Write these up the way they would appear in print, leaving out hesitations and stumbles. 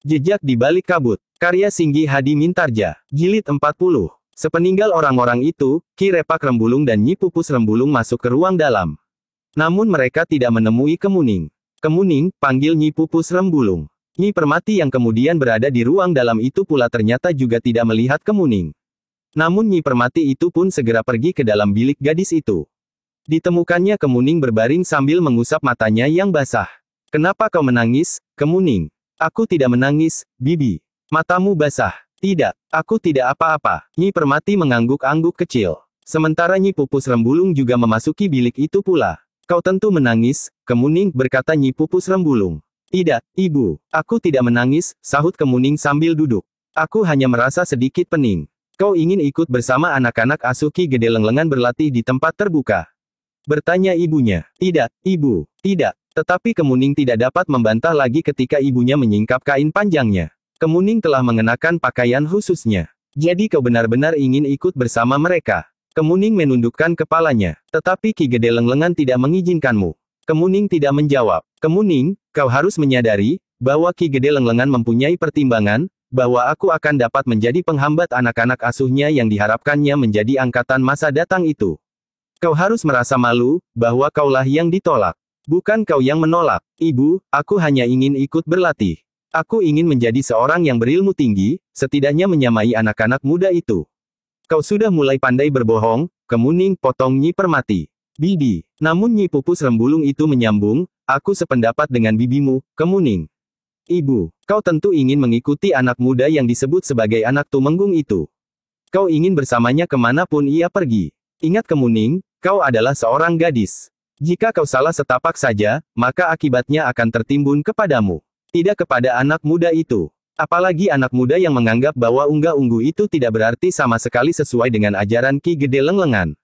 Jejak di balik kabut. Karya Singgi Hadi Mintarja. Jilid 40. Sepeninggal orang-orang itu, Ki Repak Rembulung dan Nyi Pupus Rembulung masuk ke ruang dalam. Namun mereka tidak menemui Kemuning. Kemuning, panggil Nyi Pupus Rembulung. Nyi Permati yang kemudian berada di ruang dalam itu pula ternyata juga tidak melihat Kemuning. Namun Nyi Permati itu pun segera pergi ke dalam bilik gadis itu. Ditemukannya Kemuning berbaring sambil mengusap matanya yang basah. "Kenapa kau menangis, Kemuning?" "Aku tidak menangis, Bibi." "Matamu basah." "Tidak, aku tidak apa-apa." Nyi Permati mengangguk-angguk kecil. Sementara Nyi Pupus Rembulung juga memasuki bilik itu pula. "Kau tentu menangis, Kemuning," berkata Nyi Pupus Rembulung. "Tidak, Ibu. Aku tidak menangis," sahut Kemuning sambil duduk. "Aku hanya merasa sedikit pening." "Kau ingin ikut bersama anak-anak asuh Ki Gede Lenglengan berlatih di tempat terbuka?" bertanya ibunya. "Tidak, Ibu. Tidak." Tetapi Kemuning tidak dapat membantah lagi ketika ibunya menyingkap kain panjangnya. "Kemuning telah mengenakan pakaian khususnya. Jadi kau benar-benar ingin ikut bersama mereka?" Kemuning menundukkan kepalanya. "Tetapi Ki Gede Lenglengan tidak mengizinkanmu." Kemuning tidak menjawab. "Kemuning, kau harus menyadari, bahwa Ki Gede Lenglengan mempunyai pertimbangan, bahwa aku akan dapat menjadi penghambat anak-anak asuhnya yang diharapkannya menjadi angkatan masa datang itu. Kau harus merasa malu, bahwa kaulah yang ditolak. Bukan kau yang menolak." "Ibu, aku hanya ingin ikut berlatih. Aku ingin menjadi seorang yang berilmu tinggi, setidaknya menyamai anak-anak muda itu." "Kau sudah mulai pandai berbohong, Kemuning," potong Nyi Permati. "Bibi." Namun Nyi Pupus Rembulung itu menyambung, "Aku sependapat dengan bibimu, Kemuning. Ibu, kau tentu ingin mengikuti anak muda yang disebut sebagai anak Tumenggung itu. Kau ingin bersamanya kemanapun ia pergi. Ingat Kemuning, kau adalah seorang gadis. Jika kau salah setapak saja, maka akibatnya akan tertimbun kepadamu. Tidak kepada anak muda itu. Apalagi anak muda yang menganggap bahwa unggah-ungguh itu tidak berarti sama sekali sesuai dengan ajaran Ki Gede Lenglengan."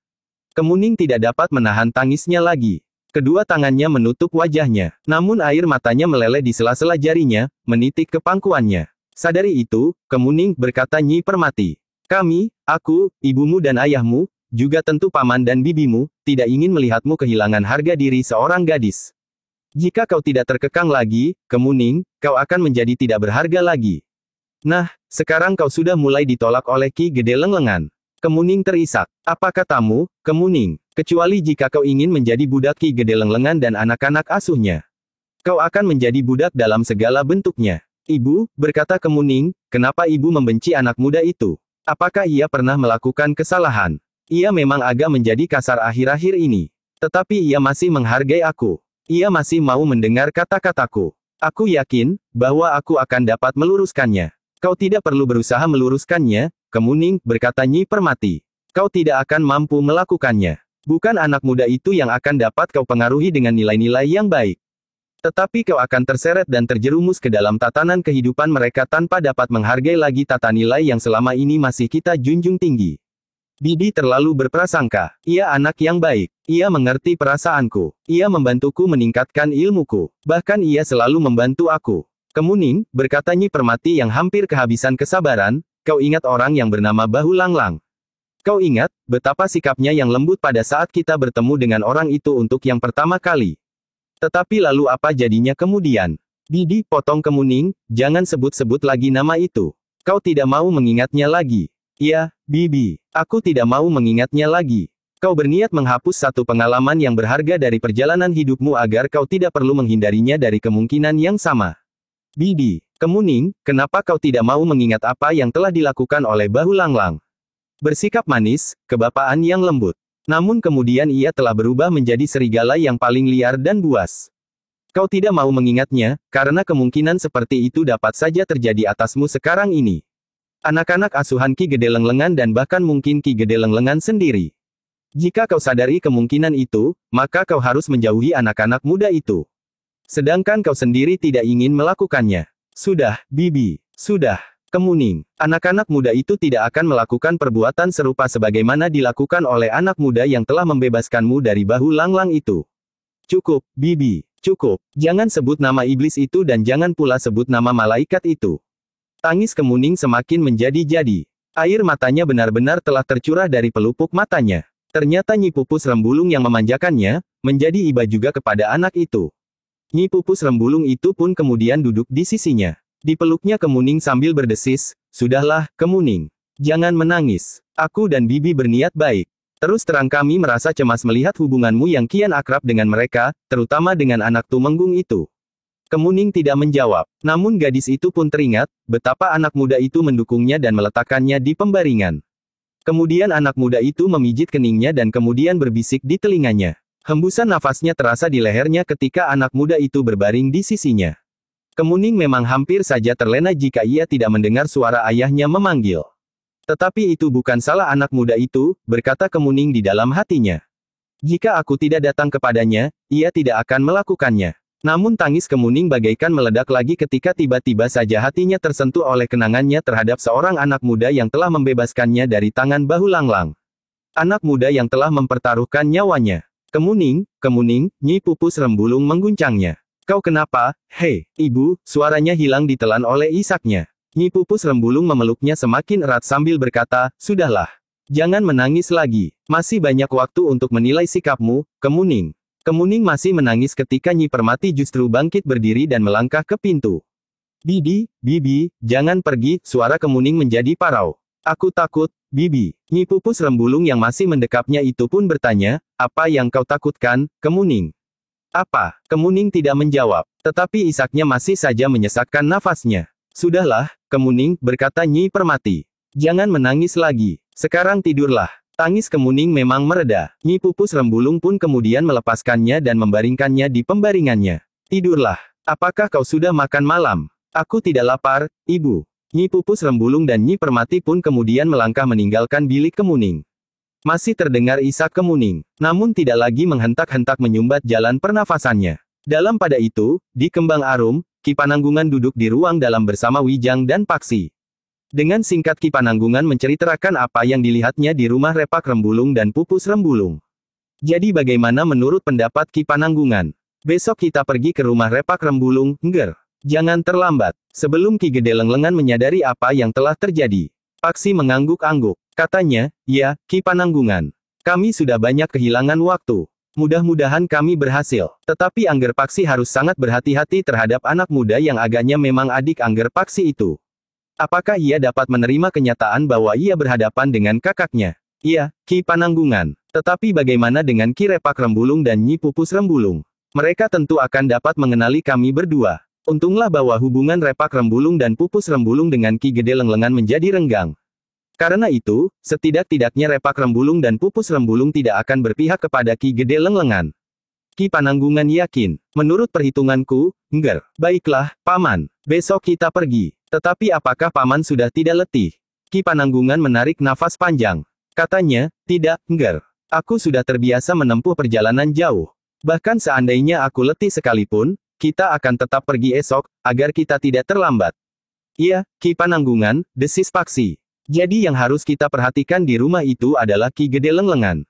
Kemuning tidak dapat menahan tangisnya lagi. Kedua tangannya menutup wajahnya. Namun air matanya meleleh di sela-sela jarinya, menitik ke pangkuannya. "Sadari itu, Kemuning," berkata Nyi Permati. "Kami, aku, ibumu dan ayahmu, juga tentu paman dan bibimu, tidak ingin melihatmu kehilangan harga diri seorang gadis. Jika kau tidak terkekang lagi, Kemuning, kau akan menjadi tidak berharga lagi. Nah, sekarang kau sudah mulai ditolak oleh Ki Gede Lenglengan." Kemuning terisak. "Apa katamu, Kemuning? Kecuali jika kau ingin menjadi budak Ki Gede Lenglengan dan anak-anak asuhnya. Kau akan menjadi budak dalam segala bentuknya." "Ibu," berkata Kemuning, "kenapa ibu membenci anak muda itu? Apakah ia pernah melakukan kesalahan? Ia memang agak menjadi kasar akhir-akhir ini. Tetapi ia masih menghargai aku. Ia masih mau mendengar kata-kataku. Aku yakin, bahwa aku akan dapat meluruskannya." "Kau tidak perlu berusaha meluruskannya, Kemuning," berkata Nyi Permati. "Kau tidak akan mampu melakukannya. Bukan anak muda itu yang akan dapat kau pengaruhi dengan nilai-nilai yang baik. Tetapi kau akan terseret dan terjerumus ke dalam tatanan kehidupan mereka tanpa dapat menghargai lagi tata nilai yang selama ini masih kita junjung tinggi." "Bibi terlalu berprasangka. Ia anak yang baik. Ia mengerti perasaanku. Ia membantuku meningkatkan ilmuku. Bahkan ia selalu membantu aku." "Kemuning," berkata Nyi Permati yang hampir kehabisan kesabaran, "kau ingat orang yang bernama Bahu Langlang? Kau ingat, betapa sikapnya yang lembut pada saat kita bertemu dengan orang itu untuk yang pertama kali. Tetapi lalu apa jadinya kemudian?" "Bibi," potong Kemuning, "jangan sebut-sebut lagi nama itu. Kau tidak mau mengingatnya lagi." "Ya, Bibi. Aku tidak mau mengingatnya lagi. Kau berniat menghapus satu pengalaman yang berharga dari perjalanan hidupmu agar kau tidak perlu menghindarinya dari kemungkinan yang sama." "Bibi." "Kemuning, kenapa kau tidak mau mengingat apa yang telah dilakukan oleh Bahu Langlang?" Bersikap manis, kebapaan yang lembut. Namun kemudian ia telah berubah menjadi serigala yang paling liar dan buas. "Kau tidak mau mengingatnya, karena kemungkinan seperti itu dapat saja terjadi atasmu sekarang ini. Anak-anak asuhan Ki Gede Lenglengan dan bahkan mungkin Ki Gede Lenglengan sendiri. Jika kau sadari kemungkinan itu, maka kau harus menjauhi anak-anak muda itu. Sedangkan kau sendiri tidak ingin melakukannya." "Sudah, Bibi. Sudah, Kemuning. Anak-anak muda itu tidak akan melakukan perbuatan serupa sebagaimana dilakukan oleh anak muda yang telah membebaskanmu dari Bahu Langlang itu. Cukup, Bibi. Cukup. Jangan sebut nama iblis itu dan jangan pula sebut nama malaikat itu." Tangis Kemuning semakin menjadi-jadi. Air matanya benar-benar telah tercurah dari pelupuk matanya. Ternyata Nyi Pupus Rembulung yang memanjakannya, menjadi iba juga kepada anak itu. Nyi Pupus Rembulung itu pun kemudian duduk di sisinya. Dipeluknya Kemuning sambil berdesis, "Sudahlah, Kemuning. Jangan menangis. Aku dan Bibi berniat baik. Terus terang kami merasa cemas melihat hubunganmu yang kian akrab dengan mereka, terutama dengan anak Tumenggung itu." Kemuning tidak menjawab. Namun gadis itu pun teringat, betapa anak muda itu mendukungnya dan meletakkannya di pembaringan. Kemudian anak muda itu memijit keningnya dan kemudian berbisik di telinganya. Hembusan nafasnya terasa di lehernya ketika anak muda itu berbaring di sisinya. Kemuning memang hampir saja terlena jika ia tidak mendengar suara ayahnya memanggil. Tetapi itu bukan salah anak muda itu, berkata Kemuning di dalam hatinya. Jika aku tidak datang kepadanya, ia tidak akan melakukannya. Namun tangis Kemuning bagaikan meledak lagi ketika tiba-tiba saja hatinya tersentuh oleh kenangannya terhadap seorang anak muda yang telah membebaskannya dari tangan Bahu Langlang. Anak muda yang telah mempertaruhkan nyawanya. "Kemuning, Kemuning," Nyi Pupus Rembulung mengguncangnya. "Kau kenapa, hei, ibu?" Suaranya hilang ditelan oleh isaknya. Nyi Pupus Rembulung memeluknya semakin erat sambil berkata, "Sudahlah. Jangan menangis lagi. Masih banyak waktu untuk menilai sikapmu, Kemuning." Kemuning masih menangis ketika Nyi Permati justru bangkit berdiri dan melangkah ke pintu. "Bibi, Bibi, jangan pergi," suara Kemuning menjadi parau. "Aku takut, Bibi." Nyi Pupus Rembulung yang masih mendekapnya itu pun bertanya, "Apa yang kau takutkan, Kemuning?" "Apa?" Kemuning tidak menjawab, tetapi isaknya masih saja menyesakkan nafasnya. "Sudahlah, Kemuning," berkata Nyi Permati. "Jangan menangis lagi. Sekarang tidurlah." Tangis Kemuning memang mereda. Nyi Pupus Rembulung pun kemudian melepaskannya dan membaringkannya di pembaringannya. "Tidurlah. Apakah kau sudah makan malam?" "Aku tidak lapar, Ibu." Nyi Pupus Rembulung dan Nyi Permati pun kemudian melangkah meninggalkan bilik Kemuning. Masih terdengar isak Kemuning, namun tidak lagi menghentak-hentak menyumbat jalan pernafasannya. Dalam pada itu, di Kembang Arum, Ki Pananggungan duduk di ruang dalam bersama Wijang dan Paksi. Dengan singkat Ki Pananggungan menceritakan apa yang dilihatnya di rumah Repak Rembulung dan Pupus Rembulung. "Jadi bagaimana menurut pendapat Ki Pananggungan? Besok kita pergi ke rumah Repak Rembulung, Ngger. Jangan terlambat." Sebelum Ki Gede Lenglengan menyadari apa yang telah terjadi, Paksi mengangguk-angguk. Katanya, "Ya, Ki Pananggungan. Kami sudah banyak kehilangan waktu. Mudah-mudahan kami berhasil." Tetapi Angger Paksi harus sangat berhati-hati terhadap anak muda yang agaknya memang adik Angger Paksi itu. Apakah ia dapat menerima kenyataan bahwa ia berhadapan dengan kakaknya? "Iya, Ki Pananggungan. Tetapi bagaimana dengan Ki Repak Rembulung dan Nyi Pupus Rembulung? Mereka tentu akan dapat mengenali kami berdua." Untunglah bahwa hubungan Repak Rembulung dan Pupus Rembulung dengan Ki Gede Lenglengan menjadi renggang. Karena itu, setidak-tidaknya Repak Rembulung dan Pupus Rembulung tidak akan berpihak kepada Ki Gede Lenglengan. Ki Pananggungan yakin. "Menurut perhitunganku, Ngger. Baiklah, Paman. Besok kita pergi. Tetapi apakah Paman sudah tidak letih?" Ki Pananggungan menarik nafas panjang. Katanya, "Tidak, Ngger. Aku sudah terbiasa menempuh perjalanan jauh. Bahkan seandainya aku letih sekalipun, kita akan tetap pergi esok, agar kita tidak terlambat." "Iya, Ki Pananggungan," desis Paksi. "Jadi yang harus kita perhatikan di rumah itu adalah Ki Gede Lenglengan.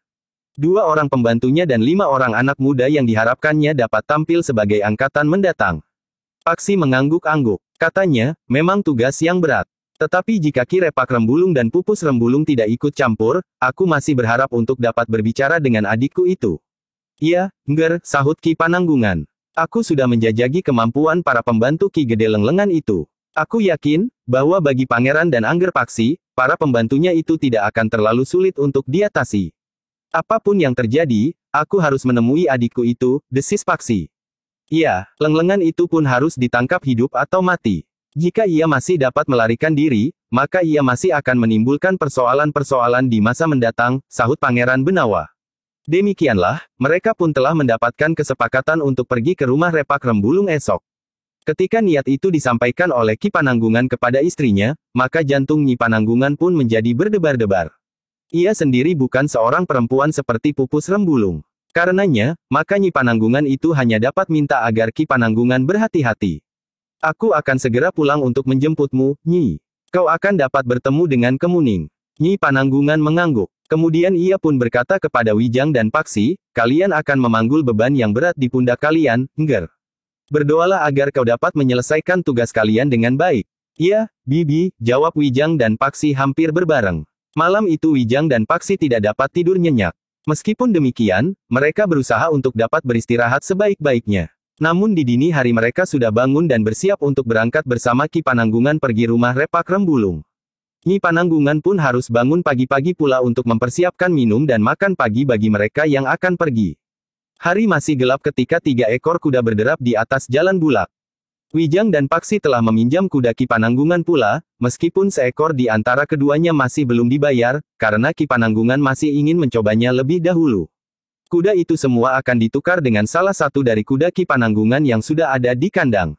2 orang pembantunya dan 5 orang anak muda yang diharapkannya dapat tampil sebagai angkatan mendatang." Paksi mengangguk-angguk. Katanya, "Memang tugas yang berat. Tetapi jika Ki Repak Rembulung dan Pupus Rembulung tidak ikut campur, aku masih berharap untuk dapat berbicara dengan adikku itu." "Iya, Ngger," sahut Ki Pananggungan. "Aku sudah menjajaki kemampuan para pembantu Ki Gede Lenglengan itu. Aku yakin, bahwa bagi Pangeran dan Angger Paksi, para pembantunya itu tidak akan terlalu sulit untuk diatasi. Apapun yang terjadi, aku harus menemui adikku itu," desis Paksi. "Iya, Lenglengan itu pun harus ditangkap hidup atau mati. Jika ia masih dapat melarikan diri, maka ia masih akan menimbulkan persoalan-persoalan di masa mendatang," sahut Pangeran Benawa. Demikianlah, mereka pun telah mendapatkan kesepakatan untuk pergi ke rumah Repak Rembulung esok. Ketika niat itu disampaikan oleh Ki Pananggungan kepada istrinya, maka jantung Nyi Pananggungan pun menjadi berdebar-debar. Ia sendiri bukan seorang perempuan seperti Pupus Rembulung. Karenanya, maka Nyi Pananggungan itu hanya dapat minta agar Ki Pananggungan berhati-hati. "Aku akan segera pulang untuk menjemputmu, Nyi. Kau akan dapat bertemu dengan Kemuning." Nyi Pananggungan mengangguk. Kemudian ia pun berkata kepada Wijang dan Paksi, "Kalian akan memanggul beban yang berat di pundak kalian, Ngger. Berdoalah agar kau dapat menyelesaikan tugas kalian dengan baik." "Iya, Bibi," jawab Wijang dan Paksi hampir berbareng. Malam itu Wijang dan Paksi tidak dapat tidur nyenyak. Meskipun demikian, mereka berusaha untuk dapat beristirahat sebaik-baiknya. Namun di dini hari mereka sudah bangun dan bersiap untuk berangkat bersama Ki Pananggungan pergi rumah Repak Rembulung. Nyi Pananggungan pun harus bangun pagi-pagi pula untuk mempersiapkan minum dan makan pagi bagi mereka yang akan pergi. Hari masih gelap ketika 3 ekor kuda berderap di atas jalan bulak. Wijang dan Paksi telah meminjam kuda Ki Pananggungan pula, meskipun seekor di antara keduanya masih belum dibayar, karena Ki Pananggungan masih ingin mencobanya lebih dahulu. Kuda itu semua akan ditukar dengan salah satu dari kuda Ki Pananggungan yang sudah ada di kandang.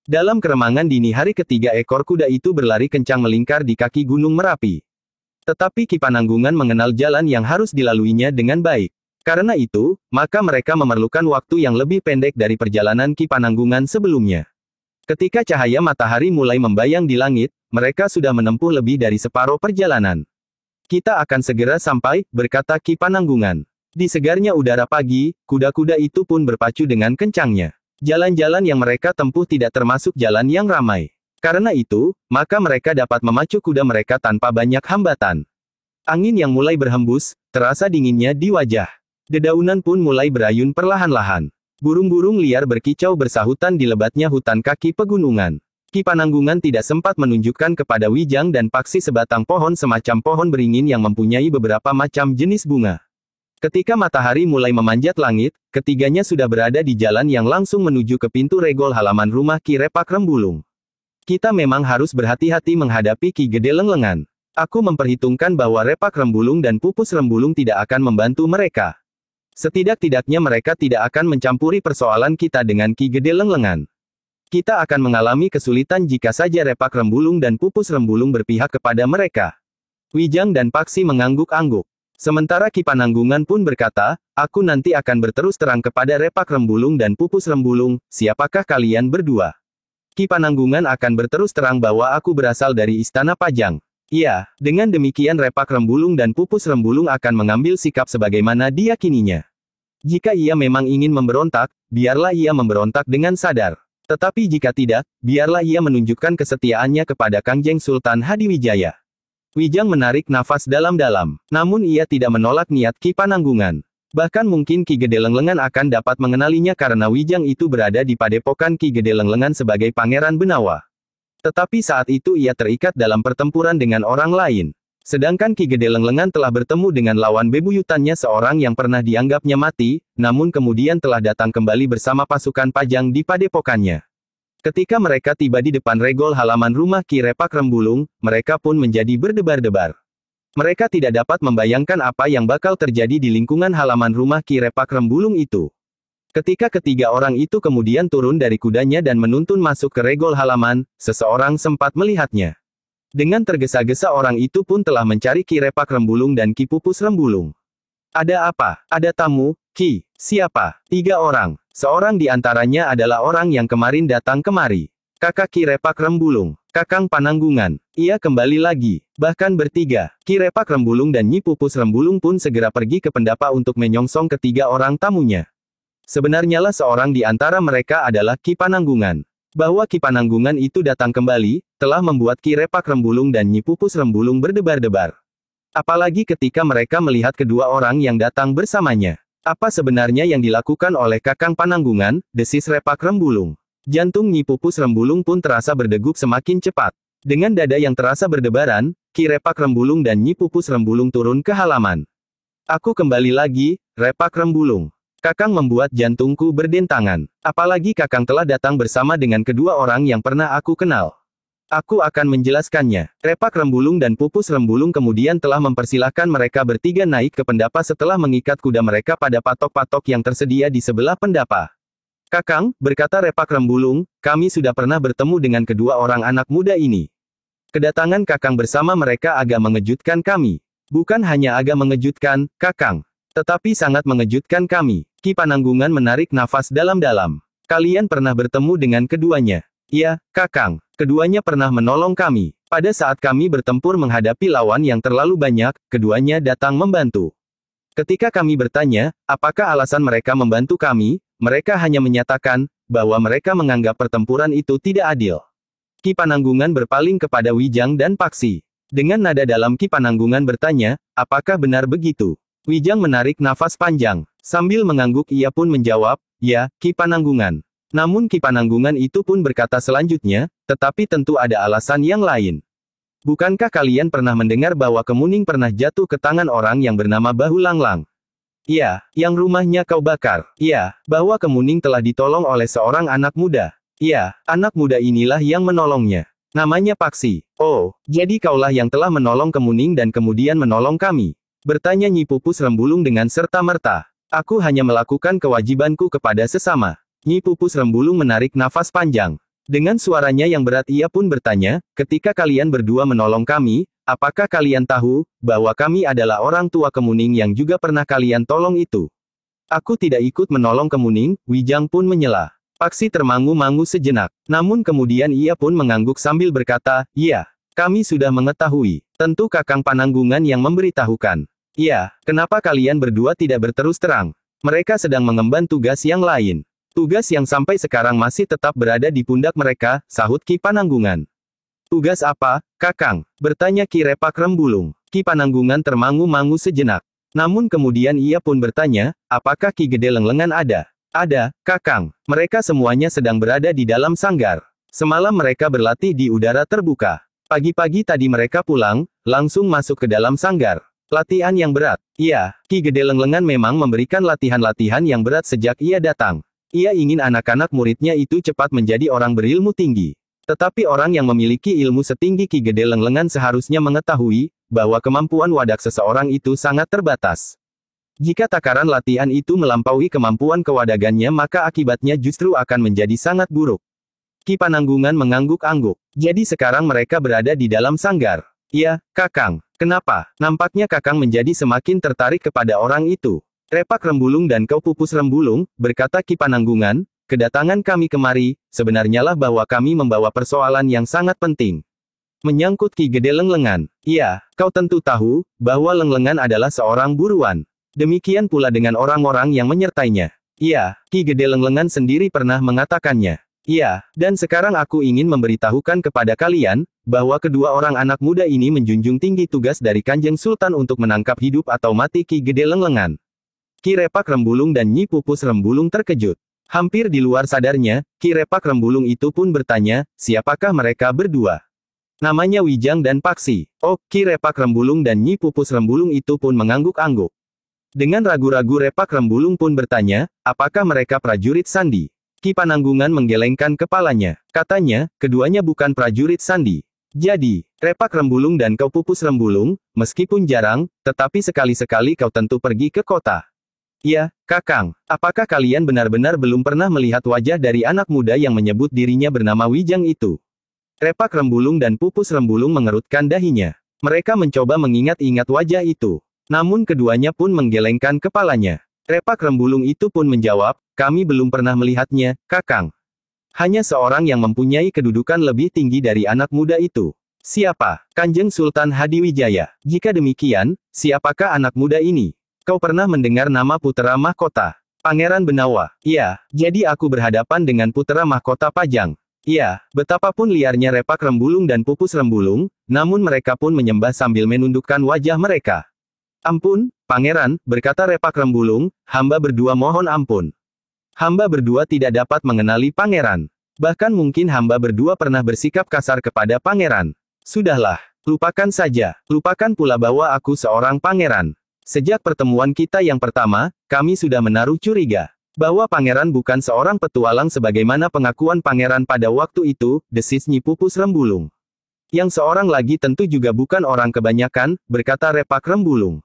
Dalam keremangan dini hari ketiga ekor kuda itu berlari kencang melingkar di kaki Gunung Merapi. Tetapi Ki Pananggungan mengenal jalan yang harus dilaluinya dengan baik. Karena itu, maka mereka memerlukan waktu yang lebih pendek dari perjalanan Ki Pananggungan sebelumnya. Ketika cahaya matahari mulai membayang di langit, mereka sudah menempuh lebih dari separuh perjalanan. Kita akan segera sampai, berkata Ki Pananggungan. Di segarnya udara pagi, kuda-kuda itu pun berpacu dengan kencangnya. Jalan-jalan yang mereka tempuh tidak termasuk jalan yang ramai. Karena itu, maka mereka dapat memacu kuda mereka tanpa banyak hambatan. Angin yang mulai berhembus, terasa dinginnya di wajah. Dedaunan pun mulai berayun perlahan-lahan. Burung-burung liar berkicau bersahutan di lebatnya hutan kaki pegunungan. Ki Pananggungan tidak sempat menunjukkan kepada Wijang dan Paksi sebatang pohon semacam pohon beringin yang mempunyai beberapa macam jenis bunga. Ketika matahari mulai memanjat langit, ketiganya sudah berada di jalan yang langsung menuju ke pintu regol halaman rumah Ki Repak Rembulung. Kita memang harus berhati-hati menghadapi Ki Gede Lenglengan. Aku memperhitungkan bahwa Repak Rembulung dan Pupus Rembulung tidak akan membantu mereka. Setidak-tidaknya mereka tidak akan mencampuri persoalan kita dengan Ki Gede Lenglengan. Kita akan mengalami kesulitan jika saja Repak Rembulung dan Pupus Rembulung berpihak kepada mereka. Wijang dan Paksi mengangguk-angguk. Sementara Ki Pananggungan pun berkata, aku nanti akan berterus terang kepada Repak Rembulung dan Pupus Rembulung, siapakah kalian berdua? Ki Pananggungan akan berterus terang bahwa aku berasal dari Istana Pajang. Iya, dengan demikian Repak Rembulung dan Pupus Rembulung akan mengambil sikap sebagaimana diyakininya. Jika ia memang ingin memberontak, biarlah ia memberontak dengan sadar. Tetapi jika tidak, biarlah ia menunjukkan kesetiaannya kepada Kangjeng Sultan Hadiwijaya. Wijang menarik nafas dalam-dalam. Namun ia tidak menolak niat Ki Pananggungan. Bahkan mungkin Ki Gede Lenglengan akan dapat mengenalinya karena Wijang itu berada di padepokan Ki Gede Lenglengan sebagai Pangeran Benawa. Tetapi saat itu ia terikat dalam pertempuran dengan orang lain. Sedangkan Ki Gede Lenglengan telah bertemu dengan lawan bebuyutannya seorang yang pernah dianggapnya mati, namun kemudian telah datang kembali bersama pasukan Pajang di padepokannya. Ketika mereka tiba di depan regol halaman rumah Ki Repak Rembulung, mereka pun menjadi berdebar-debar. Mereka tidak dapat membayangkan apa yang bakal terjadi di lingkungan halaman rumah Ki Repak Rembulung itu. Ketika ketiga orang itu kemudian turun dari kudanya dan menuntun masuk ke regol halaman, seseorang sempat melihatnya. Dengan tergesa-gesa orang itu pun telah mencari Ki Repak Rembulung dan Ki Pupus Rembulung. Ada apa? Ada tamu, Ki. Siapa? 3 orang. Seorang di antaranya adalah orang yang kemarin datang kemari. Kakak Ki Repak Rembulung. Kakang Pananggungan. Ia kembali lagi. Bahkan bertiga. Ki Repak Rembulung dan Nyi Pupus Rembulung pun segera pergi ke pendapa untuk menyongsong ketiga orang tamunya. Sebenarnya lah seorang di antara mereka adalah Ki Pananggungan. Bahwa Ki Pananggungan itu datang kembali, telah membuat Ki Repak Rembulung dan Nyi Pupus Rembulung berdebar-debar. Apalagi ketika mereka melihat kedua orang yang datang bersamanya. Apa sebenarnya yang dilakukan oleh Kakang Pananggungan, desis Repak Rembulung. Jantung Nyi Pupus Rembulung pun terasa berdegup semakin cepat. Dengan dada yang terasa berdebaran, Ki Repak Rembulung dan Nyi Pupus Rembulung turun ke halaman. Aku kembali lagi, Repak Rembulung. Kakang membuat jantungku berdentangan. Apalagi Kakang telah datang bersama dengan kedua orang yang pernah aku kenal. Aku akan menjelaskannya. Repak Rembulung dan Pupus Rembulung kemudian telah mempersilahkan mereka bertiga naik ke pendapa setelah mengikat kuda mereka pada patok-patok yang tersedia di sebelah pendapa. Kakang, berkata Repak Rembulung, kami sudah pernah bertemu dengan kedua orang anak muda ini. Kedatangan Kakang bersama mereka agak mengejutkan kami. Bukan hanya agak mengejutkan, Kakang, tetapi sangat mengejutkan kami. Ki Pananggungan menarik nafas dalam-dalam. Kalian pernah bertemu dengan keduanya? Iya, Kakang. Keduanya pernah menolong kami. Pada saat kami bertempur menghadapi lawan yang terlalu banyak, keduanya datang membantu. Ketika kami bertanya, apakah alasan mereka membantu kami, mereka hanya menyatakan, bahwa mereka menganggap pertempuran itu tidak adil. Ki Pananggungan berpaling kepada Wijang dan Paksi. Dengan nada dalam Ki Pananggungan bertanya, apakah benar begitu? Wijang menarik nafas panjang. Sambil mengangguk ia pun menjawab, ya, Ki Pananggungan. Namun Ki Pananggungan itu pun berkata selanjutnya, tetapi tentu ada alasan yang lain. Bukankah kalian pernah mendengar bahwa Kemuning pernah jatuh ke tangan orang yang bernama Bahu Langlang? Iya, yang rumahnya kau bakar. Iya, bahwa Kemuning telah ditolong oleh seorang anak muda. Iya, anak muda inilah yang menolongnya. Namanya Paksi. Oh, jadi kaulah yang telah menolong Kemuning dan kemudian menolong kami? Bertanya Nyi Pupus Rembulung dengan serta-merta. Aku hanya melakukan kewajibanku kepada sesama. Nyi Pupus Rembulung menarik nafas panjang. Dengan suaranya yang berat ia pun bertanya, ketika kalian berdua menolong kami, apakah kalian tahu, bahwa kami adalah orang tua Kemuning yang juga pernah kalian tolong itu? Aku tidak ikut menolong Kemuning, Wijang pun menyela. Paksi termangu-mangu sejenak. Namun kemudian ia pun mengangguk sambil berkata, iya, kami sudah mengetahui. Tentu Kakang Pananggungan yang memberitahukan. Iya, kenapa kalian berdua tidak berterus terang? Mereka sedang mengemban tugas yang lain. Tugas yang sampai sekarang masih tetap berada di pundak mereka, sahut Ki Pananggungan. Tugas apa, Kakang? Bertanya Ki Repak Rembulung. Ki Pananggungan termangu-mangu sejenak. Namun kemudian ia pun bertanya, apakah Ki Gede Lenglengan ada? Ada, Kakang. Mereka semuanya sedang berada di dalam sanggar. Semalam mereka berlatih di udara terbuka. Pagi-pagi tadi mereka pulang, langsung masuk ke dalam sanggar. Latihan yang berat. Iya, Ki Gede Lenglengan memang memberikan latihan-latihan yang berat sejak ia datang. Ia ingin anak-anak muridnya itu cepat menjadi orang berilmu tinggi. Tetapi orang yang memiliki ilmu setinggi Ki Gede Lenglengan seharusnya mengetahui, bahwa kemampuan wadak seseorang itu sangat terbatas. Jika takaran latihan itu melampaui kemampuan kewadagannya maka akibatnya justru akan menjadi sangat buruk. Ki Pananggungan mengangguk-angguk. Jadi sekarang mereka berada di dalam sanggar. Iya, Kakang. Kenapa? Nampaknya Kakang menjadi semakin tertarik kepada orang itu. Repak Rembulung dan Kau Pupus Rembulung, berkata Ki Pananggungan, kedatangan kami kemari, sebenarnya lah bahwa kami membawa persoalan yang sangat penting. Menyangkut Ki Gede Lenglengan. Iya, kau tentu tahu, bahwa Lenglengan adalah seorang buruan. Demikian pula dengan orang-orang yang menyertainya. Iya, Ki Gede Lenglengan sendiri pernah mengatakannya. Iya, dan sekarang aku ingin memberitahukan kepada kalian, bahwa kedua orang anak muda ini menjunjung tinggi tugas dari Kanjeng Sultan untuk menangkap hidup atau mati Ki Gede Lenglengan. Ki Repak Rembulung dan Nyi Pupus Rembulung terkejut. Hampir di luar sadarnya, Ki Repak Rembulung itu pun bertanya, siapakah mereka berdua? Namanya Wijang dan Paksi. Oh, Ki Repak Rembulung dan Nyi Pupus Rembulung itu pun mengangguk-angguk. Dengan ragu-ragu Repak Rembulung pun bertanya, apakah mereka prajurit sandi? Ki Pananggungan menggelengkan kepalanya. Katanya, keduanya bukan prajurit sandi. Jadi, Repak Rembulung dan Kau Pupus Rembulung, meskipun jarang, tetapi sekali-sekali kau tentu pergi ke kota. Ya, Kakang, apakah kalian benar-benar belum pernah melihat wajah dari anak muda yang menyebut dirinya bernama Wijang itu? Repak Rembulung dan Pupus Rembulung mengerutkan dahinya. Mereka mencoba mengingat-ingat wajah itu. Namun keduanya pun menggelengkan kepalanya. Repak Rembulung itu pun menjawab, kami belum pernah melihatnya, Kakang. Hanya seorang yang mempunyai kedudukan lebih tinggi dari anak muda itu. Siapa? Kanjeng Sultan Hadiwijaya. Jika demikian, siapakah anak muda ini? Kau pernah mendengar nama Putera Mahkota? Pangeran Benawa. Iya, jadi aku berhadapan dengan Putera Mahkota Pajang. Iya, betapapun liarnya Repak Rembulung dan Pupus Rembulung, namun mereka pun menyembah sambil menundukkan wajah mereka. Ampun, Pangeran, berkata Repak Rembulung, hamba berdua mohon ampun. Hamba berdua tidak dapat mengenali Pangeran. Bahkan mungkin hamba berdua pernah bersikap kasar kepada Pangeran. Sudahlah, lupakan saja. Lupakan pula bahwa aku seorang Pangeran. Sejak pertemuan kita yang pertama, kami sudah menaruh curiga. Bahwa Pangeran bukan seorang petualang sebagaimana pengakuan Pangeran pada waktu itu, desis Nyi Pupus Rembulung. Yang seorang lagi tentu juga bukan orang kebanyakan, berkata Repak Rembulung.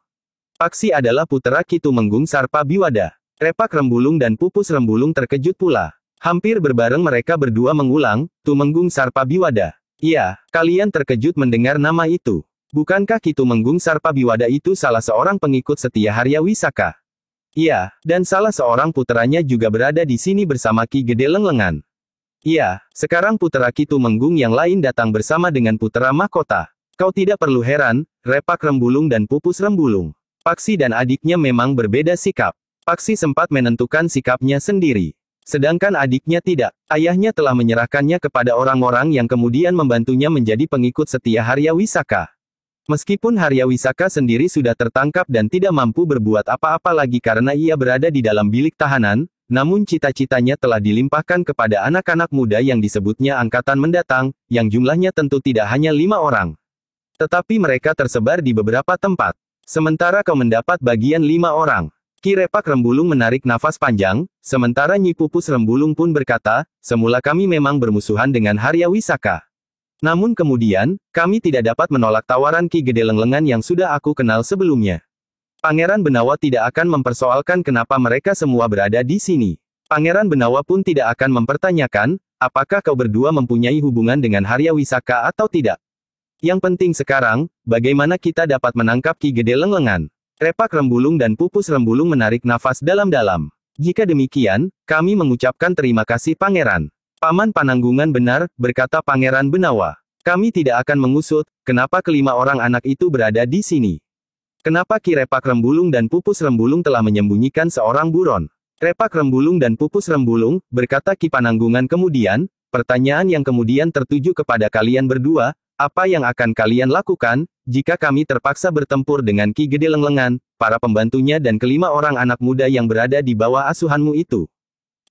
Paksi adalah putera Ki Tumenggung Sarpa Biwada. Repak Rembulung dan Pupus Rembulung terkejut pula. Hampir berbareng mereka berdua mengulang, Tumenggung Sarpa Biwada. Iya, kalian terkejut mendengar nama itu. Bukankah Ki Tumenggung Sarpa Biwada itu salah seorang pengikut setia Harya Wisaka? Iya, dan salah seorang puteranya juga berada di sini bersama Ki Gede Lenglengan. Iya, sekarang putera Ki Tumenggung yang lain datang bersama dengan putera mahkota. Kau tidak perlu heran, Repak Rembulung dan Pupus Rembulung. Paksi dan adiknya memang berbeda sikap. Paksi sempat menentukan sikapnya sendiri. Sedangkan adiknya tidak. Ayahnya telah menyerahkannya kepada orang-orang yang kemudian membantunya menjadi pengikut setia Harya Wisaka. Meskipun Harya Wisaka sendiri sudah tertangkap dan tidak mampu berbuat apa-apa lagi karena ia berada di dalam bilik tahanan, namun cita-citanya telah dilimpahkan kepada anak-anak muda yang disebutnya angkatan mendatang, yang jumlahnya tentu tidak hanya 5 orang. Tetapi mereka tersebar di beberapa tempat. Sementara kau mendapat bagian 5 orang. Ki Repak Rembulung menarik nafas panjang, sementara Nyi Pupus Rembulung pun berkata, semula kami memang bermusuhan dengan Harya Wisaka. Namun kemudian, kami tidak dapat menolak tawaran Ki Gede Lenglengan yang sudah aku kenal sebelumnya. Pangeran Benawa tidak akan mempersoalkan kenapa mereka semua berada di sini. Pangeran Benawa pun tidak akan mempertanyakan, apakah kau berdua mempunyai hubungan dengan Harya Wisaka atau tidak. Yang penting sekarang, bagaimana kita dapat menangkap Ki Gede Lenglengan. Repak Rembulung dan Pupus Rembulung menarik nafas dalam-dalam. Jika demikian, kami mengucapkan terima kasih Pangeran. Paman Pananggungan benar, berkata Pangeran Benawa. Kami tidak akan mengusut, kenapa kelima orang anak itu berada di sini. Kenapa Ki Repak Rembulung dan Pupus Rembulung telah menyembunyikan seorang buron? Repak Rembulung dan Pupus Rembulung, berkata Ki Pananggungan kemudian, pertanyaan yang kemudian tertuju kepada kalian berdua, apa yang akan kalian lakukan, jika kami terpaksa bertempur dengan Ki Gede Lenglengan, para pembantunya dan kelima orang anak muda yang berada di bawah asuhanmu itu?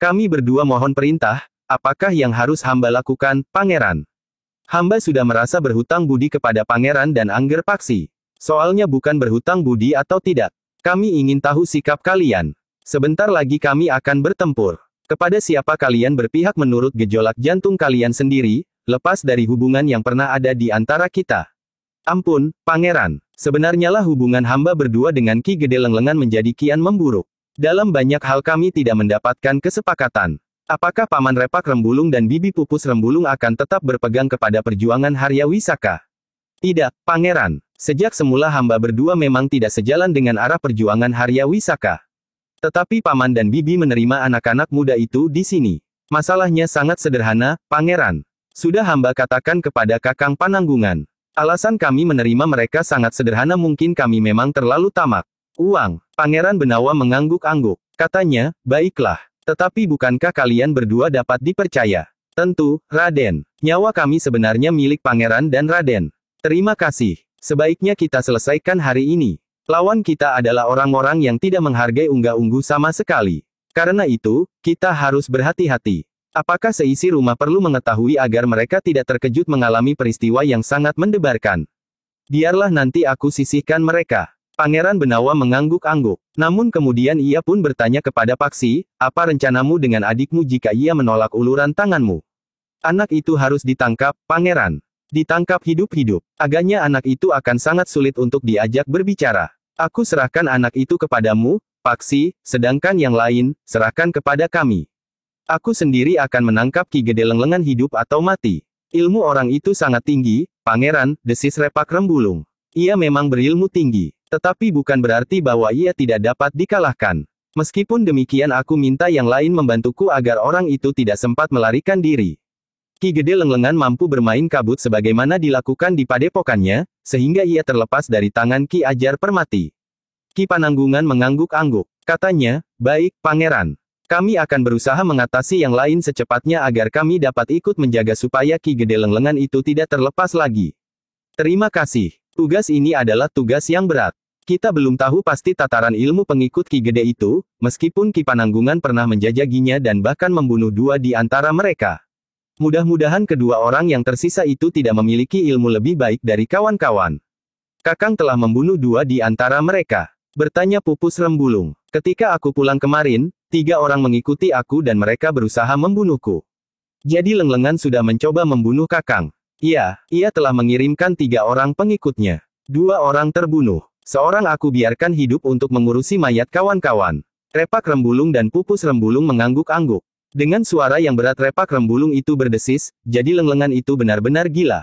Kami berdua mohon perintah, apakah yang harus hamba lakukan, Pangeran? Hamba sudah merasa berhutang budi kepada Pangeran dan Angger Paksi. Soalnya bukan berhutang budi atau tidak. Kami ingin tahu sikap kalian. Sebentar lagi kami akan bertempur. Kepada siapa kalian berpihak menurut gejolak jantung kalian sendiri, lepas dari hubungan yang pernah ada di antara kita. Ampun, Pangeran. Sebenarnya lah hubungan hamba berdua dengan Ki Gede Lenglengan menjadi kian memburuk. Dalam banyak hal kami tidak mendapatkan kesepakatan. Apakah Paman Repak Rembulung dan Bibi Pupus Rembulung akan tetap berpegang kepada perjuangan Harya Wisaka? Tidak, Pangeran. Sejak semula hamba berdua memang tidak sejalan dengan arah perjuangan Harya Wisaka. Tetapi Paman dan Bibi menerima anak-anak muda itu di sini. Masalahnya sangat sederhana, Pangeran. Sudah hamba katakan kepada Kakang Pananggungan. Alasan kami menerima mereka sangat sederhana, mungkin kami memang terlalu tamak. Uang. Pangeran Benawa mengangguk-angguk. Katanya, baiklah. Tetapi bukankah kalian berdua dapat dipercaya? Tentu, Raden. Nyawa kami sebenarnya milik Pangeran dan Raden. Terima kasih. Sebaiknya kita selesaikan hari ini. Lawan kita adalah orang-orang yang tidak menghargai unggah-ungguh sama sekali. Karena itu, kita harus berhati-hati. Apakah seisi rumah perlu mengetahui agar mereka tidak terkejut mengalami peristiwa yang sangat mendebarkan? Biarlah nanti aku sisihkan mereka. Pangeran Benawa mengangguk-angguk. Namun kemudian ia pun bertanya kepada Paksi, apa rencanamu dengan adikmu jika ia menolak uluran tanganmu? Anak itu harus ditangkap, Pangeran. Ditangkap hidup-hidup. Agaknya anak itu akan sangat sulit untuk diajak berbicara. Aku serahkan anak itu kepadamu, Paksi, sedangkan yang lain, serahkan kepada kami. Aku sendiri akan menangkap Ki Gede Lenglengan hidup atau mati. Ilmu orang itu sangat tinggi, Pangeran, desis Repak Rembulung. Ia memang berilmu tinggi, tetapi bukan berarti bahwa ia tidak dapat dikalahkan. Meskipun demikian aku minta yang lain membantuku agar orang itu tidak sempat melarikan diri. Ki Gede Lenglengan mampu bermain kabut sebagaimana dilakukan di padepokannya, sehingga ia terlepas dari tangan Ki Ajar Permati. Ki Pananggungan mengangguk-angguk. Katanya, baik, Pangeran. Kami akan berusaha mengatasi yang lain secepatnya agar kami dapat ikut menjaga supaya Ki Gede Lenglengan itu tidak terlepas lagi. Terima kasih. Tugas ini adalah tugas yang berat. Kita belum tahu pasti tataran ilmu pengikut Ki Gede itu, meskipun Ki Pananggungan pernah menjajaginya dan bahkan membunuh 2 di antara mereka. Mudah-mudahan kedua orang yang tersisa itu tidak memiliki ilmu lebih baik dari kawan-kawan. Kakang telah membunuh 2 di antara mereka. Bertanya Pupus Rembulung. Ketika aku pulang kemarin, 3 orang mengikuti aku dan mereka berusaha membunuhku. Jadi Lenglengan sudah mencoba membunuh Kakang. Iya, ia telah mengirimkan 3 orang pengikutnya. 2 orang terbunuh. Seorang aku biarkan hidup untuk mengurusi mayat kawan-kawan. Repak Rembulung dan Pupus Rembulung mengangguk-angguk. Dengan suara yang berat Repak Rembulung itu berdesis, jadi Lenglengan itu benar-benar gila.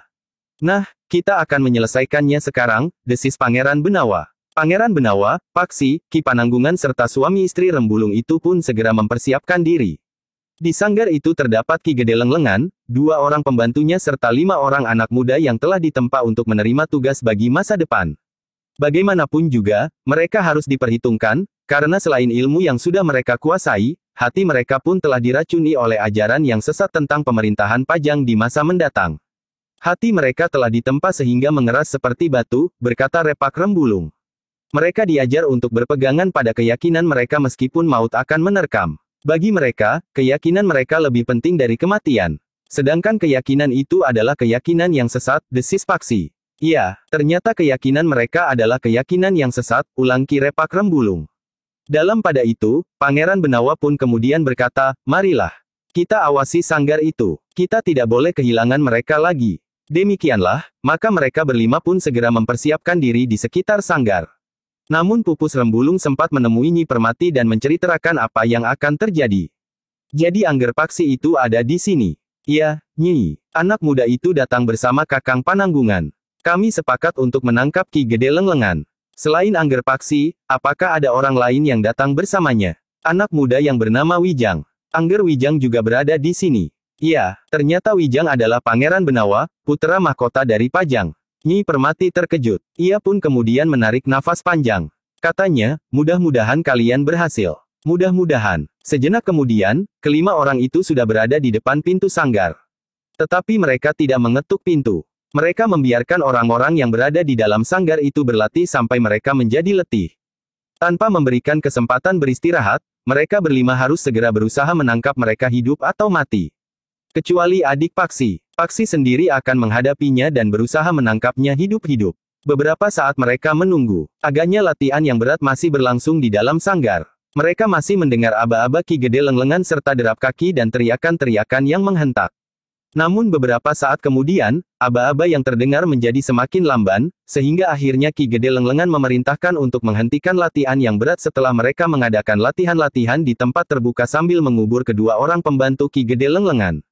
Nah, kita akan menyelesaikannya sekarang, desis Pangeran Benawa. Pangeran Benawa, Paksi, Ki Pananggungan serta suami istri Rembulung itu pun segera mempersiapkan diri. Di sanggar itu terdapat Ki Gede Lenglengan, 2 orang pembantunya serta 5 orang anak muda yang telah ditempa untuk menerima tugas bagi masa depan. Bagaimanapun juga, mereka harus diperhitungkan, karena selain ilmu yang sudah mereka kuasai, hati mereka pun telah diracuni oleh ajaran yang sesat tentang pemerintahan Pajang di masa mendatang. Hati mereka telah ditempa sehingga mengeras seperti batu, berkata Repak Rembulung. Mereka diajar untuk berpegangan pada keyakinan mereka meskipun maut akan menerkam. Bagi mereka, keyakinan mereka lebih penting dari kematian. Sedangkan keyakinan itu adalah keyakinan yang sesat, desis Paksi. Iya, ternyata keyakinan mereka adalah keyakinan yang sesat, ulang Ki Repak Rembulung. Dalam pada itu, Pangeran Benawa pun kemudian berkata, marilah. Kita awasi sanggar itu. Kita tidak boleh kehilangan mereka lagi. Demikianlah, maka mereka berlima pun segera mempersiapkan diri di sekitar sanggar. Namun Pupus Rembulung sempat menemui Nyi Permati dan menceritakan apa yang akan terjadi. Jadi Angger Paksi itu ada di sini. Iya, Nyi. Anak muda itu datang bersama Kakang Pananggungan. Kami sepakat untuk menangkap Ki Gede Lenglengan. Selain Angger Paksi, apakah ada orang lain yang datang bersamanya? Anak muda yang bernama Wijang. Angger Wijang juga berada di sini. Iya, ternyata Wijang adalah Pangeran Benawa, putra mahkota dari Pajang. Nyi Permati terkejut. Ia pun kemudian menarik nafas panjang. Katanya, mudah-mudahan kalian berhasil. Mudah-mudahan. Sejenak kemudian, kelima orang itu sudah berada di depan pintu sanggar. Tetapi mereka tidak mengetuk pintu. Mereka membiarkan orang-orang yang berada di dalam sanggar itu berlatih sampai mereka menjadi letih. Tanpa memberikan kesempatan beristirahat, mereka berlima harus segera berusaha menangkap mereka hidup atau mati. Kecuali adik Paksi. Paksi sendiri akan menghadapinya dan berusaha menangkapnya hidup-hidup. Beberapa saat mereka menunggu. Agaknya latihan yang berat masih berlangsung di dalam sanggar. Mereka masih mendengar aba-aba Ki Gede Lenglengan serta derap kaki dan teriakan-teriakan yang menghentak. Namun beberapa saat kemudian, aba-aba yang terdengar menjadi semakin lamban, sehingga akhirnya Ki Gede Lenglengan memerintahkan untuk menghentikan latihan yang berat setelah mereka mengadakan latihan-latihan di tempat terbuka sambil mengubur kedua orang pembantu Ki Gede Lenglengan.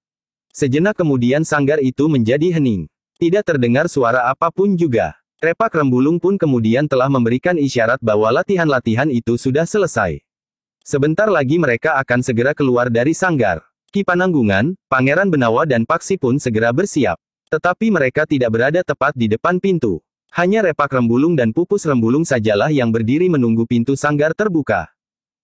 Sejenak kemudian sanggar itu menjadi hening. Tidak terdengar suara apapun juga. Repak Rembulung pun kemudian telah memberikan isyarat bahwa latihan-latihan itu sudah selesai. Sebentar lagi mereka akan segera keluar dari sanggar. Ki Pananggungan, Pangeran Benawa dan Paksi pun segera bersiap. Tetapi mereka tidak berada tepat di depan pintu. Hanya Repak Rembulung dan Pupus Rembulung sajalah yang berdiri menunggu pintu sanggar terbuka.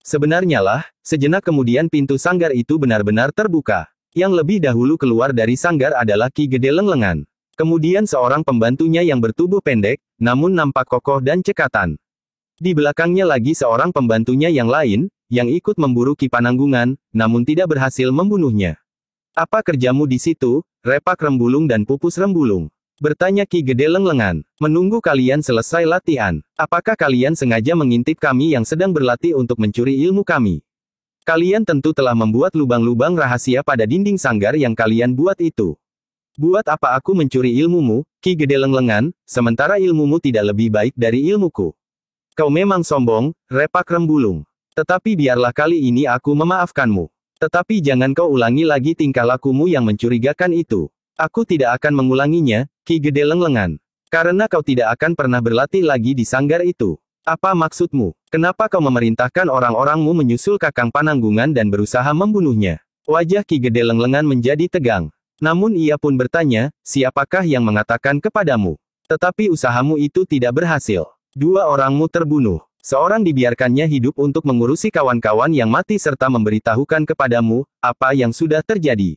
Sebenarnya lah, sejenak kemudian pintu sanggar itu benar-benar terbuka. Yang lebih dahulu keluar dari sanggar adalah Ki Gede Lenglengan. Kemudian seorang pembantunya yang bertubuh pendek, namun nampak kokoh dan cekatan. Di belakangnya lagi seorang pembantunya yang lain, yang ikut memburu Ki Pananggungan, namun tidak berhasil membunuhnya. Apa kerjamu di situ, Repak Rembulung dan Pupus Rembulung? Bertanya Ki Gede Lenglengan. Menunggu kalian selesai latihan. Apakah kalian sengaja mengintip kami yang sedang berlatih untuk mencuri ilmu kami? Kalian tentu telah membuat lubang-lubang rahasia pada dinding sanggar yang kalian buat itu. Buat apa aku mencuri ilmumu, Ki Gede Lenglengan, sementara ilmumu tidak lebih baik dari ilmuku? Kau memang sombong, Repak Rembulung. Tetapi biarlah kali ini aku memaafkanmu. Tetapi jangan kau ulangi lagi tingkah lakumu yang mencurigakan itu. Aku tidak akan mengulanginya, Ki Gede Lenglengan. Karena kau tidak akan pernah berlatih lagi di sanggar itu. Apa maksudmu? Kenapa kau memerintahkan orang-orangmu menyusul Kakang Pananggungan dan berusaha membunuhnya? Wajah Ki Gede Lenglengan menjadi tegang. Namun ia pun bertanya, siapakah yang mengatakan kepadamu? Tetapi usahamu itu tidak berhasil. Dua orangmu terbunuh. Seorang dibiarkannya hidup untuk mengurusi kawan-kawan yang mati serta memberitahukan kepadamu, apa yang sudah terjadi.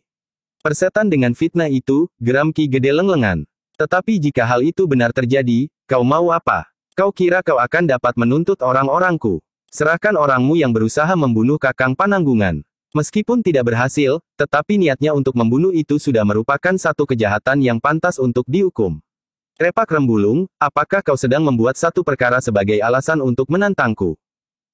Persetan dengan fitnah itu, geram Ki Gede Lenglengan. Tetapi jika hal itu benar terjadi, kau mau apa? Kau kira kau akan dapat menuntut orang-orangku? Serahkan orangmu yang berusaha membunuh Kakang Pananggungan. Meskipun tidak berhasil, tetapi niatnya untuk membunuh itu sudah merupakan satu kejahatan yang pantas untuk dihukum. Repak Rembulung, apakah kau sedang membuat satu perkara sebagai alasan untuk menantangku?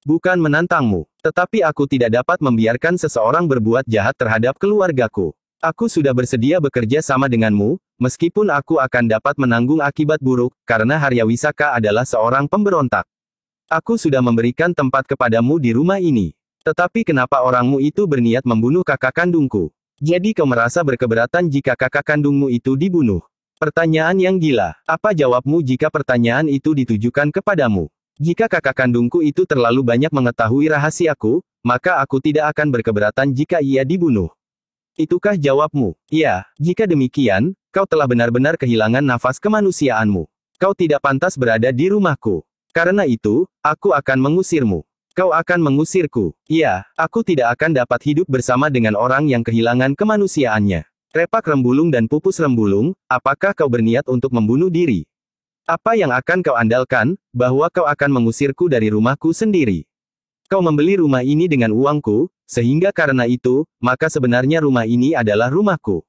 Bukan menantangmu, tetapi aku tidak dapat membiarkan seseorang berbuat jahat terhadap keluargaku. Aku sudah bersedia bekerja sama denganmu, meskipun aku akan dapat menanggung akibat buruk, karena Haryawisaka adalah seorang pemberontak. Aku sudah memberikan tempat kepadamu di rumah ini. Tetapi kenapa orangmu itu berniat membunuh kakak kandungku? Jadi kau merasa berkeberatan jika kakak kandungmu itu dibunuh? Pertanyaan yang gila. Apa jawabmu jika pertanyaan itu ditujukan kepadamu? Jika kakak kandungku itu terlalu banyak mengetahui rahasiaku, maka aku tidak akan berkeberatan jika ia dibunuh. Itukah jawabmu? Ya, jika demikian, kau telah benar-benar kehilangan nafas kemanusiaanmu. Kau tidak pantas berada di rumahku. Karena itu, aku akan mengusirmu. Kau akan mengusirku. Ya, aku tidak akan dapat hidup bersama dengan orang yang kehilangan kemanusiaannya. Repak Rembulung dan Pupus Rembulung, apakah kau berniat untuk membunuh diri? Apa yang akan kau andalkan, bahwa kau akan mengusirku dari rumahku sendiri? Kau membeli rumah ini dengan uangku, sehingga karena itu, maka sebenarnya rumah ini adalah rumahku.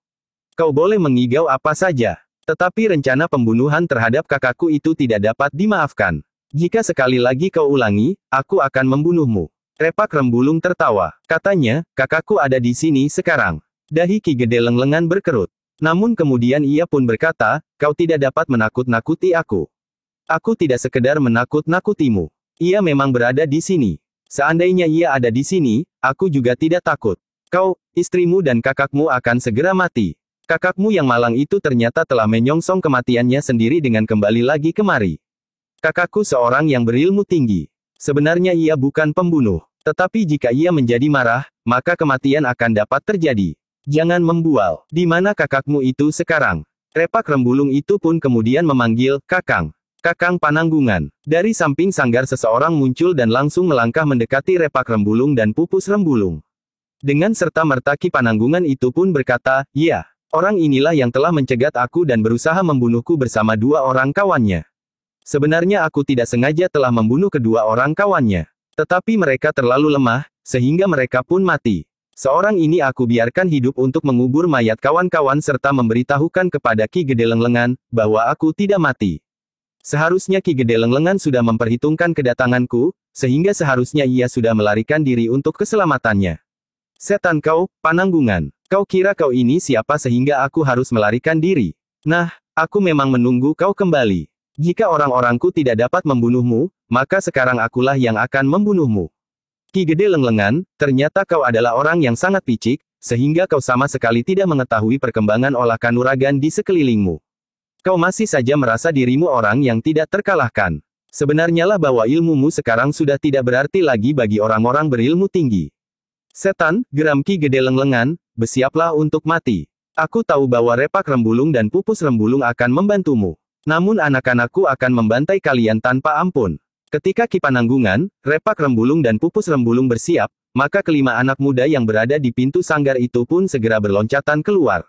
Kau boleh mengigau apa saja. Tetapi rencana pembunuhan terhadap kakakku itu tidak dapat dimaafkan. Jika sekali lagi kau ulangi, aku akan membunuhmu. Repak Rembulung tertawa. Katanya, kakakku ada di sini sekarang. Dahi Ki Gede Lenglengan berkerut. Namun kemudian ia pun berkata, kau tidak dapat menakut-nakuti aku. Aku tidak sekedar menakut-nakutimu. Ia memang berada di sini. Seandainya ia ada di sini, aku juga tidak takut. Kau, istrimu dan kakakmu akan segera mati. Kakakmu yang malang itu ternyata telah menyongsong kematiannya sendiri dengan kembali lagi kemari. Kakakku seorang yang berilmu tinggi. Sebenarnya ia bukan pembunuh. Tetapi jika ia menjadi marah, maka kematian akan dapat terjadi. Jangan membual. Di mana kakakmu itu sekarang? Repak Rembulung itu pun kemudian memanggil, Kakang. Kakang Pananggungan. Dari samping sanggar seseorang muncul dan langsung melangkah mendekati Repak Rembulung dan Pupus Rembulung. Dengan serta-merta Ki Pananggungan itu pun berkata, ya. Orang inilah yang telah mencegat aku dan berusaha membunuhku bersama dua orang kawannya. Sebenarnya aku tidak sengaja telah membunuh kedua orang kawannya. Tetapi mereka terlalu lemah, sehingga mereka pun mati. Seorang ini aku biarkan hidup untuk mengubur mayat kawan-kawan serta memberitahukan kepada Ki Gede Lenglengan, bahwa aku tidak mati. Seharusnya Ki Gede Lenglengan sudah memperhitungkan kedatanganku, sehingga seharusnya ia sudah melarikan diri untuk keselamatannya. Setan kau, Pananggungan. Kau kira kau ini siapa sehingga aku harus melarikan diri? Nah, aku memang menunggu kau kembali. Jika orang-orangku tidak dapat membunuhmu, maka sekarang akulah yang akan membunuhmu. Ki Gede Lenglengan, ternyata kau adalah orang yang sangat picik, sehingga kau sama sekali tidak mengetahui perkembangan olah kanuragan di sekelilingmu. Kau masih saja merasa dirimu orang yang tidak terkalahkan. Sebenarnya lah bahwa ilmumu sekarang sudah tidak berarti lagi bagi orang-orang berilmu tinggi. Setan, geram Ki Gede Lenglengan, bersiaplah untuk mati. Aku tahu bahwa Repak Rembulung dan Pupus Rembulung akan membantumu. Namun anak-anakku akan membantai kalian tanpa ampun. Ketika Ki Pananggungan, Repak Rembulung dan Pupus Rembulung bersiap, maka kelima anak muda yang berada di pintu sanggar itu pun segera berloncatan keluar.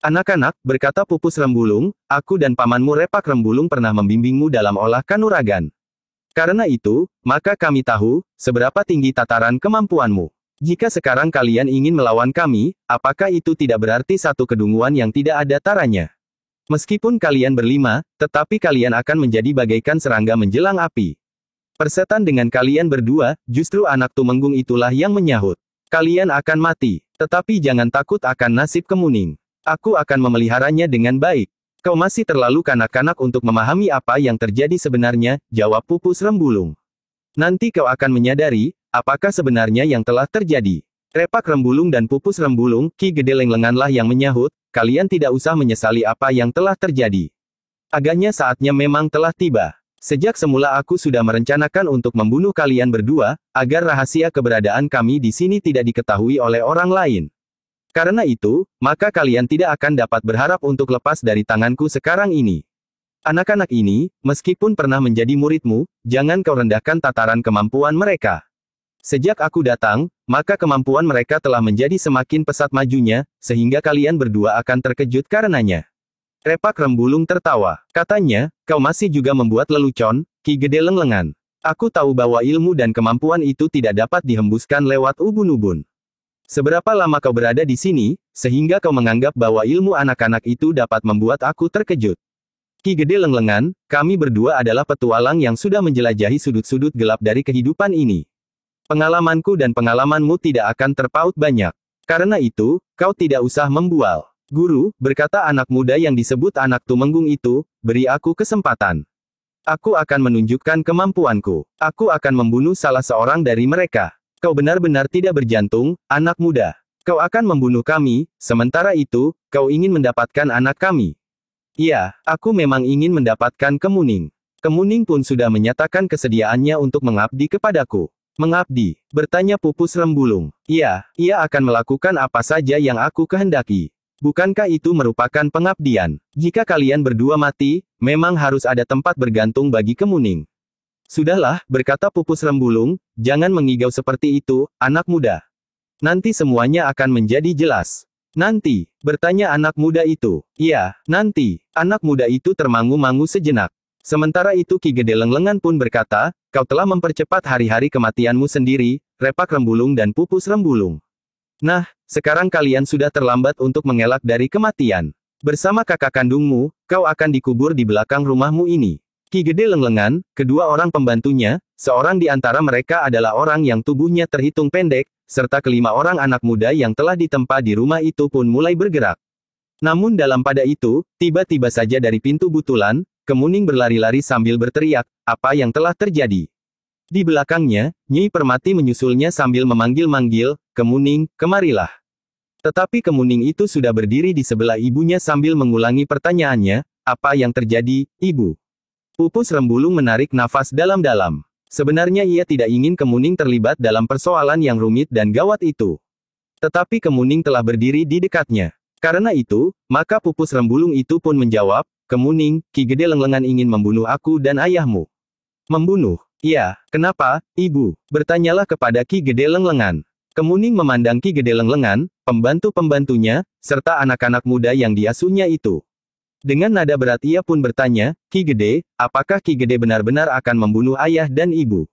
Anak-anak, berkata Pupus Rembulung, aku dan pamanmu Repak Rembulung pernah membimbingmu dalam olah kanuragan. Karena itu, maka kami tahu, seberapa tinggi tataran kemampuanmu. Jika sekarang kalian ingin melawan kami, apakah itu tidak berarti satu kedunguan yang tidak ada taranya? Meskipun kalian berlima, tetapi kalian akan menjadi bagaikan serangga menjelang api. Persetan dengan kalian berdua, justru anak Tumenggung itulah yang menyahut. Kalian akan mati, tetapi jangan takut akan nasib Kemuning. Aku akan memeliharanya dengan baik. Kau masih terlalu kanak-kanak untuk memahami apa yang terjadi sebenarnya, jawab Pupus Rembulung. Nanti kau akan menyadari, apakah sebenarnya yang telah terjadi. Repak Rembulung dan Pupus Rembulung, Ki Gede Lenglenganlah yang menyahut, kalian tidak usah menyesali apa yang telah terjadi. Agaknya saatnya memang telah tiba. Sejak semula aku sudah merencanakan untuk membunuh kalian berdua, agar rahasia keberadaan kami di sini tidak diketahui oleh orang lain. Karena itu, maka kalian tidak akan dapat berharap untuk lepas dari tanganku sekarang ini. Anak-anak ini, meskipun pernah menjadi muridmu, jangan kau rendahkan tataran kemampuan mereka. Sejak aku datang, maka kemampuan mereka telah menjadi semakin pesat majunya, sehingga kalian berdua akan terkejut karenanya. Repak Rembulung tertawa. Katanya, kau masih juga membuat lelucon, Ki Gede Lenglengan. Aku tahu bahwa ilmu dan kemampuan itu tidak dapat dihembuskan lewat ubun-ubun. Seberapa lama kau berada di sini, sehingga kau menganggap bahwa ilmu anak-anak itu dapat membuat aku terkejut. Ki Gede Lenglengan, kami berdua adalah petualang yang sudah menjelajahi sudut-sudut gelap dari kehidupan ini. Pengalamanku dan pengalamanmu tidak akan terpaut banyak. Karena itu, kau tidak usah membual. Guru, berkata anak muda yang disebut anak Tumenggung itu, beri aku kesempatan. Aku akan menunjukkan kemampuanku. Aku akan membunuh salah seorang dari mereka. Kau benar-benar tidak berjantung, anak muda. Kau akan membunuh kami, sementara itu, kau ingin mendapatkan anak kami. Iya, aku memang ingin mendapatkan Kemuning. Kemuning pun sudah menyatakan kesediaannya untuk mengabdi kepadaku. Mengabdi? Bertanya Pupus Rembulung. Iya, ia akan melakukan apa saja yang aku kehendaki. Bukankah itu merupakan pengabdian? Jika kalian berdua mati, memang harus ada tempat bergantung bagi Kemuning. Sudahlah, berkata Pupus Rembulung, jangan mengigau seperti itu, anak muda. Nanti semuanya akan menjadi jelas. Nanti, bertanya anak muda itu. Iya, nanti. Anak muda itu termangu-mangu sejenak. Sementara itu Ki Gede Lenglengan pun berkata, kau telah mempercepat hari-hari kematianmu sendiri, Repak Rembulung dan Pupus Rembulung. Nah, sekarang kalian sudah terlambat untuk mengelak dari kematian. Bersama kakak kandungmu, kau akan dikubur di belakang rumahmu ini. Ki Gede Lenglengan, kedua orang pembantunya, seorang di antara mereka adalah orang yang tubuhnya terhitung pendek, serta kelima orang anak muda yang telah ditempa di rumah itu pun mulai bergerak. Namun dalam pada itu, tiba-tiba saja dari pintu butulan, Kemuning berlari-lari sambil berteriak, apa yang telah terjadi? Di belakangnya, Nyi Permati menyusulnya sambil memanggil-manggil, Kemuning, kemarilah. Tetapi Kemuning itu sudah berdiri di sebelah ibunya sambil mengulangi pertanyaannya, apa yang terjadi, ibu? Pupus Rembulung menarik nafas dalam-dalam. Sebenarnya ia tidak ingin Kemuning terlibat dalam persoalan yang rumit dan gawat itu. Tetapi Kemuning telah berdiri di dekatnya. Karena itu, maka Pupus Rembulung itu pun menjawab, Kemuning, Ki Gede Lenglengan ingin membunuh aku dan ayahmu. Membunuh? Iya, kenapa, ibu? Bertanyalah kepada Ki Gede Lenglengan. Kemuning memandang Ki Gede Lenglengan, pembantu-pembantunya, serta anak-anak muda yang diasuhnya itu. Dengan nada berat ia pun bertanya, Ki Gede, apakah Ki Gede benar-benar akan membunuh ayah dan ibu?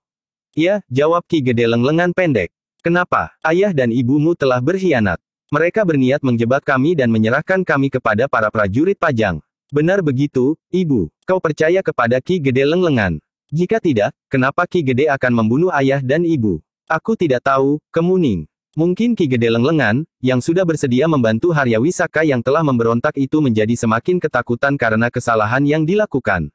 Ya, jawab Ki Gede Lenglengan pendek. Kenapa? Ayah dan ibumu telah berkhianat. Mereka berniat menjebak kami dan menyerahkan kami kepada para prajurit Pajang. Benar begitu, ibu. Kau percaya kepada Ki Gede Lenglengan? Jika tidak, kenapa Ki Gede akan membunuh ayah dan ibu? Aku tidak tahu, Kemuning. Mungkin Ki Gede Lenglengan, yang sudah bersedia membantu Haryawi Saka yang telah memberontak itu menjadi semakin ketakutan karena kesalahan yang dilakukan.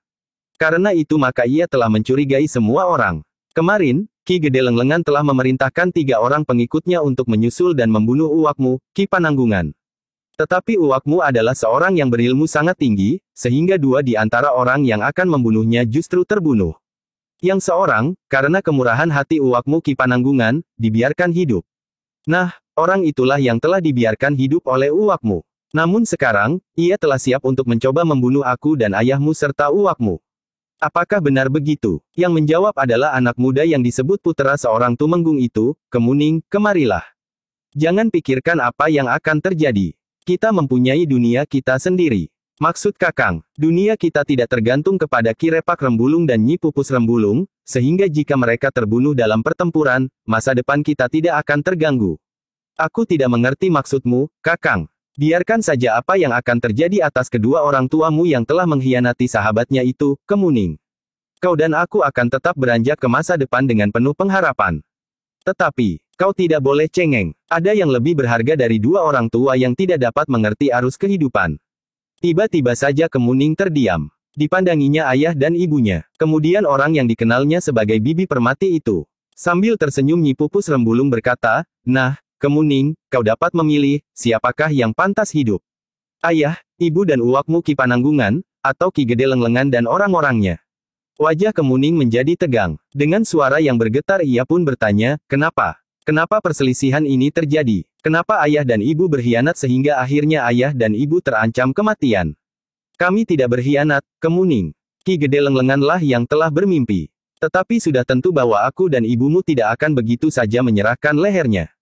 Karena itu maka ia telah mencurigai semua orang. Kemarin, Ki Gede Lenglengan telah memerintahkan 3 orang pengikutnya untuk menyusul dan membunuh Uwakmu, Ki Pananggungan. Tetapi Uwakmu adalah seorang yang berilmu sangat tinggi, sehingga 2 di antara orang yang akan membunuhnya justru terbunuh. Yang seorang, karena kemurahan hati Uwakmu Ki Pananggungan, dibiarkan hidup. Nah, orang itulah yang telah dibiarkan hidup oleh Uwakmu. Namun sekarang, ia telah siap untuk mencoba membunuh aku dan ayahmu serta Uwakmu. Apakah benar begitu? Yang menjawab adalah anak muda yang disebut putra seorang tumenggung itu, Kemuning, kemarilah. Jangan pikirkan apa yang akan terjadi. Kita mempunyai dunia kita sendiri. Maksud Kakang, dunia kita tidak tergantung kepada Ki Repak Rembulung dan Nyi Pupus Rembulung, sehingga jika mereka terbunuh dalam pertempuran, masa depan kita tidak akan terganggu. Aku tidak mengerti maksudmu, Kakang. Biarkan saja apa yang akan terjadi atas kedua orang tuamu yang telah mengkhianati sahabatnya itu, Kemuning. Kau dan aku akan tetap beranjak ke masa depan dengan penuh pengharapan. Tetapi, kau tidak boleh cengeng. Ada yang lebih berharga dari 2 orang tua yang tidak dapat mengerti arus kehidupan. Tiba-tiba saja Kemuning terdiam. Dipandanginya ayah dan ibunya. Kemudian orang yang dikenalnya sebagai Bibi Permati itu. Sambil tersenyum Nyi Pupus Rembulung berkata, nah, Kemuning, kau dapat memilih, siapakah yang pantas hidup? Ayah, ibu dan Uwakmu Ki Pananggungan, atau Ki Gede Lenglengan dan orang-orangnya? Wajah Kemuning menjadi tegang. Dengan suara yang bergetar ia pun bertanya, kenapa? Kenapa perselisihan ini terjadi? Kenapa ayah dan ibu berkhianat sehingga akhirnya ayah dan ibu terancam kematian? Kami tidak berkhianat, Kemuning. Ki Gede Lenglenganlah yang telah bermimpi. Tetapi sudah tentu bahwa aku dan ibumu tidak akan begitu saja menyerahkan lehernya.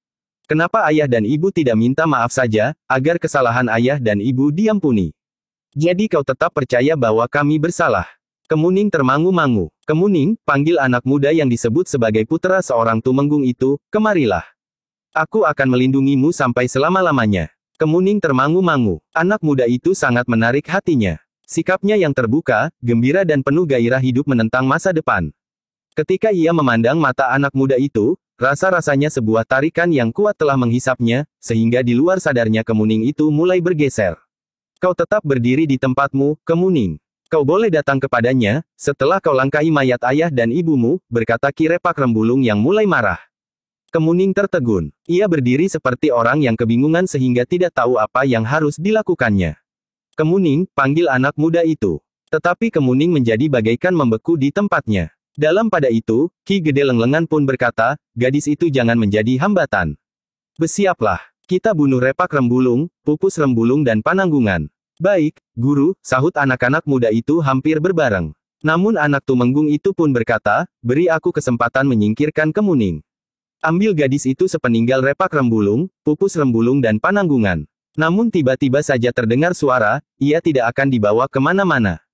Kenapa ayah dan ibu tidak minta maaf saja, agar kesalahan ayah dan ibu diampuni? Jadi kau tetap percaya bahwa kami bersalah? Kemuning termangu-mangu. Kemuning, panggil anak muda yang disebut sebagai putra seorang tumenggung itu, kemarilah. Aku akan melindungimu sampai selama-lamanya. Kemuning termangu-mangu. Anak muda itu sangat menarik hatinya. Sikapnya yang terbuka, gembira dan penuh gairah hidup menentang masa depan. Ketika ia memandang mata anak muda itu, rasa-rasanya sebuah tarikan yang kuat telah menghisapnya, sehingga di luar sadarnya Kemuning itu mulai bergeser. Kau tetap berdiri di tempatmu, Kemuning. Kau boleh datang kepadanya, setelah kau langkahi mayat ayah dan ibumu, berkata Ki Repak Rembulung yang mulai marah. Kemuning tertegun. Ia berdiri seperti orang yang kebingungan sehingga tidak tahu apa yang harus dilakukannya. Kemuning, panggil anak muda itu. Tetapi Kemuning menjadi bagaikan membeku di tempatnya. Dalam pada itu, Ki Gede Lenglengan pun berkata, gadis itu jangan menjadi hambatan. Bersiaplah, kita bunuh Repak Rembulung, Pupus Rembulung dan Pananggungan. Baik, guru, sahut anak-anak muda itu hampir berbareng. Namun anak tumenggung itu pun berkata, beri aku kesempatan menyingkirkan Kemuning. Ambil gadis itu sepeninggal Repak Rembulung, Pupus Rembulung dan Pananggungan. Namun tiba-tiba saja terdengar suara, ia tidak akan dibawa kemana-mana.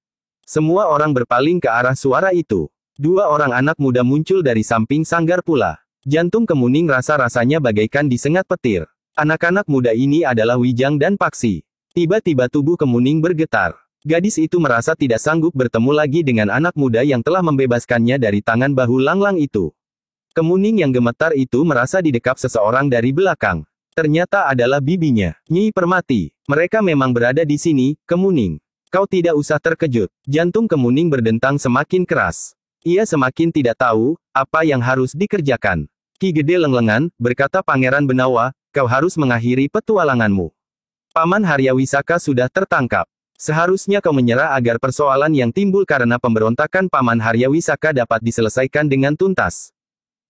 Semua orang berpaling ke arah suara itu. Dua orang anak muda muncul dari samping sanggar pula. Jantung Kemuning rasa-rasanya bagaikan disengat petir. Anak-anak muda ini adalah Wijang dan Paksi. Tiba-tiba tubuh Kemuning bergetar. Gadis itu merasa tidak sanggup bertemu lagi dengan anak muda yang telah membebaskannya dari tangan bahu Lang-Lang itu. Kemuning yang gemetar itu merasa didekap seseorang dari belakang. Ternyata adalah bibinya, Nyi Permati. Mereka memang berada di sini, Kemuning. Kau tidak usah terkejut. Jantung Kemuning berdentang semakin keras. Ia semakin tidak tahu apa yang harus dikerjakan. Ki Gede Lenglengan, berkata Pangeran Benawa, kau harus mengakhiri petualanganmu. Paman Haryawisaka sudah tertangkap. Seharusnya kau menyerah agar persoalan yang timbul karena pemberontakan Paman Haryawisaka dapat diselesaikan dengan tuntas.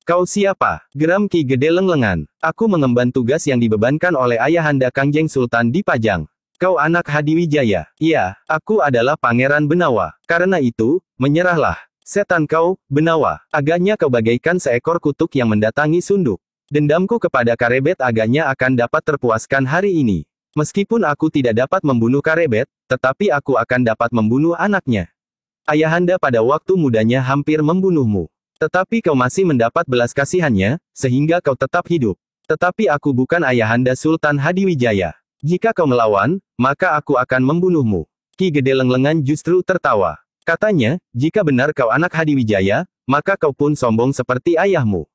Kau siapa? Geram Ki Gede Lenglengan. Aku mengemban tugas yang dibebankan oleh Ayahanda Kangjeng Sultan di Pajang. Kau anak Hadiwijaya. Iya, aku adalah Pangeran Benawa. Karena itu, menyerahlah. Setan kau, Benawa. Agaknya kau bagaikan seekor kutuk yang mendatangi sunduk. Dendamku kepada Karebet agaknya akan dapat terpuaskan hari ini. Meskipun aku tidak dapat membunuh Karebet, tetapi aku akan dapat membunuh anaknya. Ayahanda pada waktu mudanya hampir membunuhmu. Tetapi kau masih mendapat belas kasihannya, sehingga kau tetap hidup. Tetapi aku bukan Ayahanda Sultan Hadiwijaya. Jika kau melawan, maka aku akan membunuhmu. Ki Gede Lenglengan justru tertawa. Katanya, jika benar kau anak Hadiwijaya, maka kau pun sombong seperti ayahmu.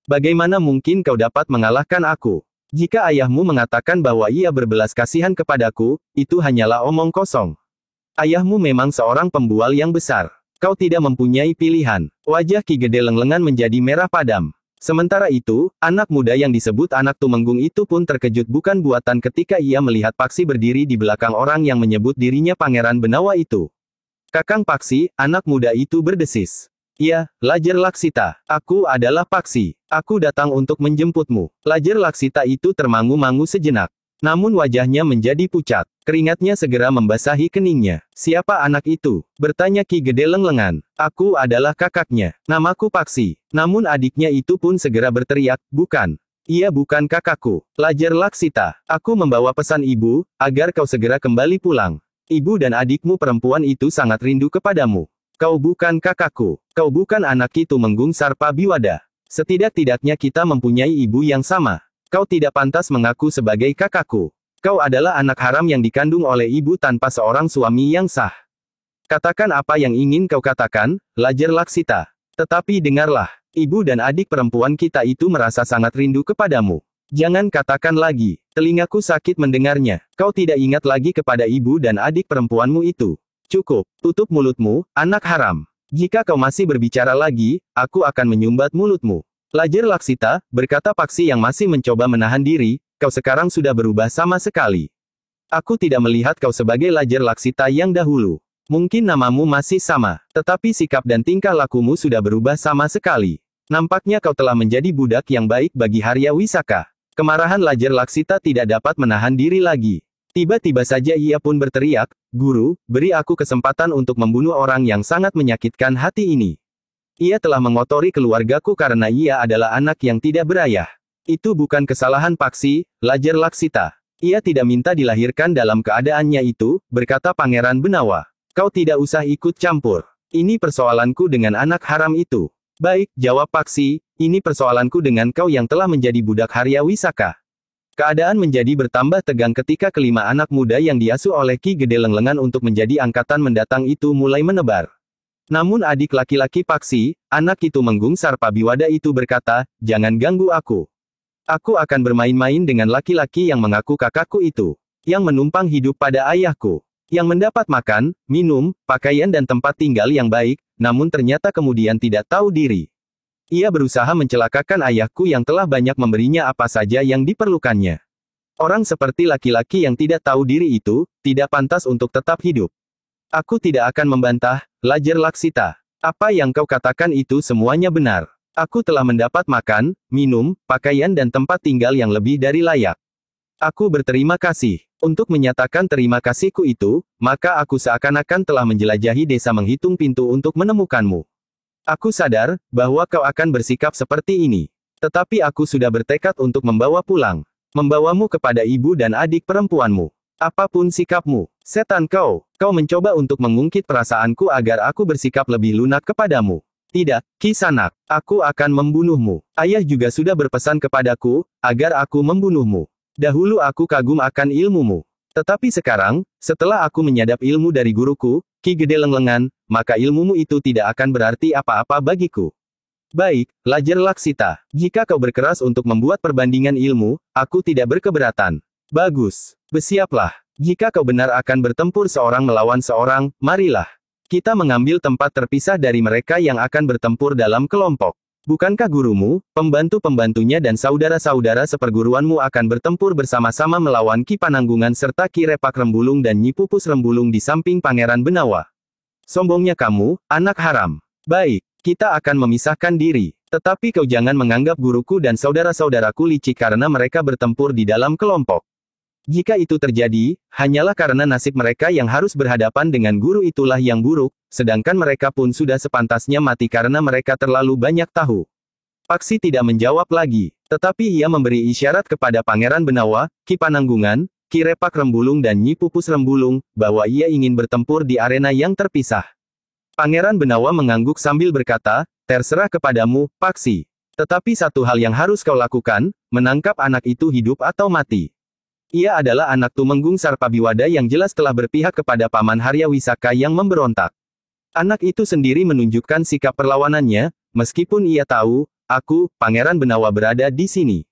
Bagaimana mungkin kau dapat mengalahkan aku? Jika ayahmu mengatakan bahwa ia berbelas kasihan kepadaku, itu hanyalah omong kosong. Ayahmu memang seorang pembual yang besar. Kau tidak mempunyai pilihan. Wajah Ki Gede Lenglengan menjadi merah padam. Sementara itu, anak muda yang disebut anak Tumenggung itu pun terkejut bukan buatan ketika ia melihat Paksi berdiri di belakang orang yang menyebut dirinya Pangeran Benawa itu. Kakang Paksi, anak muda itu berdesis. Ya, Lajer Laksita. Aku adalah Paksi. Aku datang untuk menjemputmu. Lajer Laksita itu termangu-mangu sejenak. Namun wajahnya menjadi pucat. Keringatnya segera membasahi keningnya. Siapa anak itu? Bertanya Ki Gede Lenglengan. Aku adalah kakaknya. Namaku Paksi. Namun adiknya itu pun segera berteriak, bukan. Ia bukan kakakku. Lajer Laksita. Aku membawa pesan ibu, agar kau segera kembali pulang. Ibu dan adikmu perempuan itu sangat rindu kepadamu. Kau bukan kakakku. Kau bukan anak Ki Tumenggung Sarpa Biwada. Setidak-tidaknya kita mempunyai ibu yang sama. Kau tidak pantas mengaku sebagai kakakku. Kau adalah anak haram yang dikandung oleh ibu tanpa seorang suami yang sah. Katakan apa yang ingin kau katakan, Lajer Laksita. Tetapi dengarlah, ibu dan adik perempuan kita itu merasa sangat rindu kepadamu. Jangan katakan lagi, telingaku sakit mendengarnya. Kau tidak ingat lagi kepada ibu dan adik perempuanmu itu. Cukup, tutup mulutmu, anak haram. Jika kau masih berbicara lagi, aku akan menyumbat mulutmu. Lajer Laksita, berkata Paksi yang masih mencoba menahan diri, kau sekarang sudah berubah sama sekali. Aku tidak melihat kau sebagai Lajer Laksita yang dahulu. Mungkin namamu masih sama, tetapi sikap dan tingkah lakumu sudah berubah sama sekali. Nampaknya kau telah menjadi budak yang baik bagi Haryawisaka. Kemarahan Lajer Laksita tidak dapat menahan diri lagi. Tiba-tiba saja ia pun berteriak, Guru, beri aku kesempatan untuk membunuh orang yang sangat menyakitkan hati ini. Ia telah mengotori keluargaku karena ia adalah anak yang tidak berayah. Itu bukan kesalahan Paksi, Lajer Laksita. Ia tidak minta dilahirkan dalam keadaannya itu, berkata Pangeran Benawa. Kau tidak usah ikut campur. Ini persoalanku dengan anak haram itu. Baik, jawab Paksi, ini persoalanku dengan kau yang telah menjadi budak Haryawisaka. Keadaan menjadi bertambah tegang ketika kelima anak muda yang diasuh oleh Ki Gede Lenglengan untuk menjadi angkatan mendatang itu mulai menebar. Namun adik laki-laki Paksi, anak Ki Tumenggung Sarpa Biwada itu berkata, jangan ganggu aku. Aku akan bermain-main dengan laki-laki yang mengaku kakakku itu. Yang menumpang hidup pada ayahku. Yang mendapat makan, minum, pakaian dan tempat tinggal yang baik, namun ternyata kemudian tidak tahu diri. Ia berusaha mencelakakan ayahku yang telah banyak memberinya apa saja yang diperlukannya. Orang seperti laki-laki yang tidak tahu diri itu, tidak pantas untuk tetap hidup. Aku tidak akan membantah, Lajer Laksita. Apa yang kau katakan itu semuanya benar. Aku telah mendapat makan, minum, pakaian dan tempat tinggal yang lebih dari layak. Aku berterima kasih. Untuk menyatakan terima kasihku itu, maka aku seakan-akan telah menjelajahi desa menghitung pintu untuk menemukanmu. Aku sadar, bahwa kau akan bersikap seperti ini. Tetapi aku sudah bertekad untuk membawa pulang. Membawamu kepada ibu dan adik perempuanmu. Apapun sikapmu, Setan kau mencoba untuk mengungkit perasaanku agar aku bersikap lebih lunak kepadamu. Tidak, Kisanak, aku akan membunuhmu. Ayah juga sudah berpesan kepadaku, agar aku membunuhmu. Dahulu aku kagum akan ilmumu. Tetapi sekarang, setelah aku menyadap ilmu dari guruku, Ki Gede Lenglengan, maka ilmumu itu tidak akan berarti apa-apa bagiku. Baik, Lajer Laksita. Jika kau berkeras untuk membuat perbandingan ilmu, aku tidak berkeberatan. Bagus. Bersiaplah. Jika kau benar akan bertempur seorang melawan seorang, marilah. Kita mengambil tempat terpisah dari mereka yang akan bertempur dalam kelompok. Bukankah gurumu, pembantu-pembantunya dan saudara-saudara seperguruanmu akan bertempur bersama-sama melawan Ki Pananggungan serta Ki Repak Rembulung dan Nyi Pupus Rembulung di samping Pangeran Benawa? Sombongnya kamu, anak haram. Baik, kita akan memisahkan diri. Tetapi kau jangan menganggap guruku dan saudara-saudaraku licik karena mereka bertempur di dalam kelompok. Jika itu terjadi, hanyalah karena nasib mereka yang harus berhadapan dengan guru itulah yang buruk, sedangkan mereka pun sudah sepantasnya mati karena mereka terlalu banyak tahu. Paksi tidak menjawab lagi, tetapi ia memberi isyarat kepada Pangeran Benawa, Ki Pananggungan, Ki Repak Rembulung dan Nyi Pupus Rembulung, bahwa ia ingin bertempur di arena yang terpisah. Pangeran Benawa mengangguk sambil berkata, terserah kepadamu, Paksi. Tetapi satu hal yang harus kau lakukan, menangkap anak itu hidup atau mati. Ia adalah anak Tumenggung Sarpabiwada yang jelas telah berpihak kepada Paman Harya Wisaka yang memberontak. Anak itu sendiri menunjukkan sikap perlawanannya, meskipun ia tahu, aku, Pangeran Benawa berada di sini.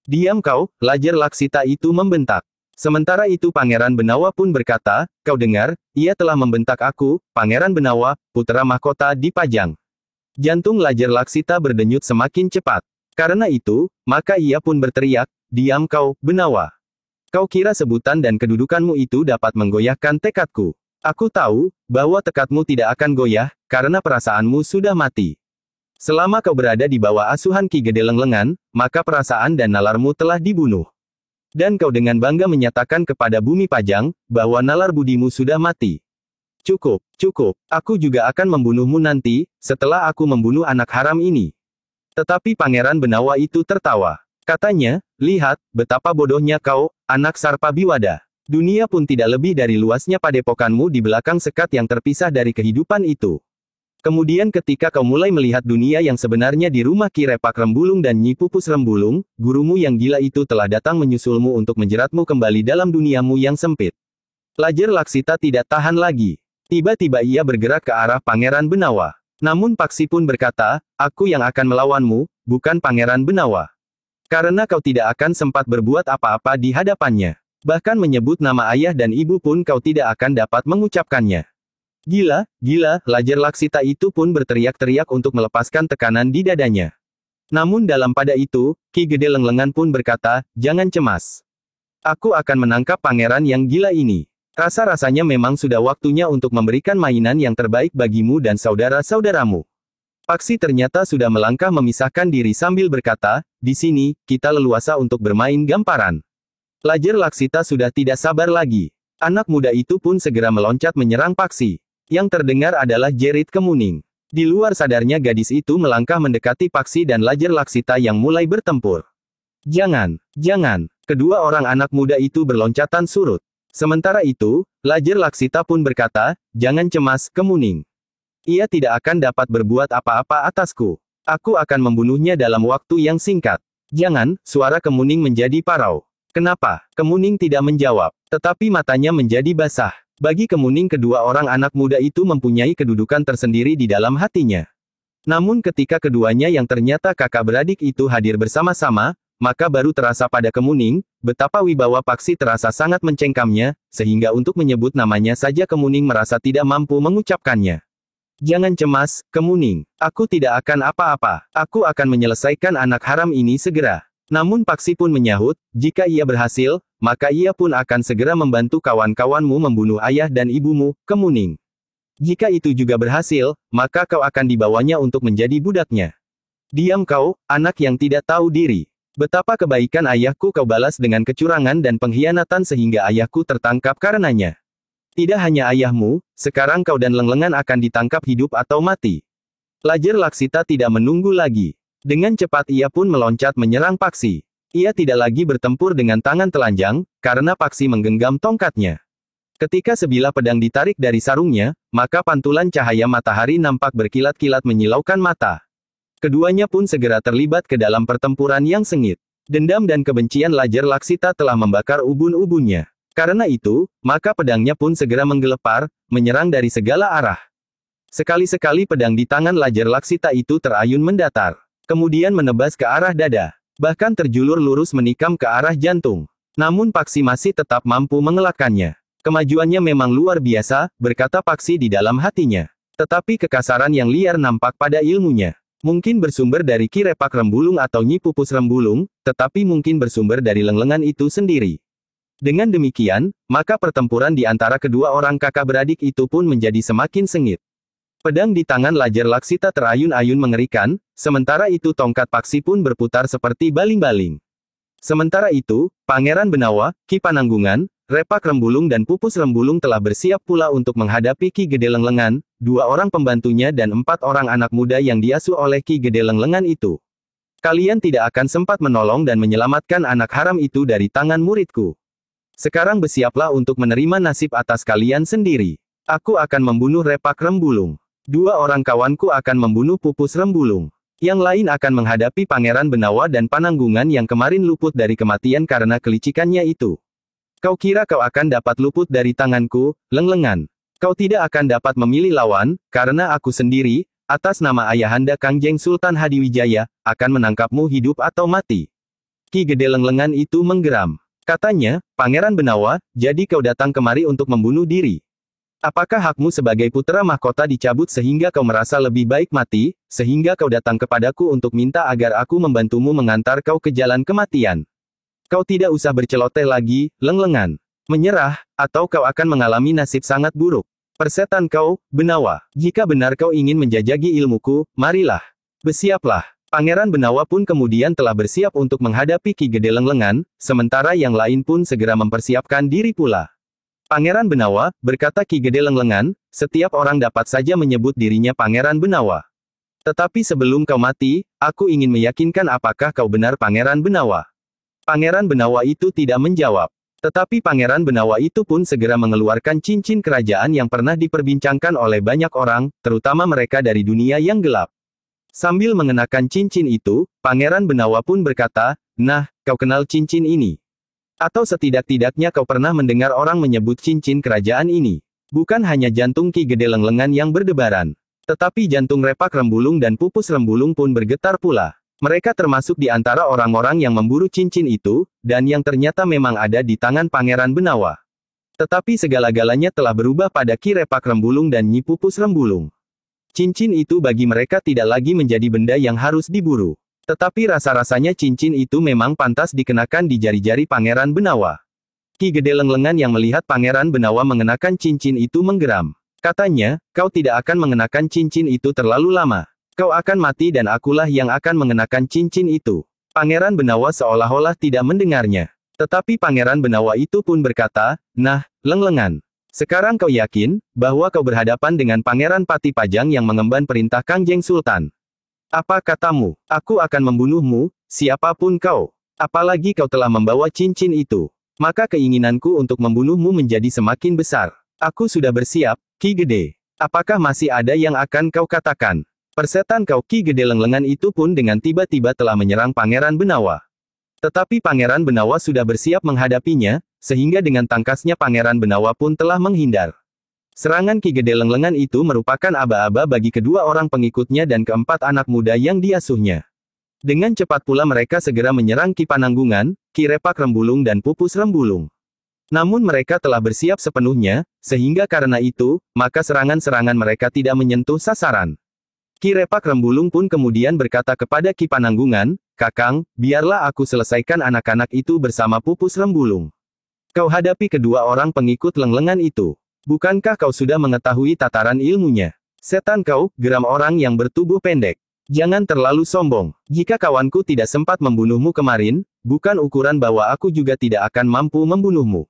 Diam kau, Lajer Laksita itu membentak. Sementara itu Pangeran Benawa pun berkata, kau dengar, ia telah membentak aku, Pangeran Benawa, putra mahkota di Pajang. Jantung Lajer Laksita berdenyut semakin cepat. Karena itu, maka ia pun berteriak, diam kau, Benawa. Kau kira sebutan dan kedudukanmu itu dapat menggoyahkan tekadku. Aku tahu, bahwa tekadmu tidak akan goyah, karena perasaanmu sudah mati. Selama kau berada di bawah asuhan Ki Gede Lenglengan, maka perasaan dan nalarmu telah dibunuh. Dan kau dengan bangga menyatakan kepada bumi Pajang, bahwa nalar budimu sudah mati. Cukup, cukup, aku juga akan membunuhmu nanti, setelah aku membunuh anak haram ini. Tetapi Pangeran Benawa itu tertawa. Katanya, lihat, betapa bodohnya kau, anak Sarpabiwada. Dunia pun tidak lebih dari luasnya padepokanmu di belakang sekat yang terpisah dari kehidupan itu. Kemudian ketika kau mulai melihat dunia yang sebenarnya di rumah Ki Repak Rembulung dan Nyi Pupus Rembulung, gurumu yang gila itu telah datang menyusulmu untuk menjeratmu kembali dalam duniamu yang sempit. Lajer Laksita tidak tahan lagi. Tiba-tiba ia bergerak ke arah Pangeran Benawa. Namun Paksi pun berkata, aku yang akan melawanmu, bukan Pangeran Benawa. Karena kau tidak akan sempat berbuat apa-apa di hadapannya. Bahkan menyebut nama ayah dan ibu pun kau tidak akan dapat mengucapkannya. Gila, gila, Lajer Laksita itu pun berteriak-teriak untuk melepaskan tekanan di dadanya. Namun dalam pada itu, Ki Gede Lenglengan pun berkata, jangan cemas. Aku akan menangkap pangeran yang gila ini. Rasa-rasanya memang sudah waktunya untuk memberikan mainan yang terbaik bagimu dan saudara-saudaramu. Paksi ternyata sudah melangkah memisahkan diri sambil berkata, di sini, kita leluasa untuk bermain gamparan. Lajer Laksita sudah tidak sabar lagi. Anak muda itu pun segera meloncat menyerang Paksi. Yang terdengar adalah jerit kemuning. Di luar sadarnya gadis itu melangkah mendekati Paksi dan Lajer Laksita yang mulai bertempur. Jangan, jangan, kedua orang anak muda itu berloncatan surut. Sementara itu, Lajer Laksita pun berkata, jangan cemas, kemuning. Ia tidak akan dapat berbuat apa-apa atasku. Aku akan membunuhnya dalam waktu yang singkat. Jangan, suara kemuning menjadi parau. Kenapa? Kemuning tidak menjawab. Tetapi matanya menjadi basah. Bagi kemuning kedua orang anak muda itu mempunyai kedudukan tersendiri di dalam hatinya. Namun ketika keduanya yang ternyata kakak beradik itu hadir bersama-sama, maka baru terasa pada kemuning, betapa wibawa Paksi terasa sangat mencengkamnya, sehingga untuk menyebut namanya saja kemuning merasa tidak mampu mengucapkannya. Jangan cemas, kemuning. Aku tidak akan apa-apa. Aku akan menyelesaikan anak haram ini segera. Namun Paksi pun menyahut, jika ia berhasil, maka ia pun akan segera membantu kawan-kawanmu membunuh ayah dan ibumu, kemuning. Jika itu juga berhasil, maka kau akan dibawanya untuk menjadi budaknya. Diam kau, anak yang tidak tahu diri. Betapa kebaikan ayahku kau balas dengan kecurangan dan pengkhianatan sehingga ayahku tertangkap karenanya. Tidak hanya ayahmu, sekarang kau dan Lenglengan akan ditangkap hidup atau mati. Lajer Laksita tidak menunggu lagi. Dengan cepat ia pun meloncat menyerang Paksi. Ia tidak lagi bertempur dengan tangan telanjang, karena Paksi menggenggam tongkatnya. Ketika sebilah pedang ditarik dari sarungnya, maka pantulan cahaya matahari nampak berkilat-kilat menyilaukan mata. Keduanya pun segera terlibat ke dalam pertempuran yang sengit. Dendam dan kebencian Lajar Laksita telah membakar ubun-ubunnya. Karena itu, maka pedangnya pun segera menggelepar, menyerang dari segala arah. Sekali-sekali pedang di tangan Lajar Laksita itu terayun mendatar. Kemudian menebas ke arah dada. Bahkan terjulur lurus menikam ke arah jantung. Namun Paksi masih tetap mampu mengelakkannya. Kemajuannya memang luar biasa, berkata Paksi di dalam hatinya. Tetapi kekasaran yang liar nampak pada ilmunya. Mungkin bersumber dari Ki Repak Rembulung atau Nyi Pupus Rembulung, tetapi mungkin bersumber dari lenglengan itu sendiri. Dengan demikian, maka pertempuran di antara kedua orang kakak beradik itu pun menjadi semakin sengit. Pedang di tangan Lajar Laksita terayun-ayun mengerikan, sementara itu tongkat Paksi pun berputar seperti baling-baling. Sementara itu, Pangeran Benawa, Ki Pananggungan, Repak Rembulung dan Pupus Rembulung telah bersiap pula untuk menghadapi Ki Gede Lenglengan, 2 orang pembantunya dan 4 orang anak muda yang diasuh oleh Ki Gede Lenglengan itu. Kalian tidak akan sempat menolong dan menyelamatkan anak haram itu dari tangan muridku. Sekarang bersiaplah untuk menerima nasib atas kalian sendiri. Aku akan membunuh Repak Rembulung. 2 orang kawanku akan membunuh Pupus Rembulung. Yang lain akan menghadapi Pangeran Benawa dan Pananggungan yang kemarin luput dari kematian karena kelicikannya itu. Kau kira kau akan dapat luput dari tanganku, Lenglengan? Kau tidak akan dapat memilih lawan, karena aku sendiri, atas nama Ayahanda Kangjeng Sultan Hadiwijaya, akan menangkapmu hidup atau mati. Ki Gede Lenglengan itu menggeram. Katanya, Pangeran Benawa, jadi kau datang kemari untuk membunuh diri. Apakah hakmu sebagai putra mahkota dicabut sehingga kau merasa lebih baik mati, sehingga kau datang kepadaku untuk minta agar aku membantumu mengantar kau ke jalan kematian? Kau tidak usah berceloteh lagi, Lenglengan. Menyerah, atau kau akan mengalami nasib sangat buruk. Persetan kau, Benawa. Jika benar kau ingin menjajaki ilmuku, marilah. Bersiaplah. Pangeran Benawa pun kemudian telah bersiap untuk menghadapi Ki Gede Lenglengan, sementara yang lain pun segera mempersiapkan diri pula. Pangeran Benawa, berkata Ki Gede Lenglengan, setiap orang dapat saja menyebut dirinya Pangeran Benawa. Tetapi sebelum kau mati, aku ingin meyakinkan apakah kau benar Pangeran Benawa. Pangeran Benawa itu tidak menjawab. Tetapi Pangeran Benawa itu pun segera mengeluarkan cincin kerajaan yang pernah diperbincangkan oleh banyak orang, terutama mereka dari dunia yang gelap. Sambil mengenakan cincin itu, Pangeran Benawa pun berkata, "Nah, kau kenal cincin ini? Atau setidak-tidaknya kau pernah mendengar orang menyebut cincin kerajaan ini? Bukan hanya jantung Ki Gede Lenglengan yang berdebaran. Tetapi jantung Repak Rembulung dan Pupus Rembulung pun bergetar pula. Mereka termasuk di antara orang-orang yang memburu cincin itu, dan yang ternyata memang ada di tangan Pangeran Benawa. Tetapi segala-galanya telah berubah pada Ki Repak Rembulung dan Nyi Pupus Rembulung. Cincin itu bagi mereka tidak lagi menjadi benda yang harus diburu. Tetapi rasa-rasanya cincin itu memang pantas dikenakan di jari-jari Pangeran Benawa. Ki Gede Lenglengan yang melihat Pangeran Benawa mengenakan cincin itu menggeram. Katanya, kau tidak akan mengenakan cincin itu terlalu lama. Kau akan mati dan akulah yang akan mengenakan cincin itu. Pangeran Benawa seolah-olah tidak mendengarnya. Tetapi Pangeran Benawa itu pun berkata, "Nah, Lenglengan. Sekarang kau yakin, bahwa kau berhadapan dengan Pangeran Pati Pajang yang mengemban perintah Kangjeng Sultan. Apa katamu? Aku akan membunuhmu, siapapun kau. Apalagi kau telah membawa cincin itu. Maka keinginanku untuk membunuhmu menjadi semakin besar. Aku sudah bersiap, Ki Gede. Apakah masih ada yang akan kau katakan?" Persetan kau Ki Gede Lenglengan itu pun dengan tiba-tiba telah menyerang Pangeran Benawa. Tetapi Pangeran Benawa sudah bersiap menghadapinya, sehingga dengan tangkasnya Pangeran Benawa pun telah menghindar. Serangan Ki Gede Lenglengan itu merupakan aba-aba bagi kedua orang pengikutnya dan keempat anak muda yang diasuhnya. Dengan cepat pula mereka segera menyerang Ki Pananggungan, Ki Repak Rembulung dan Pupus Rembulung. Namun mereka telah bersiap sepenuhnya, sehingga karena itu, maka serangan-serangan mereka tidak menyentuh sasaran. Ki Repak Rembulung pun kemudian berkata kepada Ki Pananggungan, "Kakang, biarlah aku selesaikan anak-anak itu bersama Pupus Rembulung. Kau hadapi kedua orang pengikut Lenglengan itu. Bukankah kau sudah mengetahui tataran ilmunya? Setan kau, geram orang yang bertubuh pendek. Jangan terlalu sombong. Jika kawanku tidak sempat membunuhmu kemarin, bukan ukuran bahwa aku juga tidak akan mampu membunuhmu.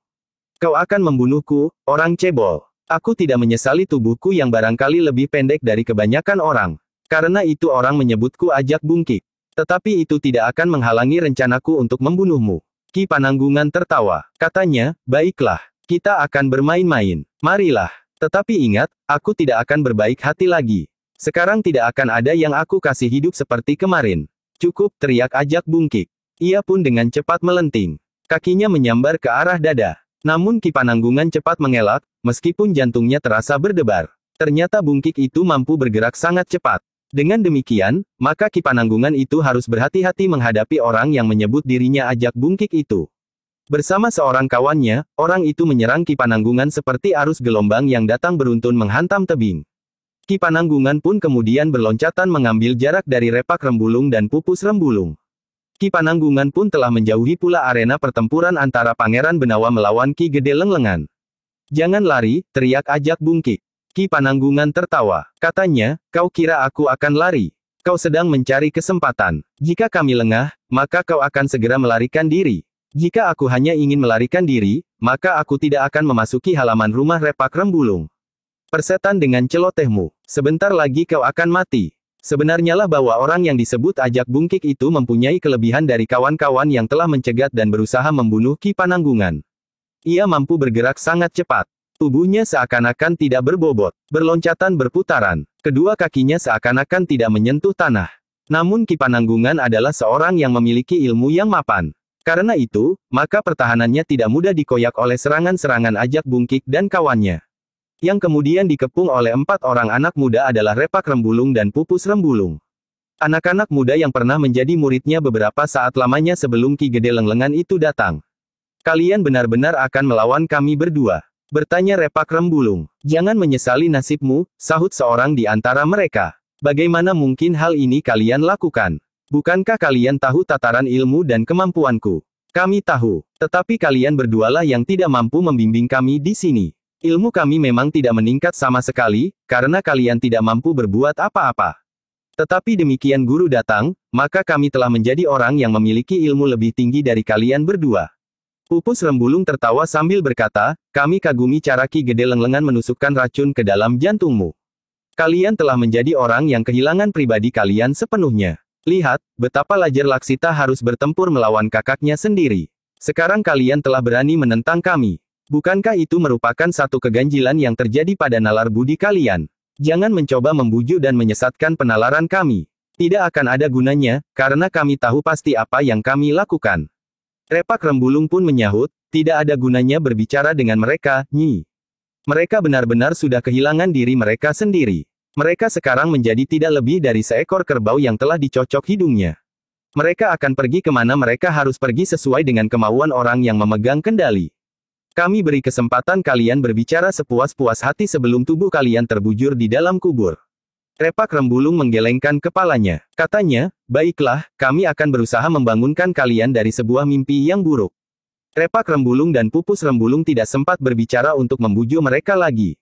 Kau akan membunuhku, orang cebol. Aku tidak menyesali tubuhku yang barangkali lebih pendek dari kebanyakan orang. Karena itu orang menyebutku ajak bungkik. Tetapi itu tidak akan menghalangi rencanaku untuk membunuhmu." Ki Pananggungan tertawa. Katanya, "Baiklah. Kita akan bermain-main. Marilah. Tetapi ingat, aku tidak akan berbaik hati lagi. Sekarang tidak akan ada yang aku kasih hidup seperti kemarin. Cukup, teriak Ajak Bungkik. Ia pun dengan cepat melenting. Kakinya menyambar ke arah dada. Namun Ki Pananggungan cepat mengelak, meskipun jantungnya terasa berdebar. Ternyata Bungkik itu mampu bergerak sangat cepat. Dengan demikian, maka Ki Pananggungan itu harus berhati-hati menghadapi orang yang menyebut dirinya Ajak Bungkik itu. Bersama seorang kawannya, orang itu menyerang Ki Pananggungan seperti arus gelombang yang datang beruntun menghantam tebing. Ki Pananggungan pun kemudian berloncatan mengambil jarak dari Repak Rembulung dan Pupus Rembulung. Ki Pananggungan pun telah menjauhi pula arena pertempuran antara Pangeran Benawa melawan Ki Gede Lenglengan. "Jangan lari," teriak Ajak Bungkik. Ki Pananggungan tertawa. Katanya, "Kau kira aku akan lari? Kau sedang mencari kesempatan. Jika kami lengah, maka kau akan segera melarikan diri. Jika aku hanya ingin melarikan diri, maka aku tidak akan memasuki halaman rumah Repak Rembulung. Persetan dengan celotehmu. Sebentar lagi kau akan mati." Sebenarnya lah bahwa orang yang disebut Ajak Bungkik itu mempunyai kelebihan dari kawan-kawan yang telah mencegat dan berusaha membunuh Ki Pananggungan. Ia mampu bergerak sangat cepat. Tubuhnya seakan-akan tidak berbobot. Berloncatan berputaran. Kedua kakinya seakan-akan tidak menyentuh tanah. Namun Ki Pananggungan adalah seorang yang memiliki ilmu yang mapan. Karena itu, maka pertahanannya tidak mudah dikoyak oleh serangan-serangan Ajak Bungkik dan kawannya. Yang kemudian dikepung oleh 4 orang anak muda adalah Repak Rembulung dan Pupus Rembulung. Anak-anak muda yang pernah menjadi muridnya beberapa saat lamanya sebelum Ki Gede Lenglengan itu datang. "Kalian benar-benar akan melawan kami berdua?" bertanya Repak Rembulung. "Jangan menyesali nasibmu," sahut seorang di antara mereka. "Bagaimana mungkin hal ini kalian lakukan? Bukankah kalian tahu tataran ilmu dan kemampuanku?" "Kami tahu. Tetapi kalian berdualah yang tidak mampu membimbing kami di sini. Ilmu kami memang tidak meningkat sama sekali, karena kalian tidak mampu berbuat apa-apa. Tetapi demikian guru datang, maka kami telah menjadi orang yang memiliki ilmu lebih tinggi dari kalian berdua." Pupus Rembulung tertawa sambil berkata, "Kami kagumi cara Ki Gede Lenglengan menusukkan racun ke dalam jantungmu. Kalian telah menjadi orang yang kehilangan pribadi kalian sepenuhnya. Lihat, betapa Lajar Laksita harus bertempur melawan kakaknya sendiri. Sekarang kalian telah berani menentang kami. Bukankah itu merupakan satu keganjilan yang terjadi pada nalar budi kalian? Jangan mencoba membujuk dan menyesatkan penalaran kami. Tidak akan ada gunanya, karena kami tahu pasti apa yang kami lakukan." Repak Rembulung pun menyahut, "Tidak ada gunanya berbicara dengan mereka, Nyi. Mereka benar-benar sudah kehilangan diri mereka sendiri. Mereka sekarang menjadi tidak lebih dari seekor kerbau yang telah dicocok hidungnya. Mereka akan pergi kemana mereka harus pergi sesuai dengan kemauan orang yang memegang kendali. Kami beri kesempatan kalian berbicara sepuas-puas hati sebelum tubuh kalian terbujur di dalam kubur." Repak Rembulung menggelengkan kepalanya. Katanya, "Baiklah, kami akan berusaha membangunkan kalian dari sebuah mimpi yang buruk." Repak Rembulung dan Pupus Rembulung tidak sempat berbicara untuk membujuk mereka lagi.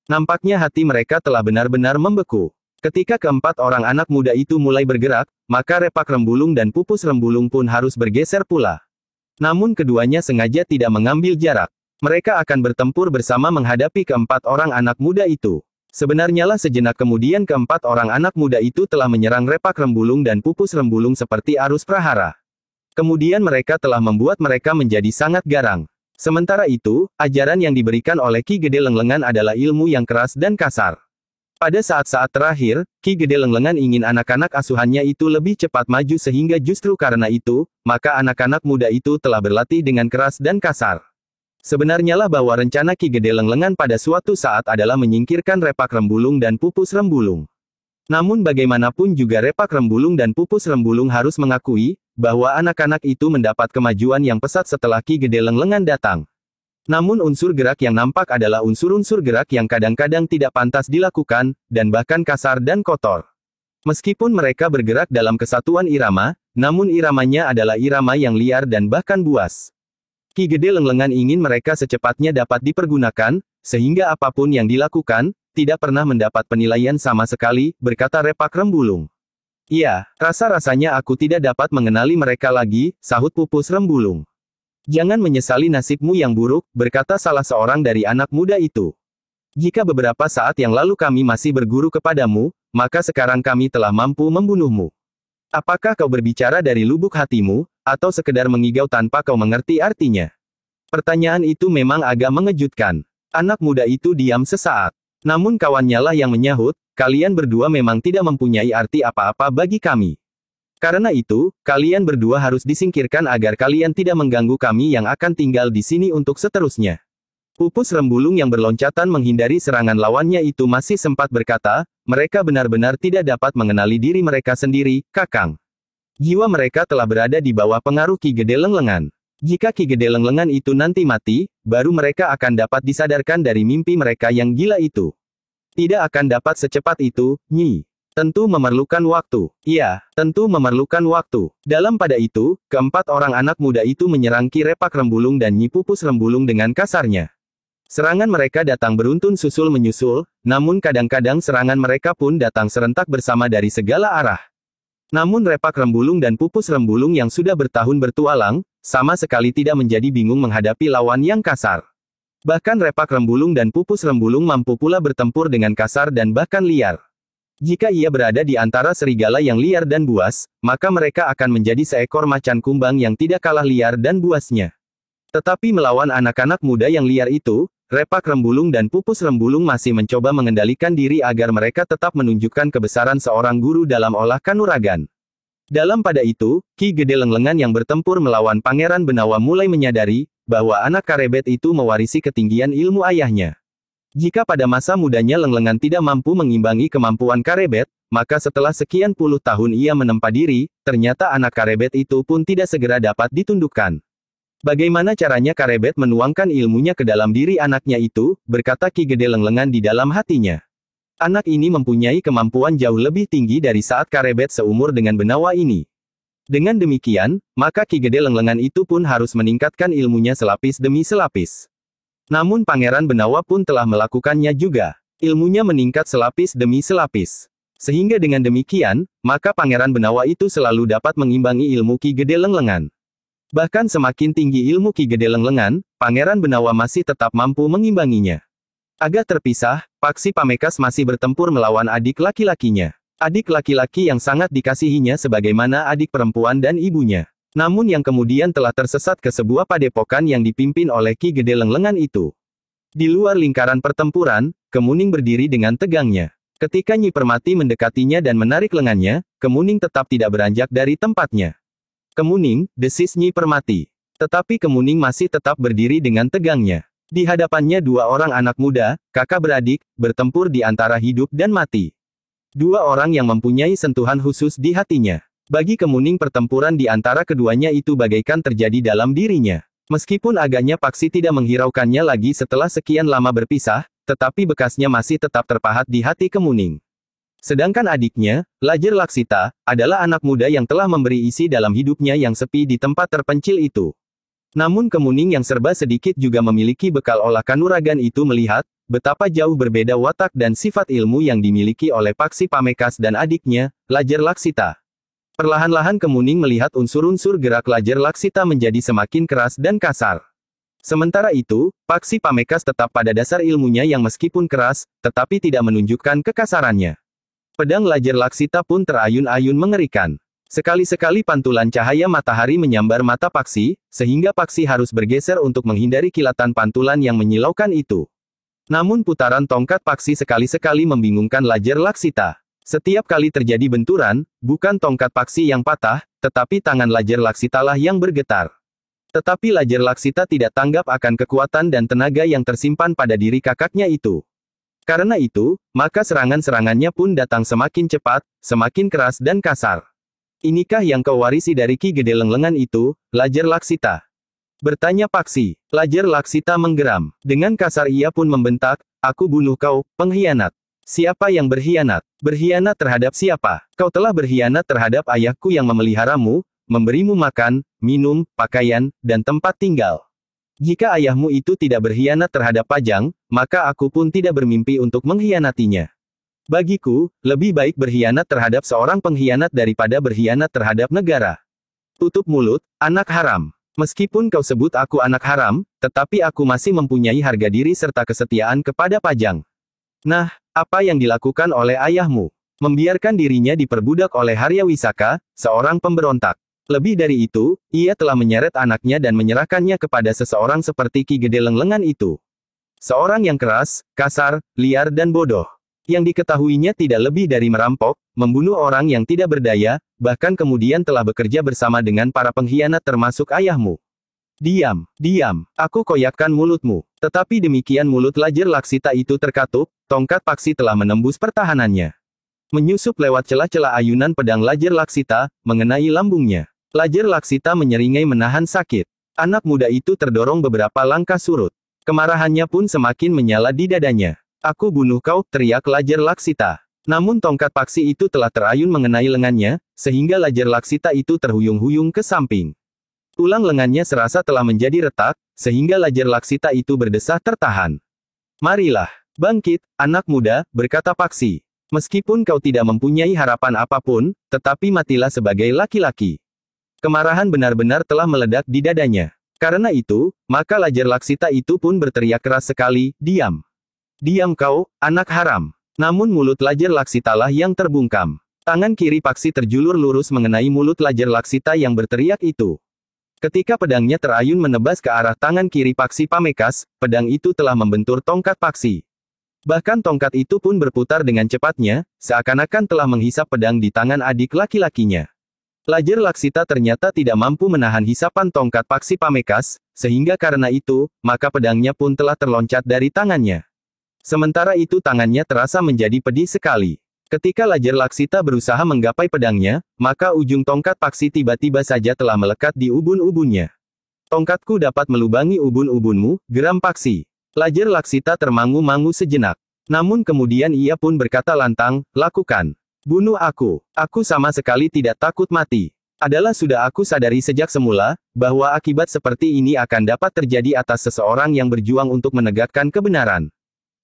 Nampaknya hati mereka telah benar-benar membeku. Ketika keempat orang anak muda itu mulai bergerak, maka Repak Rembulung dan Pupus Rembulung pun harus bergeser pula. Namun keduanya sengaja tidak mengambil jarak. Mereka akan bertempur bersama menghadapi keempat orang anak muda itu. Sebenarnya lah sejenak kemudian keempat orang anak muda itu telah menyerang Repak Rembulung dan Pupus Rembulung seperti arus prahara. Kemudian mereka telah membuat mereka menjadi sangat garang. Sementara itu, ajaran yang diberikan oleh Ki Gede Lenglengan adalah ilmu yang keras dan kasar. Pada saat-saat terakhir, Ki Gede Lenglengan ingin anak-anak asuhannya itu lebih cepat maju sehingga justru karena itu, maka anak-anak muda itu telah berlatih dengan keras dan kasar. Sebenarnya lah bahwa rencana Ki Gede Lenglengan pada suatu saat adalah menyingkirkan Repak Rembulung dan Pupus Rembulung. Namun bagaimanapun juga Repak Rembulung dan Pupus Rembulung harus mengakui, bahwa anak-anak itu mendapat kemajuan yang pesat setelah Ki Gede Lenglengan datang. Namun unsur gerak yang nampak adalah unsur-unsur gerak yang kadang-kadang tidak pantas dilakukan, dan bahkan kasar dan kotor. Meskipun mereka bergerak dalam kesatuan irama, namun iramanya adalah irama yang liar dan bahkan buas. Ki Gede Lenglengan ingin mereka secepatnya dapat dipergunakan, sehingga apapun yang dilakukan, tidak pernah mendapat penilaian sama sekali, berkata Repak Rembulung. "Iya, rasa-rasanya aku tidak dapat mengenali mereka lagi," sahut Pupus Rembulung. "Jangan menyesali nasibmu yang buruk," berkata salah seorang dari anak muda itu. "Jika beberapa saat yang lalu kami masih berguru kepadamu, maka sekarang kami telah mampu membunuhmu. Apakah kau berbicara dari lubuk hatimu, atau sekedar mengigau tanpa kau mengerti artinya?" Pertanyaan itu memang agak mengejutkan. Anak muda itu diam sesaat. Namun kawannya lah yang menyahut, kalian berdua memang tidak mempunyai arti apa-apa bagi kami. Karena itu, kalian berdua harus disingkirkan agar kalian tidak mengganggu kami yang akan tinggal di sini untuk seterusnya. Pupus Rembulung yang berloncatan menghindari serangan lawannya itu masih sempat berkata, mereka benar-benar tidak dapat mengenali diri mereka sendiri, Kakang. Jiwa mereka telah berada di bawah pengaruh Ki Gede Lenglengan. Jika Ki Gede Lenglengan itu nanti mati, baru mereka akan dapat disadarkan dari mimpi mereka yang gila itu. Tidak akan dapat secepat itu, Nyi. Tentu memerlukan waktu. Iya, tentu memerlukan waktu. Dalam pada itu, keempat orang anak muda itu menyerang Ki Repak Rembulung dan Nyi Pupus Rembulung dengan kasarnya. Serangan mereka datang beruntun susul menyusul, namun kadang-kadang serangan mereka pun datang serentak bersama dari segala arah. Namun Repak Rembulung dan Pupus Rembulung yang sudah bertahun bertualang, sama sekali tidak menjadi bingung menghadapi lawan yang kasar. Bahkan Repak Rembulung dan Pupus Rembulung mampu pula bertempur dengan kasar dan bahkan liar. Jika ia berada di antara serigala yang liar dan buas, maka mereka akan menjadi seekor macan kumbang yang tidak kalah liar dan buasnya. Tetapi melawan anak-anak muda yang liar itu, Repak Rembulung dan Pupus Rembulung masih mencoba mengendalikan diri agar mereka tetap menunjukkan kebesaran seorang guru dalam olah kanuragan. Dalam pada itu, Ki Gede Lenglengan yang bertempur melawan Pangeran Benawa mulai menyadari, bahwa anak Karebet itu mewarisi ketinggian ilmu ayahnya. Jika pada masa mudanya Lenglengan tidak mampu mengimbangi kemampuan Karebet, maka setelah sekian puluh tahun ia menempa diri, ternyata anak Karebet itu pun tidak segera dapat ditundukkan. Bagaimana caranya Karebet menuangkan ilmunya ke dalam diri anaknya itu, berkata Ki Gede Lenglengan di dalam hatinya. Anak ini mempunyai kemampuan jauh lebih tinggi dari saat Karebet seumur dengan Benawa ini. Dengan demikian, maka Ki Gede Lenglengan itu pun harus meningkatkan ilmunya selapis demi selapis. Namun Pangeran Benawa pun telah melakukannya juga. Ilmunya meningkat selapis demi selapis. Sehingga dengan demikian, maka Pangeran Benawa itu selalu dapat mengimbangi ilmu Ki Gede Lenglengan. Bahkan semakin tinggi ilmu Ki Gede Lenglengan, Pangeran Benawa masih tetap mampu mengimbanginya. Agak terpisah, Paksi Pamekas masih bertempur melawan adik laki-lakinya. Adik laki-laki yang sangat dikasihinya sebagaimana adik perempuan dan ibunya. Namun yang kemudian telah tersesat ke sebuah padepokan yang dipimpin oleh Ki Gede Lenglengan itu. Di luar lingkaran pertempuran, Kemuning berdiri dengan tegangnya. Ketika Nyi Permati mendekatinya dan menarik lengannya, Kemuning tetap tidak beranjak dari tempatnya. Kemuning, desis Nyi Permati. Tetapi Kemuning masih tetap berdiri dengan tegangnya. Di hadapannya dua orang anak muda, kakak beradik, bertempur di antara hidup dan mati. Dua orang yang mempunyai sentuhan khusus di hatinya. Bagi Kemuning pertempuran di antara keduanya itu bagaikan terjadi dalam dirinya. Meskipun agaknya Paksi tidak menghiraukannya lagi setelah sekian lama berpisah, tetapi bekasnya masih tetap terpahat di hati Kemuning. Sedangkan adiknya, Lajer Laksita, adalah anak muda yang telah memberi isi dalam hidupnya yang sepi di tempat terpencil itu. Namun Kemuning yang serba sedikit juga memiliki bekal olah kanuragan itu melihat, betapa jauh berbeda watak dan sifat ilmu yang dimiliki oleh Paksi Pamekas dan adiknya, Lajer Laksita. Perlahan-lahan Kemuning melihat unsur-unsur gerak Lajer Laksita menjadi semakin keras dan kasar. Sementara itu, Paksi Pamekas tetap pada dasar ilmunya yang meskipun keras, tetapi tidak menunjukkan kekasarannya. Pedang Lajer Laksita pun terayun-ayun mengerikan. Sekali-sekali pantulan cahaya matahari menyambar mata Paksi, sehingga Paksi harus bergeser untuk menghindari kilatan pantulan yang menyilaukan itu. Namun putaran tongkat Paksi sekali-sekali membingungkan Lajer Laksita. Setiap kali terjadi benturan, bukan tongkat Paksi yang patah, tetapi tangan Lajer Laksitalah yang bergetar. Tetapi Lajer Laksita tidak tanggap akan kekuatan dan tenaga yang tersimpan pada diri kakaknya itu. Karena itu, maka serangan-serangannya pun datang semakin cepat, semakin keras dan kasar. Inikah yang kau warisi dari Ki Gede Lenglengan itu, Lajer Laksita? Bertanya Paksi. Lajer Laksita menggeram. Dengan kasar ia pun membentak, aku bunuh kau, pengkhianat. Siapa yang berkhianat? Berkhianat terhadap siapa? Kau telah berkhianat terhadap ayahku yang memeliharamu, memberimu makan, minum, pakaian, dan tempat tinggal. Jika ayahmu itu tidak berkhianat terhadap Pajang, maka aku pun tidak bermimpi untuk mengkhianatinya. Bagiku, lebih baik berkhianat terhadap seorang pengkhianat daripada berkhianat terhadap negara. Tutup mulut, anak haram. Meskipun kau sebut aku anak haram, tetapi aku masih mempunyai harga diri serta kesetiaan kepada Pajang. Nah, apa yang dilakukan oleh ayahmu? Membiarkan dirinya diperbudak oleh Harya Wisaka, seorang pemberontak. Lebih dari itu, ia telah menyeret anaknya dan menyerahkannya kepada seseorang seperti Ki Gede Lenglengan itu. Seorang yang keras, kasar, liar dan bodoh. Yang diketahuinya tidak lebih dari merampok, membunuh orang yang tidak berdaya, bahkan kemudian telah bekerja bersama dengan para pengkhianat termasuk ayahmu. Diam, diam, aku koyakkan mulutmu. Tetapi demikian mulut Lajer Laksita itu terkatup, tongkat paksi telah menembus pertahanannya. Menyusup lewat celah-celah ayunan pedang Lajer Laksita, mengenai lambungnya. Lajer Laksita menyeringai menahan sakit. Anak muda itu terdorong beberapa langkah surut. Kemarahannya pun semakin menyala di dadanya. Aku bunuh kau, teriak Lajer Laksita. Namun tongkat paksi itu telah terayun mengenai lengannya, sehingga Lajer Laksita itu terhuyung-huyung ke samping. Tulang lengannya serasa telah menjadi retak, sehingga Lajer Laksita itu berdesah tertahan. Marilah, bangkit, anak muda, berkata paksi. Meskipun kau tidak mempunyai harapan apapun, tetapi matilah sebagai laki-laki. Kemarahan benar-benar telah meledak di dadanya. Karena itu, maka Lajer Laksita itu pun berteriak keras sekali, diam. Diam kau, anak haram. Namun mulut Lajer Laksita lah yang terbungkam. Tangan kiri paksi terjulur lurus mengenai mulut Lajer Laksita yang berteriak itu. Ketika pedangnya terayun menebas ke arah tangan kiri paksi Pamekas, pedang itu telah membentur tongkat paksi. Bahkan tongkat itu pun berputar dengan cepatnya, seakan-akan telah menghisap pedang di tangan adik laki-lakinya. Lajer Laksita ternyata tidak mampu menahan hisapan tongkat paksi Pamekas, sehingga karena itu, maka pedangnya pun telah terloncat dari tangannya. Sementara itu tangannya terasa menjadi pedih sekali. Ketika Lajer Laksita berusaha menggapai pedangnya, maka ujung tongkat paksi tiba-tiba saja telah melekat di ubun-ubunnya. Tongkatku dapat melubangi ubun-ubunmu, geram paksi. Lajer Laksita termangu-mangu sejenak. Namun kemudian ia pun berkata lantang, lakukan. Bunuh aku sama sekali tidak takut mati. Adalah sudah aku sadari sejak semula, bahwa akibat seperti ini akan dapat terjadi atas seseorang yang berjuang untuk menegakkan kebenaran.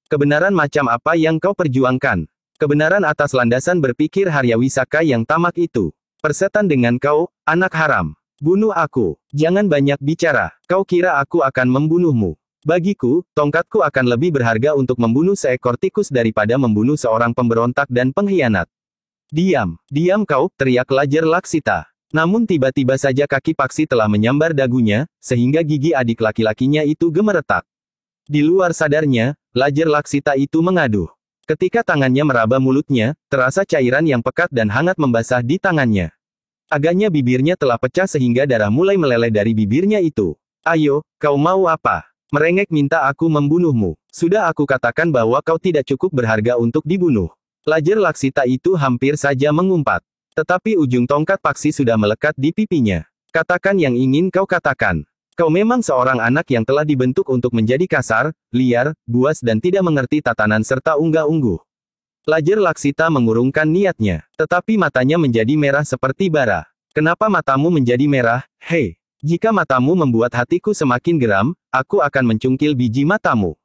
Kebenaran macam apa yang kau perjuangkan? Kebenaran atas landasan berpikir Haryawisaka yang tamak itu. Persetan dengan kau, anak haram. Bunuh aku. Jangan banyak bicara. Kau kira aku akan membunuhmu. Bagiku, tongkatku akan lebih berharga untuk membunuh seekor tikus daripada membunuh seorang pemberontak dan pengkhianat. Diam, diam kau, teriak Lajer Laksita. Namun tiba-tiba saja kaki paksi telah menyambar dagunya, sehingga gigi adik laki-lakinya itu gemeretak. Di luar sadarnya, Lajer Laksita itu mengaduh. Ketika tangannya meraba mulutnya, terasa cairan yang pekat dan hangat membasah di tangannya. Agaknya bibirnya telah pecah sehingga darah mulai meleleh dari bibirnya itu. Ayo, kau mau apa? Merengek minta aku membunuhmu. Sudah aku katakan bahwa kau tidak cukup berharga untuk dibunuh. Lajer Laksita itu hampir saja mengumpat. Tetapi ujung tongkat paksi sudah melekat di pipinya. Katakan yang ingin kau katakan. Kau memang seorang anak yang telah dibentuk untuk menjadi kasar, liar, buas dan tidak mengerti tatanan serta unggah-ungguh. Lajer Laksita mengurungkan niatnya. Tetapi matanya menjadi merah seperti bara. Kenapa matamu menjadi merah, hei? Jika matamu membuat hatiku semakin geram, aku akan mencungkil biji matamu.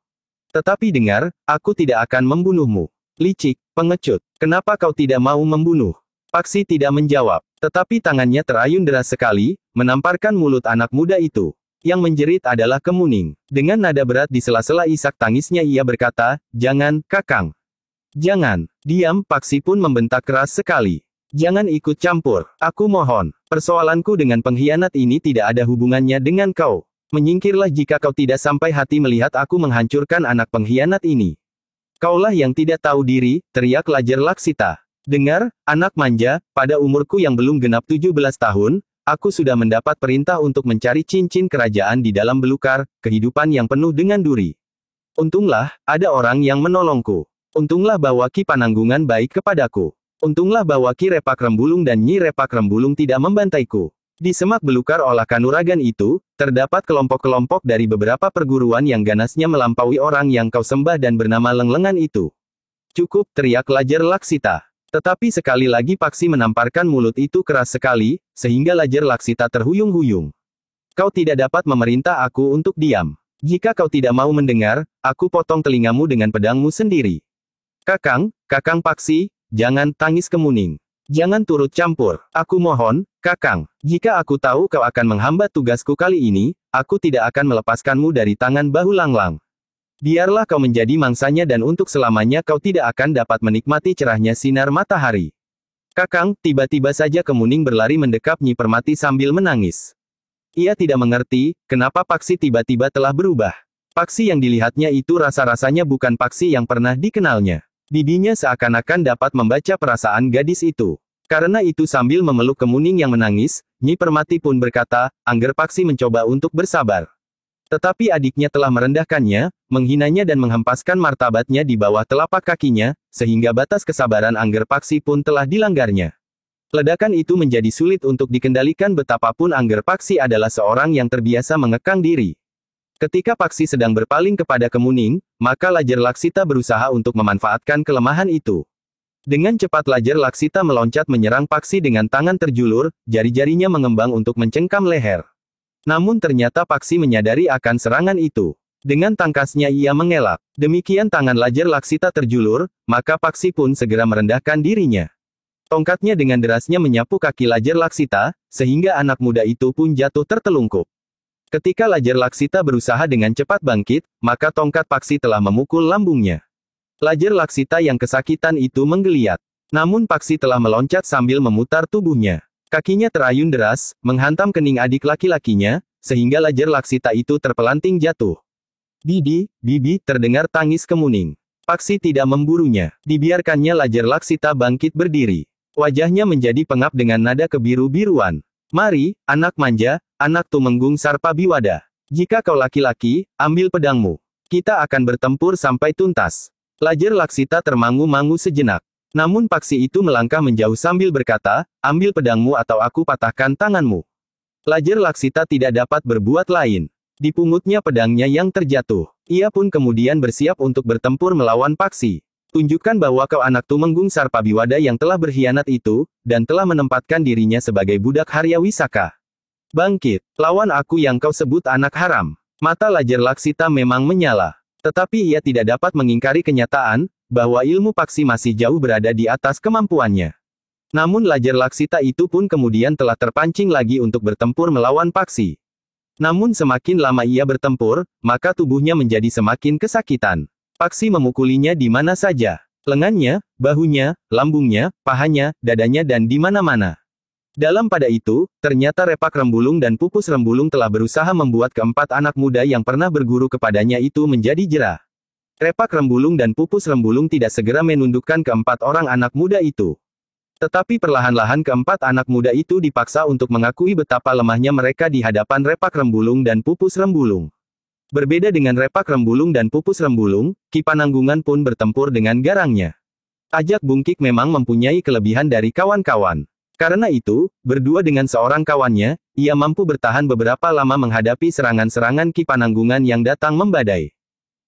Tetapi dengar, aku tidak akan membunuhmu. Licik, pengecut, kenapa kau tidak mau membunuh? Paksi tidak menjawab, tetapi tangannya terayun deras sekali, menamparkan mulut anak muda itu. Yang menjerit adalah Kemuning. Dengan nada berat di sela-sela isak tangisnya ia berkata, jangan, Kakang. Jangan, diam, Paksi pun membentak keras sekali. Jangan ikut campur, aku mohon. Persoalanku dengan pengkhianat ini tidak ada hubungannya dengan kau. Menyingkirlah jika kau tidak sampai hati melihat aku menghancurkan anak pengkhianat ini. Kaulah yang tidak tahu diri, teriak Lajer Laksita. Dengar, anak manja, pada umurku yang belum genap 17 tahun, aku sudah mendapat perintah untuk mencari cincin kerajaan di dalam belukar, kehidupan yang penuh dengan duri. Untunglah, ada orang yang menolongku. Untunglah bahwa Ki Pananggungan baik kepadaku. Untunglah bahwa Ki Repak Rembulung dan Nyi Repak Rembulung tidak membantaiku. Di semak belukar olah kanuragan itu, terdapat kelompok-kelompok dari beberapa perguruan yang ganasnya melampaui orang yang kau sembah dan bernama Lenglengan itu. Cukup, teriak Lajer Laksita. Tetapi sekali lagi Paksi menamparkan mulut itu keras sekali, sehingga Lajer Laksita terhuyung-huyung. Kau tidak dapat memerintah aku untuk diam. Jika kau tidak mau mendengar, aku potong telingamu dengan pedangmu sendiri. Kakang Paksi, jangan, tangis Kemuning. Jangan turut campur, aku mohon, Kakang. Jika aku tahu kau akan menghambat tugasku kali ini, aku tidak akan melepaskanmu dari tangan Bahu Langlang. Biarlah kau menjadi mangsanya dan untuk selamanya kau tidak akan dapat menikmati cerahnya sinar matahari. Kakang, tiba-tiba saja Kemuning berlari mendekap Nyi Permati sambil menangis. Ia tidak mengerti, kenapa Paksi tiba-tiba telah berubah. Paksi yang dilihatnya itu rasa-rasanya bukan Paksi yang pernah dikenalnya. Bibinya seakan-akan dapat membaca perasaan gadis itu. Karena itu sambil memeluk Kemuning yang menangis, Nyi Permati pun berkata, Angger Paksi mencoba untuk bersabar. Tetapi adiknya telah merendahkannya, menghinanya dan menghempaskan martabatnya di bawah telapak kakinya, sehingga batas kesabaran Angger Paksi pun telah dilanggarnya. Ledakan itu menjadi sulit untuk dikendalikan betapapun Angger Paksi adalah seorang yang terbiasa mengekang diri. Ketika Paksi sedang berpaling kepada Kemuning, maka Lajer Laksita berusaha untuk memanfaatkan kelemahan itu. Dengan cepat Lajer Laksita meloncat menyerang Paksi dengan tangan terjulur, jari-jarinya mengembang untuk mencengkam leher. Namun ternyata Paksi menyadari akan serangan itu. Dengan tangkasnya ia mengelak. Demikian tangan Lajer Laksita terjulur, maka Paksi pun segera merendahkan dirinya. Tongkatnya dengan derasnya menyapu kaki Lajer Laksita, sehingga anak muda itu pun jatuh tertelungkup. Ketika Lajer Laksita berusaha dengan cepat bangkit, maka tongkat Paksi telah memukul lambungnya. Lajer Laksita yang kesakitan itu menggeliat. Namun Paksi telah meloncat sambil memutar tubuhnya. Kakinya terayun deras, menghantam kening adik laki-lakinya, sehingga Lajer Laksita itu terpelanting jatuh. Bibi, terdengar tangis Kemuning. Paksi tidak memburunya. Dibiarkannya Lajer Laksita bangkit berdiri. Wajahnya menjadi pengap dengan nada kebiru-biruan. Mari, anak manja, anak tumenggung Sarpabiwada. Jika kau laki-laki, ambil pedangmu. Kita akan bertempur sampai tuntas. Lajer Laksita termangu-mangu sejenak. Namun Paksi itu melangkah menjauh sambil berkata, ambil pedangmu atau aku patahkan tanganmu. Lajer Laksita tidak dapat berbuat lain. Dipungutnya pedangnya yang terjatuh. Ia pun kemudian bersiap untuk bertempur melawan Paksi. Tunjukkan bahwa kau anak tumenggung Sarpabiwada yang telah berkhianat itu, dan telah menempatkan dirinya sebagai budak Harya Wisaka. Bangkit, lawan aku yang kau sebut anak haram. Mata Lajer Laksita memang menyala. Tetapi ia tidak dapat mengingkari kenyataan, bahwa ilmu Paksi masih jauh berada di atas kemampuannya. Namun Lajer Laksita itu pun kemudian telah terpancing lagi untuk bertempur melawan Paksi. Namun semakin lama ia bertempur, maka tubuhnya menjadi semakin kesakitan. Paksi memukulinya di mana saja. Lengannya, bahunya, lambungnya, pahanya, dadanya dan di mana-mana. Dalam pada itu, ternyata Repak Rembulung dan Pupus Rembulung telah berusaha membuat keempat anak muda yang pernah berguru kepadanya itu menjadi jera. Repak Rembulung dan Pupus Rembulung tidak segera menundukkan keempat orang anak muda itu. Tetapi perlahan-lahan keempat anak muda itu dipaksa untuk mengakui betapa lemahnya mereka di hadapan Repak Rembulung dan Pupus Rembulung. Berbeda dengan Repak Rembulung dan Pupus Rembulung, Ki Pananggungan pun bertempur dengan garangnya. Ajak Bungkik memang mempunyai kelebihan dari kawan-kawan. Karena itu, berdua dengan seorang kawannya, ia mampu bertahan beberapa lama menghadapi serangan-serangan Ki Pananggungan yang datang membadai.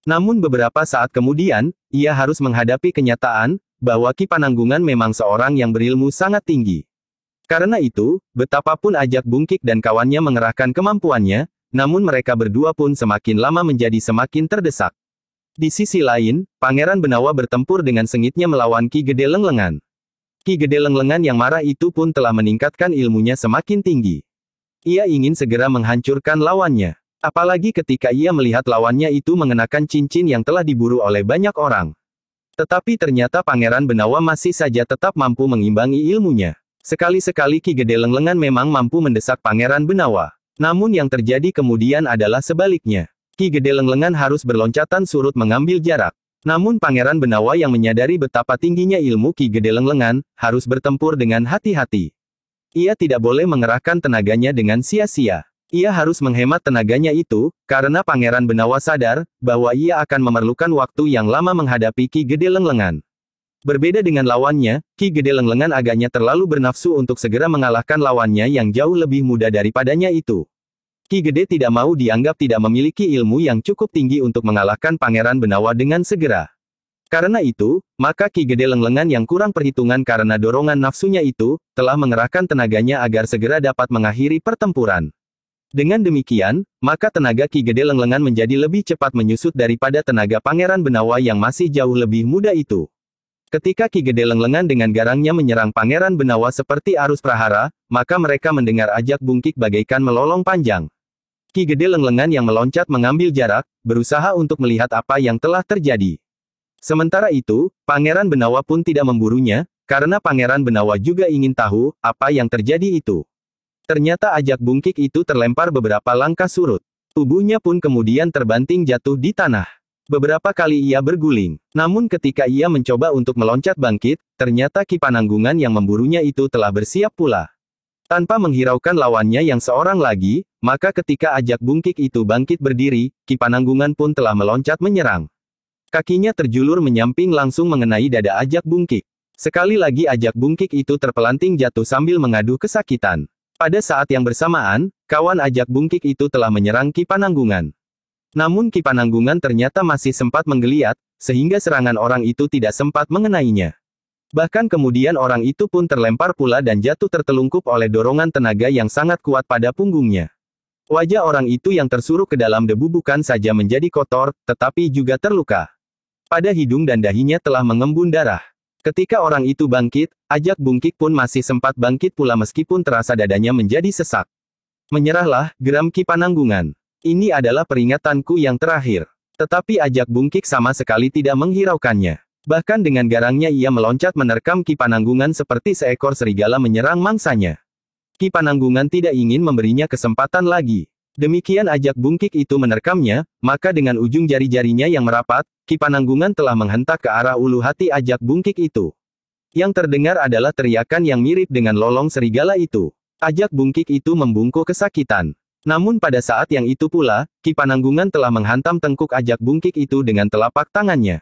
Namun beberapa saat kemudian, ia harus menghadapi kenyataan, bahwa Ki Pananggungan memang seorang yang berilmu sangat tinggi. Karena itu, betapapun Ajak Bungkik dan kawannya mengerahkan kemampuannya, namun mereka berdua pun semakin lama menjadi semakin terdesak. Di sisi lain, Pangeran Benawa bertempur dengan sengitnya melawan Ki Gede Lenglengan. Ki Gede Lenglengan yang marah itu pun telah meningkatkan ilmunya semakin tinggi. Ia ingin segera menghancurkan lawannya. Apalagi ketika ia melihat lawannya itu mengenakan cincin yang telah diburu oleh banyak orang. Tetapi ternyata Pangeran Benawa masih saja tetap mampu mengimbangi ilmunya. Sekali-sekali Ki Gede Lenglengan memang mampu mendesak Pangeran Benawa. Namun yang terjadi kemudian adalah sebaliknya. Ki Gede Lenglengan harus berloncatan surut mengambil jarak. Namun Pangeran Benawa yang menyadari betapa tingginya ilmu Ki Gede Lenglengan, harus bertempur dengan hati-hati. Ia tidak boleh mengerahkan tenaganya dengan sia-sia. Ia harus menghemat tenaganya itu, karena Pangeran Benawa sadar, bahwa ia akan memerlukan waktu yang lama menghadapi Ki Gede Lenglengan. Berbeda dengan lawannya, Ki Gede Lenglengan agaknya terlalu bernafsu untuk segera mengalahkan lawannya yang jauh lebih muda daripadanya itu. Ki Gede tidak mau dianggap tidak memiliki ilmu yang cukup tinggi untuk mengalahkan Pangeran Benawa dengan segera. Karena itu, maka Ki Gede Lenglengan yang kurang perhitungan karena dorongan nafsunya itu, telah mengerahkan tenaganya agar segera dapat mengakhiri pertempuran. Dengan demikian, maka tenaga Ki Gede Lenglengan menjadi lebih cepat menyusut daripada tenaga Pangeran Benawa yang masih jauh lebih muda itu. Ketika Ki Gede Lenglengan dengan garangnya menyerang Pangeran Benawa seperti arus prahara, maka mereka mendengar Ajak Bungkik bagaikan melolong panjang. Ki Gede Lenglengan yang meloncat mengambil jarak, berusaha untuk melihat apa yang telah terjadi. Sementara itu, Pangeran Benawa pun tidak memburunya, karena Pangeran Benawa juga ingin tahu, apa yang terjadi itu. Ternyata Ajak Bungkik itu terlempar beberapa langkah surut. Tubuhnya pun kemudian terbanting jatuh di tanah. Beberapa kali ia berguling. Namun ketika ia mencoba untuk meloncat bangkit, ternyata Ki Pananggungan yang memburunya itu telah bersiap pula. Tanpa menghiraukan lawannya yang seorang lagi, maka ketika Ajak Bungkik itu bangkit berdiri, Ki Pananggungan pun telah meloncat menyerang. Kakinya terjulur menyamping langsung mengenai dada Ajak Bungkik. Sekali lagi Ajak Bungkik itu terpelanting jatuh sambil mengadu kesakitan. Pada saat yang bersamaan, kawan Ajak Bungkik itu telah menyerang Ki Pananggungan. Namun Ki Pananggungan ternyata masih sempat menggeliat, sehingga serangan orang itu tidak sempat mengenainya. Bahkan kemudian orang itu pun terlempar pula dan jatuh tertelungkup oleh dorongan tenaga yang sangat kuat pada punggungnya. Wajah orang itu yang tersuruk ke dalam debu bukan saja menjadi kotor, tetapi juga terluka. Pada hidung dan dahinya telah mengembun darah. Ketika orang itu bangkit, Ajak Bungkik pun masih sempat bangkit pula meskipun terasa dadanya menjadi sesak. Menyerahlah, geram Ki Pananggungan. Ini adalah peringatanku yang terakhir. Tetapi Ajak Bungkik sama sekali tidak menghiraukannya. Bahkan dengan garangnya ia meloncat menerkam Ki Pananggungan seperti seekor serigala menyerang mangsanya. Ki Pananggungan tidak ingin memberinya kesempatan lagi. Demikian Ajak Bungkik itu menerkamnya, maka dengan ujung jari-jarinya yang merapat, Ki Pananggungan telah menghentak ke arah ulu hati Ajak Bungkik itu. Yang terdengar adalah teriakan yang mirip dengan lolong serigala itu. Ajak Bungkik itu membungkuk kesakitan. Namun pada saat yang itu pula, Ki Pananggungan telah menghantam tengkuk Ajak Bungkik itu dengan telapak tangannya.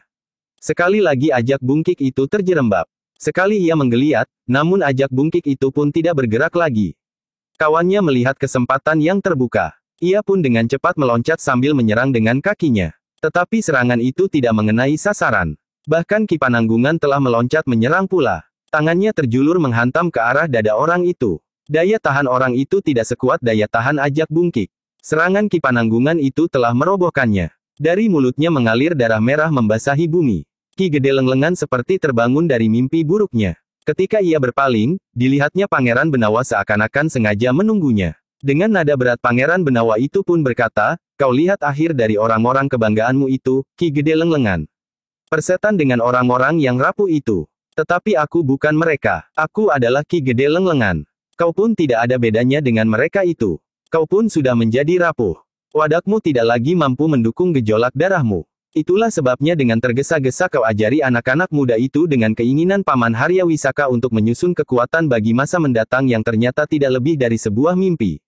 Sekali lagi Ajak Bungkik itu terjerembab. Sekali ia menggeliat, namun Ajak Bungkik itu pun tidak bergerak lagi. Kawannya melihat kesempatan yang terbuka. Ia pun dengan cepat meloncat sambil menyerang dengan kakinya. Tetapi serangan itu tidak mengenai sasaran. Bahkan Ki Pananggungan telah meloncat menyerang pula. Tangannya terjulur menghantam ke arah dada orang itu. Daya tahan orang itu tidak sekuat daya tahan Ajak Bungkik. Serangan Ki Pananggungan itu telah merobohkannya. Dari mulutnya mengalir darah merah membasahi bumi. Ki Gede Lenglengan seperti terbangun dari mimpi buruknya. Ketika ia berpaling, dilihatnya Pangeran Benawa seakan-akan sengaja menunggunya. Dengan nada berat Pangeran Benawa itu pun berkata, "Kau lihat akhir dari orang-orang kebanggaanmu itu, Ki Gede Lenglengan. Persetan dengan orang-orang yang rapuh itu. Tetapi aku bukan mereka. Aku adalah Ki Gede Lenglengan. Kau pun tidak ada bedanya dengan mereka itu. Kau pun sudah menjadi rapuh. Wadakmu tidak lagi mampu mendukung gejolak darahmu. Itulah sebabnya dengan tergesa-gesa kau ajari anak-anak muda itu dengan keinginan Paman Harya Wisaka untuk menyusun kekuatan bagi masa mendatang yang ternyata tidak lebih dari sebuah mimpi.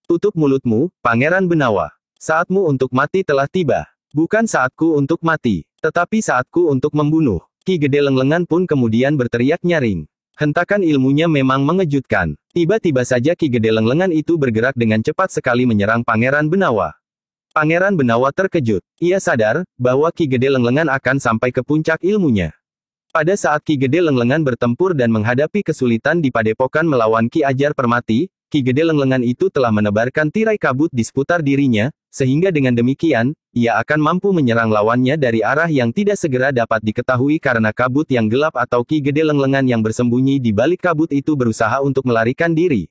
Tutup mulutmu, Pangeran Benawa. Saatmu untuk mati telah tiba. Bukan saatku untuk mati, tetapi saatku untuk membunuh." Ki Gede Lenglengan pun kemudian berteriak nyaring. Hentakan ilmunya memang mengejutkan. Tiba-tiba saja Ki Gede Lenglengan itu bergerak dengan cepat sekali menyerang Pangeran Benawa. Pangeran Benawa terkejut. Ia sadar bahwa Ki Gede Lenglengan akan sampai ke puncak ilmunya. Pada saat Ki Gede Lenglengan bertempur dan menghadapi kesulitan di padepokan melawan Ki Ajar Permati, Ki Gede Lenglengan itu telah menebarkan tirai kabut di seputar dirinya, sehingga dengan demikian, ia akan mampu menyerang lawannya dari arah yang tidak segera dapat diketahui karena kabut yang gelap atau Ki Gede Lenglengan yang bersembunyi di balik kabut itu berusaha untuk melarikan diri.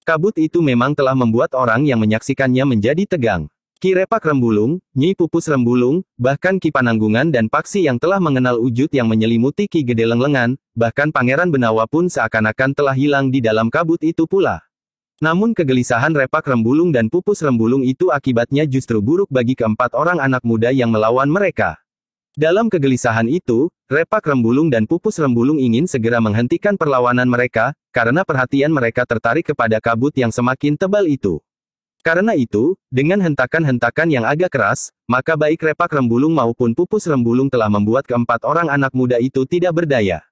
Kabut itu memang telah membuat orang yang menyaksikannya menjadi tegang. Ki Repak Rembulung, Nyi Pupus Rembulung, bahkan Ki Pananggungan dan Paksi yang telah mengenal wujud yang menyelimuti Ki Gede Lenglengan, bahkan Pangeran Benawa pun seakan-akan telah hilang di dalam kabut itu pula. Namun kegelisahan Repak Rembulung dan Pupus Rembulung itu akibatnya justru buruk bagi keempat orang anak muda yang melawan mereka. Dalam kegelisahan itu, Repak Rembulung dan Pupus Rembulung ingin segera menghentikan perlawanan mereka, karena perhatian mereka tertarik kepada kabut yang semakin tebal itu. Karena itu, dengan hentakan-hentakan yang agak keras, maka baik Repak Rembulung maupun Pupus Rembulung telah membuat keempat orang anak muda itu tidak berdaya.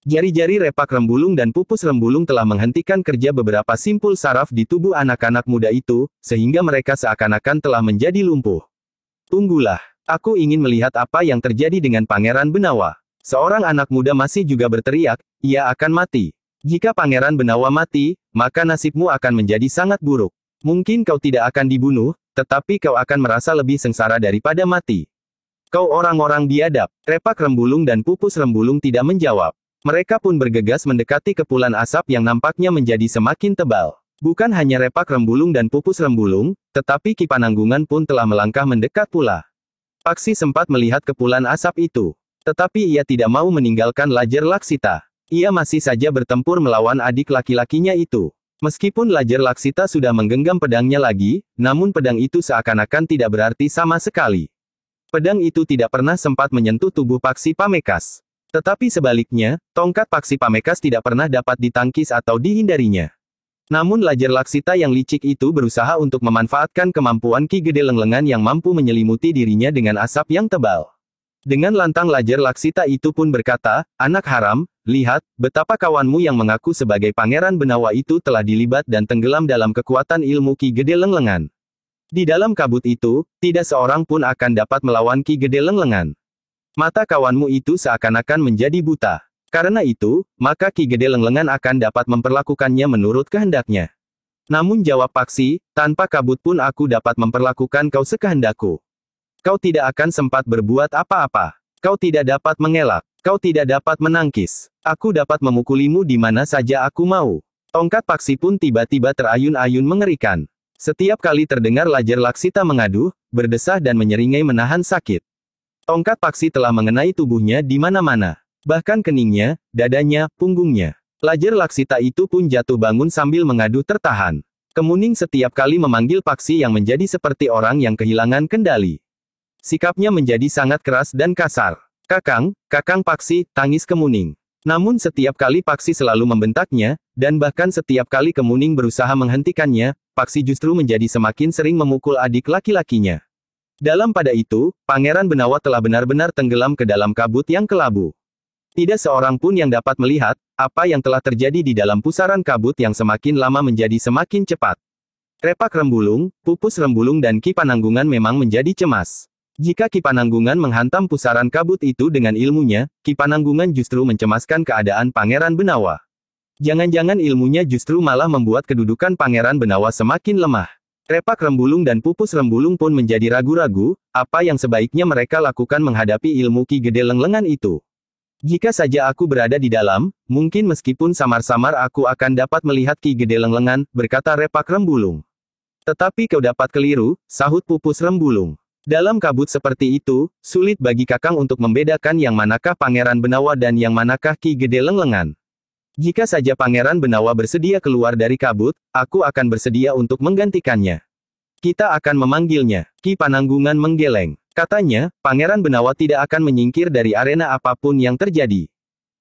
Jari-jari Repak Rembulung dan Pupus Rembulung telah menghentikan kerja beberapa simpul saraf di tubuh anak-anak muda itu, sehingga mereka seakan-akan telah menjadi lumpuh. "Tunggulah, aku ingin melihat apa yang terjadi dengan Pangeran Benawa." Seorang anak muda masih juga berteriak, "Ia akan mati. Jika Pangeran Benawa mati, maka nasibmu akan menjadi sangat buruk. Mungkin kau tidak akan dibunuh, tetapi kau akan merasa lebih sengsara daripada mati. Kau orang-orang biadab." Repak Rembulung dan Pupus Rembulung tidak menjawab. Mereka pun bergegas mendekati kepulan asap yang nampaknya menjadi semakin tebal. Bukan hanya Repak Rembulung dan Pupus Rembulung, tetapi Ki Pananggungan pun telah melangkah mendekat pula. Paksi sempat melihat kepulan asap itu. Tetapi ia tidak mau meninggalkan Lajer Laksita. Ia masih saja bertempur melawan adik laki-lakinya itu. Meskipun Lajer Laksita sudah menggenggam pedangnya lagi, namun pedang itu seakan-akan tidak berarti sama sekali. Pedang itu tidak pernah sempat menyentuh tubuh Paksi Pamekas. Tetapi sebaliknya, tongkat Paksi Pamekas tidak pernah dapat ditangkis atau dihindarinya. Namun Lajer Laksita yang licik itu berusaha untuk memanfaatkan kemampuan Ki Gede Lenglengan yang mampu menyelimuti dirinya dengan asap yang tebal. Dengan lantang Lajer Laksita itu pun berkata, "Anak haram, lihat, betapa kawanmu yang mengaku sebagai Pangeran Benawa itu telah dilibat dan tenggelam dalam kekuatan ilmu Ki Gede Lenglengan. Di dalam kabut itu, tidak seorang pun akan dapat melawan Ki Gede Lenglengan. Mata kawanmu itu seakan-akan menjadi buta. Karena itu, maka Ki Gede Lenglengan akan dapat memperlakukannya menurut kehendaknya. Namun jawab Paksi, tanpa kabut pun aku dapat memperlakukan kau sekehendakku. Kau tidak akan sempat berbuat apa-apa. Kau tidak dapat mengelak. Kau tidak dapat menangkis. Aku dapat memukulimu di mana saja aku mau." Tongkat Paksi pun tiba-tiba terayun-ayun mengerikan. Setiap kali terdengar Lajer Laksita mengaduh, berdesah dan menyeringai menahan sakit. Tongkat Paksi telah mengenai tubuhnya di mana-mana. Bahkan keningnya, dadanya, punggungnya. Lajer Laksita itu pun jatuh bangun sambil mengadu tertahan. Kemuning setiap kali memanggil Paksi yang menjadi seperti orang yang kehilangan kendali. Sikapnya menjadi sangat keras dan kasar. "Kakang, Kakang Paksi," tangis Kemuning. Namun setiap kali Paksi selalu membentaknya, dan bahkan setiap kali Kemuning berusaha menghentikannya, Paksi justru menjadi semakin sering memukul adik laki-lakinya. Dalam pada itu, Pangeran Benawa telah benar-benar tenggelam ke dalam kabut yang kelabu. Tidak seorang pun yang dapat melihat apa yang telah terjadi di dalam pusaran kabut yang semakin lama menjadi semakin cepat. Repak Rembulung, Pupus Rembulung dan Ki Pananggungan memang menjadi cemas. Jika Ki Pananggungan menghantam pusaran kabut itu dengan ilmunya, Ki Pananggungan justru mencemaskan keadaan Pangeran Benawa. Jangan-jangan ilmunya justru malah membuat kedudukan Pangeran Benawa semakin lemah. Repak Rembulung dan Pupus Rembulung pun menjadi ragu-ragu, apa yang sebaiknya mereka lakukan menghadapi ilmu Ki Gede Lenglengan itu. "Jika saja aku berada di dalam, mungkin meskipun samar-samar aku akan dapat melihat Ki Gede Lenglengan," berkata Repak Rembulung. "Tetapi kau dapat keliru," sahut Pupus Rembulung. "Dalam kabut seperti itu, sulit bagi Kakang untuk membedakan yang manakah Pangeran Benawa dan yang manakah Ki Gede Lenglengan. Jika saja Pangeran Benawa bersedia keluar dari kabut, aku akan bersedia untuk menggantikannya. Kita akan memanggilnya." Ki Pananggungan menggeleng. Katanya, Pangeran Benawa tidak akan menyingkir dari arena apapun yang terjadi.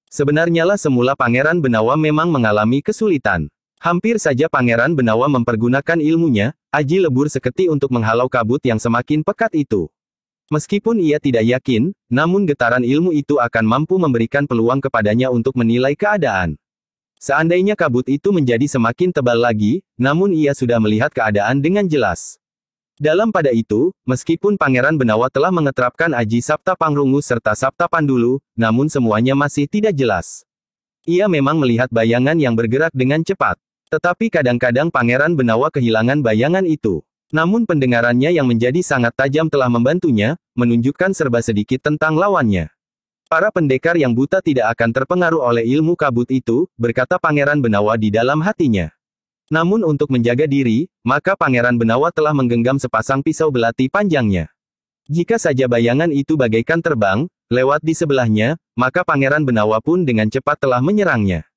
Sebenarnya lah semula Pangeran Benawa memang mengalami kesulitan. Hampir saja Pangeran Benawa mempergunakan ilmunya, aji lebur seketi untuk menghalau kabut yang semakin pekat itu. Meskipun ia tidak yakin, namun getaran ilmu itu akan mampu memberikan peluang kepadanya untuk menilai keadaan. Seandainya kabut itu menjadi semakin tebal lagi, namun ia sudah melihat keadaan dengan jelas. Dalam pada itu, meskipun Pangeran Benawa telah mengeterapkan aji Sabta Pangrungu serta Sabta Pandulu, namun semuanya masih tidak jelas. Ia memang melihat bayangan yang bergerak dengan cepat. Tetapi kadang-kadang Pangeran Benawa kehilangan bayangan itu. Namun pendengarannya yang menjadi sangat tajam telah membantunya, menunjukkan serba sedikit tentang lawannya. "Para pendekar yang buta tidak akan terpengaruh oleh ilmu kabut itu," berkata Pangeran Benawa di dalam hatinya. Namun untuk menjaga diri, maka Pangeran Benawa telah menggenggam sepasang pisau belati panjangnya. Jika saja bayangan itu bagaikan terbang, lewat di sebelahnya, maka Pangeran Benawa pun dengan cepat telah menyerangnya.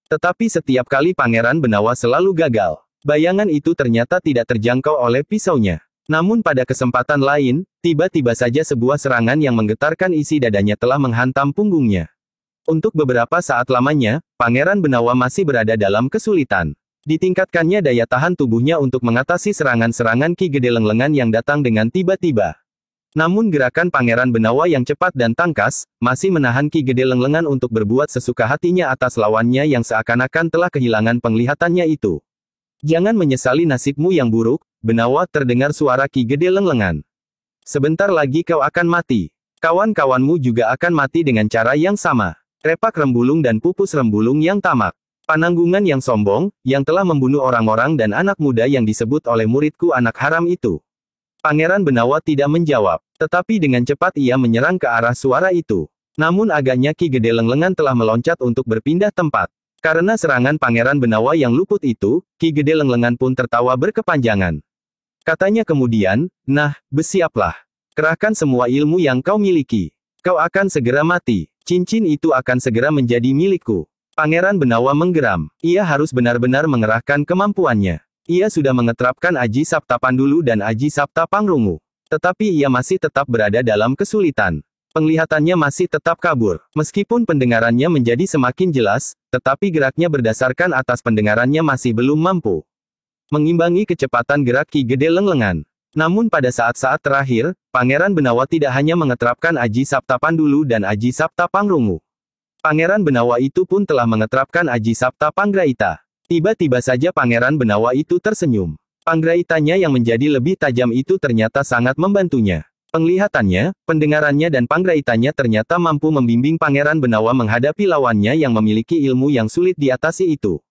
Tetapi setiap kali Pangeran Benawa selalu gagal. Bayangan itu ternyata tidak terjangkau oleh pisaunya. Namun pada kesempatan lain, tiba-tiba saja sebuah serangan yang menggetarkan isi dadanya telah menghantam punggungnya. Untuk beberapa saat lamanya, Pangeran Benawa masih berada dalam kesulitan. Ditingkatkannya daya tahan tubuhnya untuk mengatasi serangan-serangan Ki Gede Lenglengan yang datang dengan tiba-tiba. Namun gerakan Pangeran Benawa yang cepat dan tangkas, masih menahan Ki Gede Lenglengan untuk berbuat sesuka hatinya atas lawannya yang seakan-akan telah kehilangan penglihatannya itu. "Jangan menyesali nasibmu yang buruk, Benawa," terdengar suara Ki Gede Lenglengan. "Sebentar lagi kau akan mati. Kawan-kawanmu juga akan mati dengan cara yang sama." Repak Rembulung dan Pupus Rembulung yang tamak. Pananggungan yang sombong, yang telah membunuh orang-orang dan anak muda yang disebut oleh muridku anak haram itu. Pangeran Benawa tidak menjawab, tetapi dengan cepat ia menyerang ke arah suara itu. Namun agaknya Ki Gede Lenglengan telah meloncat untuk berpindah tempat. Karena serangan Pangeran Benawa yang luput itu, Ki Gede Lenglengan pun tertawa berkepanjangan. Katanya kemudian, "Nah, bersiaplah. Kerahkan semua ilmu yang kau miliki. Kau akan segera mati. Cincin itu akan segera menjadi milikku." Pangeran Benawa menggeram. Ia harus benar-benar mengerahkan kemampuannya. Ia sudah mengeterapkan Aji Sapta Pandulu dan Aji Sapta Pangrungu. Tetapi ia masih tetap berada dalam kesulitan. Penglihatannya masih tetap kabur. Meskipun pendengarannya menjadi semakin jelas, tetapi geraknya berdasarkan atas pendengarannya masih belum mampu mengimbangi kecepatan gerak Ki Gede Lenglengan. Namun pada saat-saat terakhir, Pangeran Benawa tidak hanya mengeterapkan Aji Sapta Pandulu dan Aji Sapta Pangrungu. Pangeran Benawa itu pun telah mengeterapkan Aji Sapta Panggraita. Tiba-tiba saja Pangeran Benawa itu tersenyum. Panggraitanya yang menjadi lebih tajam itu ternyata sangat membantunya. Penglihatannya, pendengarannya dan panggraitanya ternyata mampu membimbing Pangeran Benawa menghadapi lawannya yang memiliki ilmu yang sulit diatasi itu.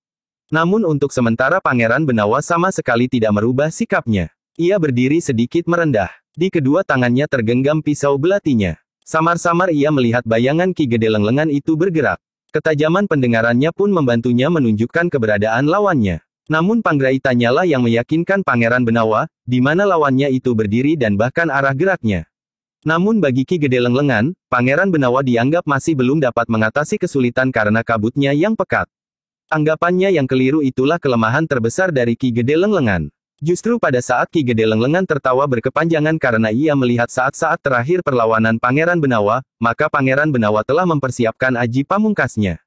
Namun untuk sementara Pangeran Benawa sama sekali tidak merubah sikapnya. Ia berdiri sedikit merendah. Di kedua tangannya tergenggam pisau belatinya. Samar-samar ia melihat bayangan Ki Gede Lenglengan itu bergerak. Ketajaman pendengarannya pun membantunya menunjukkan keberadaan lawannya. Namun panggraitanya lah yang meyakinkan Pangeran Benawa, di mana lawannya itu berdiri dan bahkan arah geraknya. Namun bagi Ki Gede Lenglengan, Pangeran Benawa dianggap masih belum dapat mengatasi kesulitan karena kabutnya yang pekat. Anggapannya yang keliru itulah kelemahan terbesar dari Ki Gede Lenglengan. Justru pada saat Ki Gede Lenglengan tertawa berkepanjangan karena ia melihat saat-saat terakhir perlawanan Pangeran Benawa, maka Pangeran Benawa telah mempersiapkan aji pamungkasnya.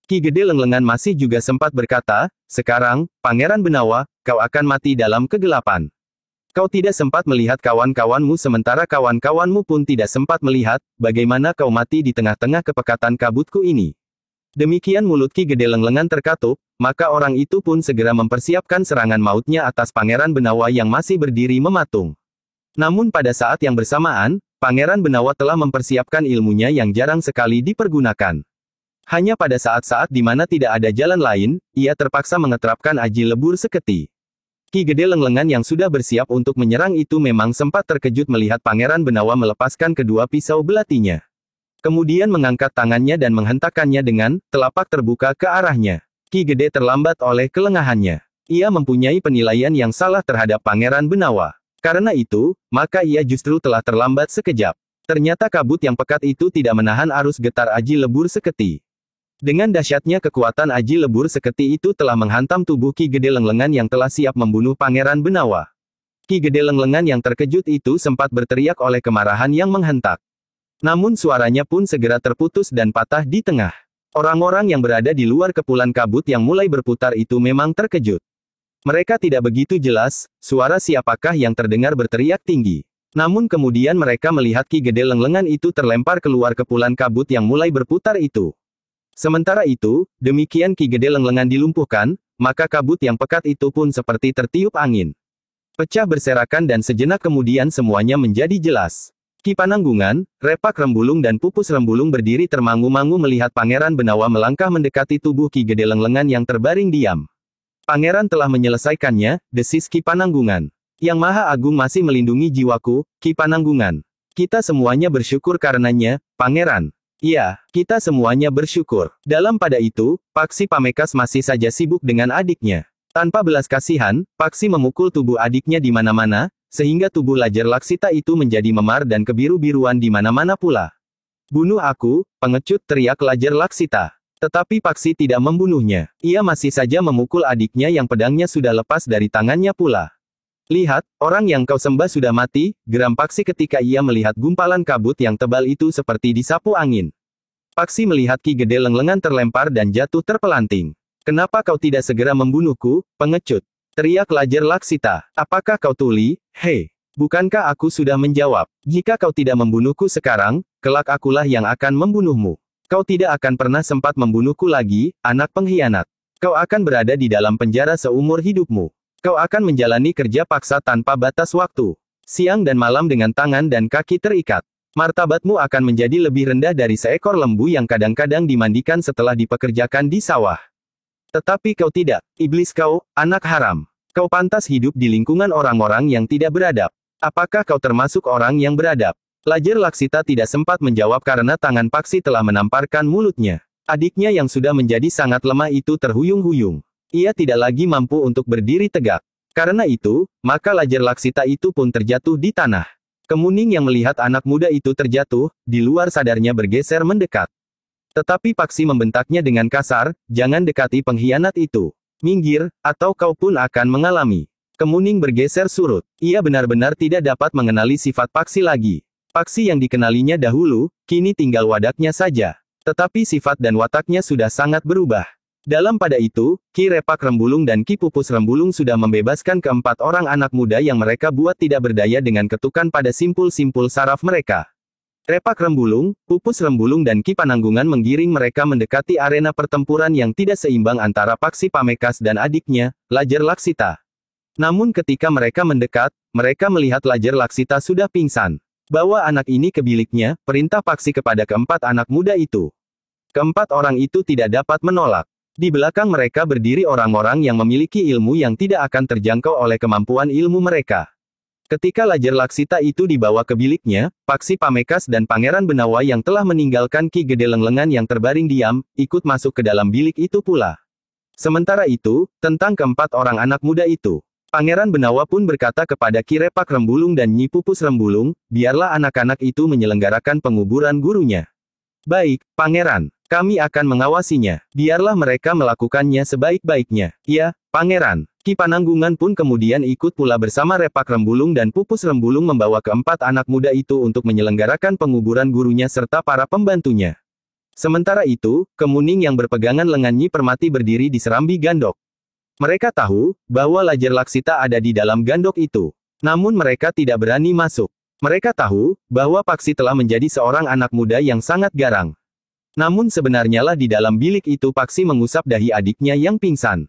Ki Gede Lenglengan masih juga sempat berkata, "Sekarang, Pangeran Benawa, kau akan mati dalam kegelapan. Kau tidak sempat melihat kawan-kawanmu sementara kawan-kawanmu pun tidak sempat melihat, bagaimana kau mati di tengah-tengah kepekatan kabutku ini." Demikian mulut Ki Gede Lenglengan terkatup, maka orang itu pun segera mempersiapkan serangan mautnya atas Pangeran Benawa yang masih berdiri mematung. Namun pada saat yang bersamaan, Pangeran Benawa telah mempersiapkan ilmunya yang jarang sekali dipergunakan. Hanya pada saat-saat di mana tidak ada jalan lain, ia terpaksa mengeterapkan aji lebur seketi. Ki Gede Lenglengan yang sudah bersiap untuk menyerang itu memang sempat terkejut melihat Pangeran Benawa melepaskan kedua pisau belatinya. Kemudian mengangkat tangannya dan menghentakkannya dengan telapak terbuka ke arahnya. Ki Gede terlambat oleh kelengahannya. Ia mempunyai penilaian yang salah terhadap Pangeran Benawa. Karena itu, maka ia justru telah terlambat sekejap. Ternyata kabut yang pekat itu tidak menahan arus getar aji lebur seketi. Dengan dahsyatnya kekuatan aji lebur seketi itu telah menghantam tubuh Ki Gede Lenglengan yang telah siap membunuh Pangeran Benawa. Ki Gede Lenglengan yang terkejut itu sempat berteriak oleh kemarahan yang menghentak. Namun suaranya pun segera terputus dan patah di tengah. Orang-orang yang berada di luar kepulan kabut yang mulai berputar itu memang terkejut. Mereka tidak begitu jelas, suara siapakah yang terdengar berteriak tinggi. Namun kemudian mereka melihat Ki Gede Lenglengan itu terlempar keluar kepulan kabut yang mulai berputar itu. Sementara itu, demikian Ki Gede Lenglengan dilumpuhkan, maka kabut yang pekat itu pun seperti tertiup angin. Pecah berserakan dan sejenak kemudian semuanya menjadi jelas. Ki Pananggungan, Repak Rembulung dan Pupus Rembulung berdiri termangu-mangu melihat Pangeran Benawa melangkah mendekati tubuh Ki Gede Lenglengan yang terbaring diam. Pangeran telah menyelesaikannya, desis Ki Pananggungan. Yang Maha Agung masih melindungi jiwaku, Ki Pananggungan. Kita semuanya bersyukur karenanya, Pangeran. Iya, kita semuanya bersyukur. Dalam pada itu, Paksi Pamekas masih saja sibuk dengan adiknya. Tanpa belas kasihan, Paksi memukul tubuh adiknya di mana-mana, sehingga tubuh Lajar Laksita itu menjadi memar dan kebiru-biruan di mana-mana pula. "Bunuh aku," pengecut teriak Lajar Laksita. Tetapi Paksi tidak membunuhnya. Ia masih saja memukul adiknya yang pedangnya sudah lepas dari tangannya pula. "Lihat, orang yang kau sembah sudah mati," geram Paksi ketika ia melihat gumpalan kabut yang tebal itu seperti disapu angin. Paksi melihat Ki Gede Lenglengan terlempar dan jatuh terpelanting. "Kenapa kau tidak segera membunuhku, pengecut?" teriak Lajar Laksita. "Apakah kau tuli? Hei, bukankah aku sudah menjawab? Jika kau tidak membunuhku sekarang, kelak akulah yang akan membunuhmu. Kau tidak akan pernah sempat membunuhku lagi, anak pengkhianat. Kau akan berada di dalam penjara seumur hidupmu. Kau akan menjalani kerja paksa tanpa batas waktu. Siang dan malam dengan tangan dan kaki terikat. Martabatmu akan menjadi lebih rendah dari seekor lembu yang kadang-kadang dimandikan setelah dipekerjakan di sawah. Tetapi kau tidak, iblis kau, anak haram. Kau pantas hidup di lingkungan orang-orang yang tidak beradab. Apakah kau termasuk orang yang beradab?" Lajar Laksita tidak sempat menjawab karena tangan Paksi telah menamparkan mulutnya. Adiknya yang sudah menjadi sangat lemah itu terhuyung-huyung. Ia tidak lagi mampu untuk berdiri tegak. Karena itu, maka Lajar Laksita itu pun terjatuh di tanah. Kemuning yang melihat anak muda itu terjatuh, di luar sadarnya bergeser mendekat. Tetapi Paksi membentaknya dengan kasar, jangan dekati pengkhianat itu. Minggir, atau kau pun akan mengalami. Kemuning bergeser surut. Ia benar-benar tidak dapat mengenali sifat Paksi lagi. Paksi yang dikenalinya dahulu, kini tinggal wadaknya saja. Tetapi sifat dan wataknya sudah sangat berubah. Dalam pada itu, Ki Repak Rembulung dan Ki Pupus Rembulung sudah membebaskan keempat orang anak muda yang mereka buat tidak berdaya dengan ketukan pada simpul-simpul saraf mereka. Repak Rembulung, Pupus Rembulung dan Ki Pananggungan menggiring mereka mendekati arena pertempuran yang tidak seimbang antara Paksi Pamekas dan adiknya, Lajer Laksita. Namun ketika mereka mendekat, mereka melihat Lajer Laksita sudah pingsan. Bawa anak ini ke biliknya, perintah Paksi kepada keempat anak muda itu. Keempat orang itu tidak dapat menolak. Di belakang mereka berdiri orang-orang yang memiliki ilmu yang tidak akan terjangkau oleh kemampuan ilmu mereka. Ketika Lajer Laksita itu dibawa ke biliknya, Paksi Pamekas dan Pangeran Benawa yang telah meninggalkan Ki Gede Lenglengan yang terbaring diam, ikut masuk ke dalam bilik itu pula. Sementara itu, tentang keempat orang anak muda itu, Pangeran Benawa pun berkata kepada Ki Repak Rembulung dan Nyi Pupus Rembulung, biarlah anak-anak itu menyelenggarakan penguburan gurunya. Baik, Pangeran. Kami akan mengawasinya. Biarlah mereka melakukannya sebaik-baiknya. Ya, Pangeran. Ki Pananggungan pun kemudian ikut pula bersama Repak Rembulung dan Pupus Rembulung membawa keempat anak muda itu untuk menyelenggarakan penguburan gurunya serta para pembantunya. Sementara itu, Kemuning yang berpegangan lengan Nyi Permati berdiri di serambi gandok. Mereka tahu bahwa Lajer Laksita ada di dalam gandok itu. Namun mereka tidak berani masuk. Mereka tahu bahwa Paksi telah menjadi seorang anak muda yang sangat garang. Namun sebenarnya lah di dalam bilik itu Paksi mengusap dahi adiknya yang pingsan.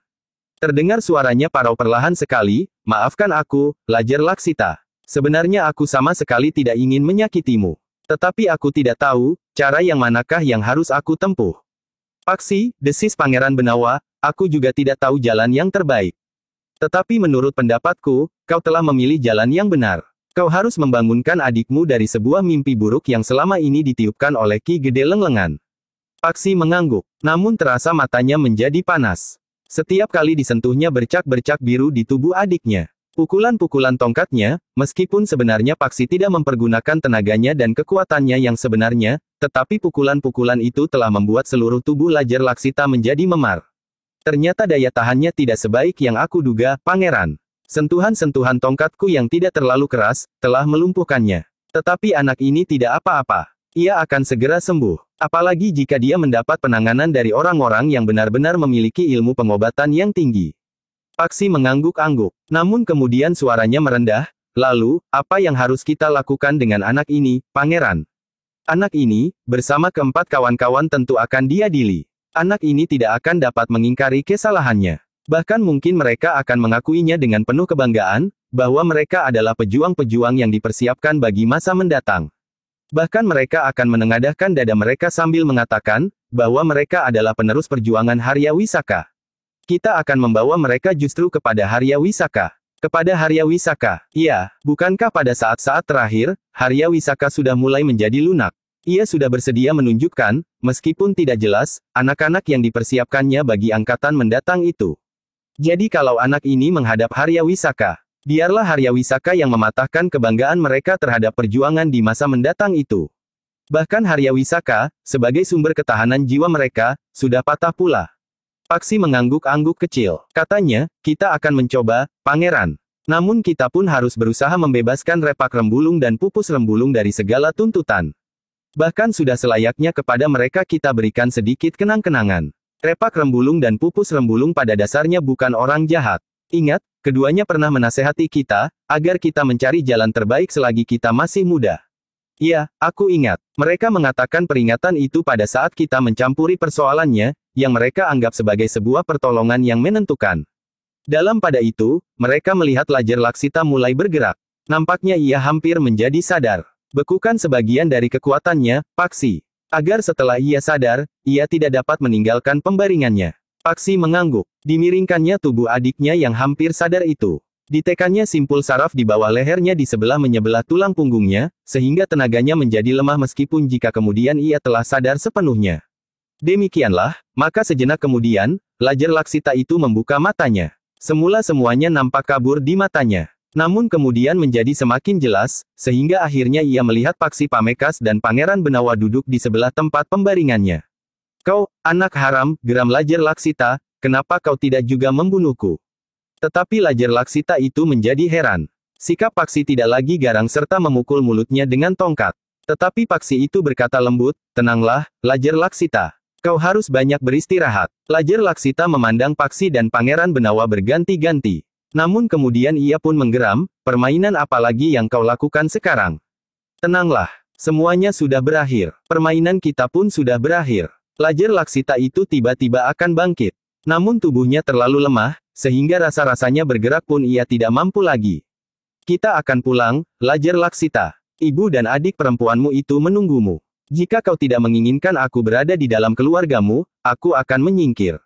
Terdengar suaranya parau perlahan sekali, maafkan aku, Lajer Laksita. Sebenarnya aku sama sekali tidak ingin menyakitimu. Tetapi aku tidak tahu, cara yang manakah yang harus aku tempuh. Paksi, desis Pangeran Benawa, aku juga tidak tahu jalan yang terbaik. Tetapi menurut pendapatku, kau telah memilih jalan yang benar. Kau harus membangunkan adikmu dari sebuah mimpi buruk yang selama ini ditiupkan oleh Ki Gede Lenglengan. Paksi mengangguk, namun terasa matanya menjadi panas. Setiap kali disentuhnya bercak-bercak biru di tubuh adiknya. Pukulan-pukulan tongkatnya, meskipun sebenarnya Paksi tidak mempergunakan tenaganya dan kekuatannya yang sebenarnya, tetapi pukulan-pukulan itu telah membuat seluruh tubuh Lajer Laksita menjadi memar. Ternyata daya tahannya tidak sebaik yang aku duga, Pangeran. Sentuhan-sentuhan tongkatku yang tidak terlalu keras, telah melumpuhkannya. Tetapi anak ini tidak apa-apa. Ia akan segera sembuh. Apalagi jika dia mendapat penanganan dari orang-orang yang benar-benar memiliki ilmu pengobatan yang tinggi. Paksi mengangguk-angguk. Namun kemudian suaranya merendah, lalu, apa yang harus kita lakukan dengan anak ini, Pangeran? Anak ini, bersama keempat kawan-kawan tentu akan diadili. Anak ini tidak akan dapat mengingkari kesalahannya. Bahkan mungkin mereka akan mengakuinya dengan penuh kebanggaan, bahwa mereka adalah pejuang-pejuang yang dipersiapkan bagi masa mendatang. Bahkan mereka akan menengadahkan dada mereka sambil mengatakan, bahwa mereka adalah penerus perjuangan Harya Wisaka. Kita akan membawa mereka justru kepada Harya Wisaka. Kepada Harya Wisaka. Iya, bukankah pada saat-saat terakhir, Harya Wisaka sudah mulai menjadi lunak? Ia sudah bersedia menunjukkan, meskipun tidak jelas, anak-anak yang dipersiapkannya bagi angkatan mendatang itu. Jadi kalau anak ini menghadap Harya Wisaka, biarlah Harya Wisaka yang mematahkan kebanggaan mereka terhadap perjuangan di masa mendatang itu. Bahkan Harya Wisaka, sebagai sumber ketahanan jiwa mereka, sudah patah pula. Paksi mengangguk-angguk kecil. Katanya, kita akan mencoba, Pangeran. Namun kita pun harus berusaha membebaskan Repak Rembulung dan Pupus Rembulung dari segala tuntutan. Bahkan sudah selayaknya kepada mereka kita berikan sedikit kenang-kenangan. Repak Rembulung dan Pupus Rembulung pada dasarnya bukan orang jahat. Ingat, keduanya pernah menasehati kita, agar kita mencari jalan terbaik selagi kita masih muda. Iya, aku ingat. Mereka mengatakan peringatan itu pada saat kita mencampuri persoalannya, yang mereka anggap sebagai sebuah pertolongan yang menentukan. Dalam pada itu, mereka melihat Lajer Laksita mulai bergerak. Nampaknya ia hampir menjadi sadar. Bekukan sebagian dari kekuatannya, Paksi. Agar setelah ia sadar, ia tidak dapat meninggalkan pembaringannya. Paksi mengangguk. Dimiringkannya tubuh adiknya yang hampir sadar itu. Ditekannya simpul saraf di bawah lehernya di menyebelah tulang punggungnya, sehingga tenaganya menjadi lemah meskipun jika kemudian ia telah sadar sepenuhnya. Demikianlah, maka sejenak kemudian, Lajer Laksita itu membuka matanya. Semula semuanya nampak kabur di matanya. Namun kemudian menjadi semakin jelas, sehingga akhirnya ia melihat Paksi Pamekas dan Pangeran Benawa duduk di sebelah tempat pembaringannya. Kau, anak haram, geram Lajer Laksita, kenapa kau tidak juga membunuhku? Tetapi Lajer Laksita itu menjadi heran. Sikap Paksi tidak lagi garang serta memukul mulutnya dengan tongkat. Tetapi Paksi itu berkata lembut, tenanglah, Lajer Laksita. Kau harus banyak beristirahat. Lajer Laksita memandang Paksi dan Pangeran Benawa berganti-ganti. Namun kemudian ia pun menggeram, permainan apa lagi yang kau lakukan sekarang? Tenanglah, semuanya sudah berakhir. Permainan kita pun sudah berakhir. Lajer Laksita itu tiba-tiba akan bangkit. Namun tubuhnya terlalu lemah, sehingga rasa-rasanya bergerak pun ia tidak mampu lagi. Kita akan pulang, Lajer Laksita. Ibu dan adik perempuanmu itu menunggumu. Jika kau tidak menginginkan aku berada di dalam keluargamu, aku akan menyingkir.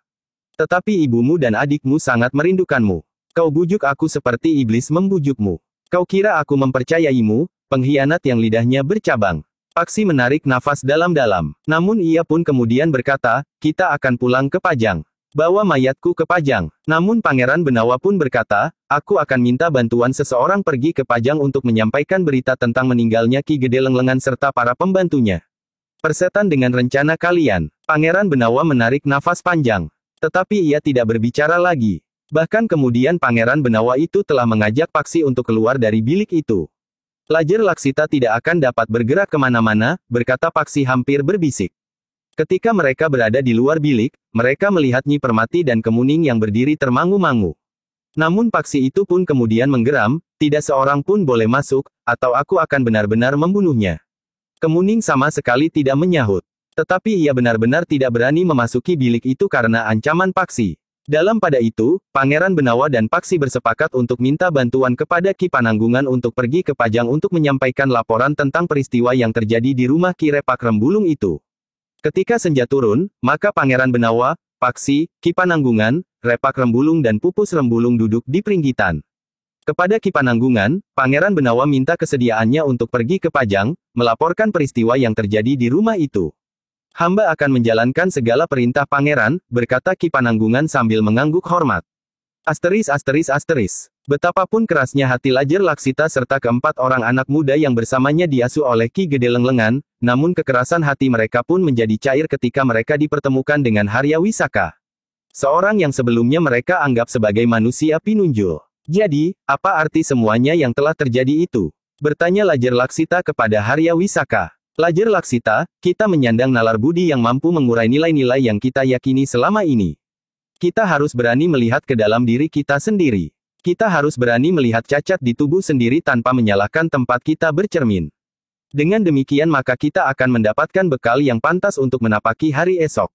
Tetapi ibumu dan adikmu sangat merindukanmu. Kau bujuk aku seperti iblis membujukmu. Kau kira aku mempercayaimu, pengkhianat yang lidahnya bercabang. Paksi menarik nafas dalam-dalam. Namun ia pun kemudian berkata, kita akan pulang ke Pajang. Bawa mayatku ke Pajang. Namun Pangeran Benawa pun berkata, aku akan minta bantuan seseorang pergi ke Pajang untuk menyampaikan berita tentang meninggalnya Ki Gede Lenglengan serta para pembantunya. Persetan dengan rencana kalian. Pangeran Benawa menarik nafas panjang. Tetapi ia tidak berbicara lagi. Bahkan kemudian Pangeran Benawa itu telah mengajak Paksi untuk keluar dari bilik itu. Lajer Laksita tidak akan dapat bergerak kemana-mana, berkata Paksi hampir berbisik. Ketika mereka berada di luar bilik, mereka melihat Nyi Permati dan Kemuning yang berdiri termangu-mangu. Namun Paksi itu pun kemudian menggeram, tidak seorang pun boleh masuk, atau aku akan benar-benar membunuhnya. Kemuning sama sekali tidak menyahut. Tetapi ia benar-benar tidak berani memasuki bilik itu karena ancaman Paksi. Dalam pada itu, Pangeran Benawa dan Paksi bersepakat untuk minta bantuan kepada Ki Pananggungan untuk pergi ke Pajang untuk menyampaikan laporan tentang peristiwa yang terjadi di rumah Ki Repak Rembulung itu. Ketika senja turun, maka Pangeran Benawa, Paksi, Ki Pananggungan, Repak Rembulung dan Pupus Rembulung duduk di peringgitan. Kepada Ki Pananggungan, Pangeran Benawa minta kesediaannya untuk pergi ke Pajang, melaporkan peristiwa yang terjadi di rumah itu. Hamba akan menjalankan segala perintah Pangeran, berkata Ki Pananggungan sambil mengangguk hormat. Asteris. Betapapun kerasnya hati Lajer Laksita serta keempat orang anak muda yang bersamanya diasuh oleh Ki Gede Lenglengan, namun kekerasan hati mereka pun menjadi cair ketika mereka dipertemukan dengan Harya Wisaka. Seorang yang sebelumnya mereka anggap sebagai manusia pinunjul. Jadi, apa arti semuanya yang telah terjadi itu? Bertanya Lajer Laksita kepada Harya Wisaka. Lajer Laksita, kita menyandang nalar budi yang mampu mengurai nilai-nilai yang kita yakini selama ini. Kita harus berani melihat ke dalam diri kita sendiri. Kita harus berani melihat cacat di tubuh sendiri tanpa menyalahkan tempat kita bercermin. Dengan demikian maka kita akan mendapatkan bekal yang pantas untuk menapaki hari esok.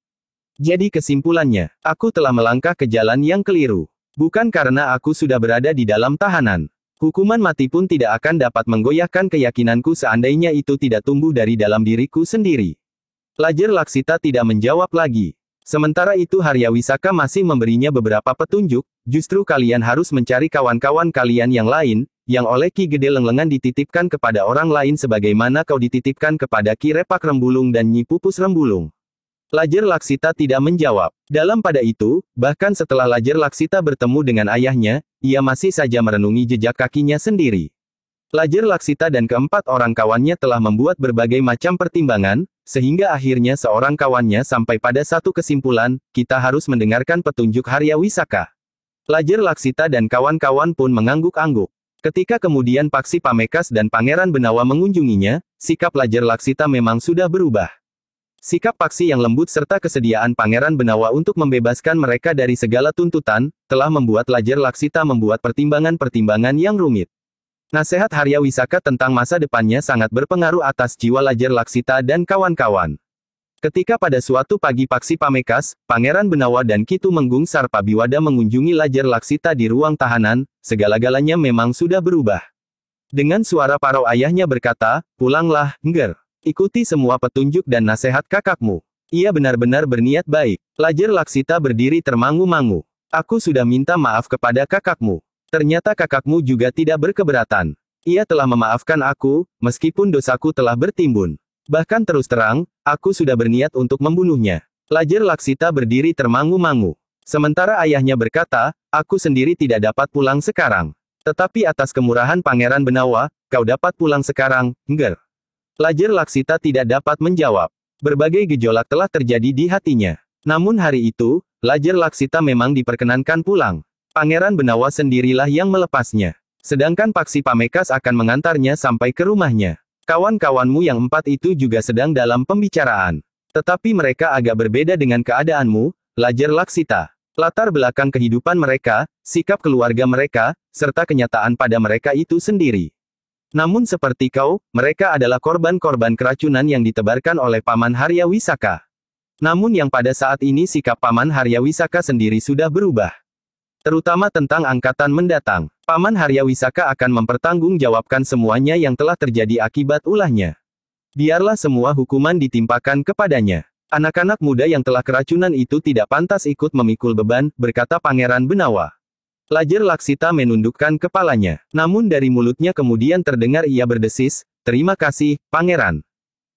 Jadi kesimpulannya, aku telah melangkah ke jalan yang keliru. Bukan karena aku sudah berada di dalam tahanan. Hukuman mati pun tidak akan dapat menggoyahkan keyakinanku seandainya itu tidak tumbuh dari dalam diriku sendiri. Lajer Laksita tidak menjawab lagi. Sementara itu Harya Wisaka masih memberinya beberapa petunjuk, justru kalian harus mencari kawan-kawan kalian yang lain, yang oleh Ki Gede Lenglengan dititipkan kepada orang lain sebagaimana kau dititipkan kepada Ki Repak Rembulung dan Nyi Pupus Rembulung. Lajer Laksita tidak menjawab. Dalam pada itu, bahkan setelah Lajer Laksita bertemu dengan ayahnya, ia masih saja merenungi jejak kakinya sendiri. Lajer Laksita dan keempat orang kawannya telah membuat berbagai macam pertimbangan, sehingga akhirnya seorang kawannya sampai pada satu kesimpulan, kita harus mendengarkan petunjuk Harya Wisaka. Lajer Laksita dan kawan-kawan pun mengangguk-angguk. Ketika kemudian Paksi Pamekas dan Pangeran Benawa mengunjunginya, sikap Lajer Laksita memang sudah berubah. Sikap Paksi yang lembut serta kesediaan Pangeran Benawa untuk membebaskan mereka dari segala tuntutan, telah membuat Lajer Laksita membuat pertimbangan-pertimbangan yang rumit. Nasihat Harya Wisaka tentang masa depannya sangat berpengaruh atas jiwa Lajer Laksita dan kawan-kawan. Ketika pada suatu pagi Paksi Pamekas, Pangeran Benawa dan Ki Tumenggung Sarpabiwada mengunjungi Lajer Laksita di ruang tahanan, segala-galanya memang sudah berubah. Dengan suara parau ayahnya berkata, pulanglah, Ngger. Ikuti semua petunjuk dan nasihat kakakmu. Ia benar-benar berniat baik. Lajer Laksita berdiri termangu-mangu. Aku sudah minta maaf kepada kakakmu. Ternyata kakakmu juga tidak berkeberatan. Ia telah memaafkan aku, meskipun dosaku telah bertimbun. Bahkan terus terang, aku sudah berniat untuk membunuhnya. Lajer Laksita berdiri termangu-mangu. Sementara ayahnya berkata, aku sendiri tidak dapat pulang sekarang. Tetapi atas kemurahan Pangeran Benawa, kau dapat pulang sekarang, Ngger. Lajer Laksita tidak dapat menjawab. Berbagai gejolak telah terjadi di hatinya. Namun hari itu, Lajer Laksita memang diperkenankan pulang. Pangeran Benawa sendirilah yang melepasnya. Sedangkan Paksi Pamekas akan mengantarnya sampai ke rumahnya. Kawan-kawanmu yang 4 itu juga sedang dalam pembicaraan. Tetapi mereka agak berbeda dengan keadaanmu, Lajer Laksita. Latar belakang kehidupan mereka, sikap keluarga mereka, serta kenyataan pada mereka itu sendiri. Namun seperti kau, mereka adalah korban-korban keracunan yang ditebarkan oleh Paman Harya Wisaka. Namun yang pada saat ini sikap Paman Harya Wisaka sendiri sudah berubah. Terutama tentang angkatan mendatang. Paman Harya Wisaka akan mempertanggungjawabkan semuanya yang telah terjadi akibat ulahnya. Biarlah semua hukuman ditimpakan kepadanya. Anak-anak muda yang telah keracunan itu tidak pantas ikut memikul beban, berkata Pangeran Benawa. Lajer Laksita menundukkan kepalanya. Namun dari mulutnya kemudian terdengar ia berdesis, "Terima kasih, Pangeran."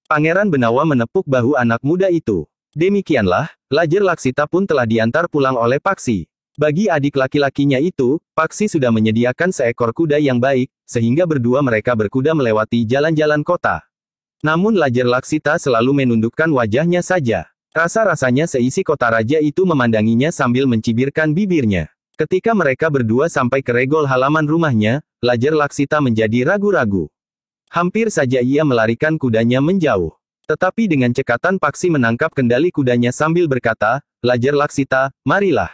Pangeran Benawa menepuk bahu anak muda itu. Demikianlah, Lajer Laksita pun telah diantar pulang oleh Paksi. Bagi adik laki-lakinya itu, Paksi sudah menyediakan seekor kuda yang baik, sehingga berdua mereka berkuda melewati jalan-jalan kota. Namun Lajer Laksita selalu menundukkan wajahnya saja. Rasa-rasanya seisi kota raja itu memandanginya sambil mencibirkan bibirnya. Ketika mereka berdua sampai ke regol halaman rumahnya, Lajer Laksita menjadi ragu-ragu. Hampir saja ia melarikan kudanya menjauh. Tetapi dengan cekatan Paksi menangkap kendali kudanya sambil berkata, "Lajer Laksita, marilah.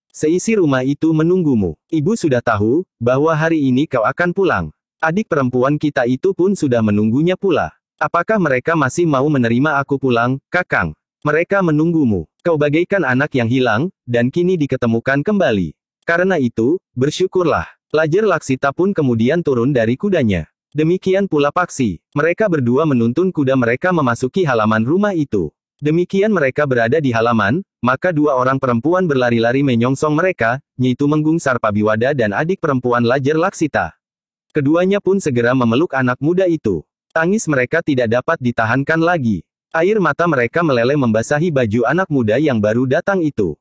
Seisi rumah itu menunggumu. Ibu sudah tahu, bahwa hari ini kau akan pulang. Adik perempuan kita itu pun sudah menunggunya pula. Apakah mereka masih mau menerima aku pulang, Kakang? Mereka menunggumu. Kau bagaikan anak yang hilang, dan kini diketemukan kembali. Karena itu, bersyukurlah." Lajer Laksita pun kemudian turun dari kudanya. Demikian pula Paksi. Mereka berdua menuntun kuda mereka memasuki halaman rumah itu. Demikian mereka berada di halaman, maka dua orang perempuan berlari-lari menyongsong mereka, yaitu Menggung Sarpabiwada dan adik perempuan Lajer Laksita. Keduanya pun segera memeluk anak muda itu. Tangis mereka tidak dapat ditahankan lagi. Air mata mereka meleleh membasahi baju anak muda yang baru datang itu.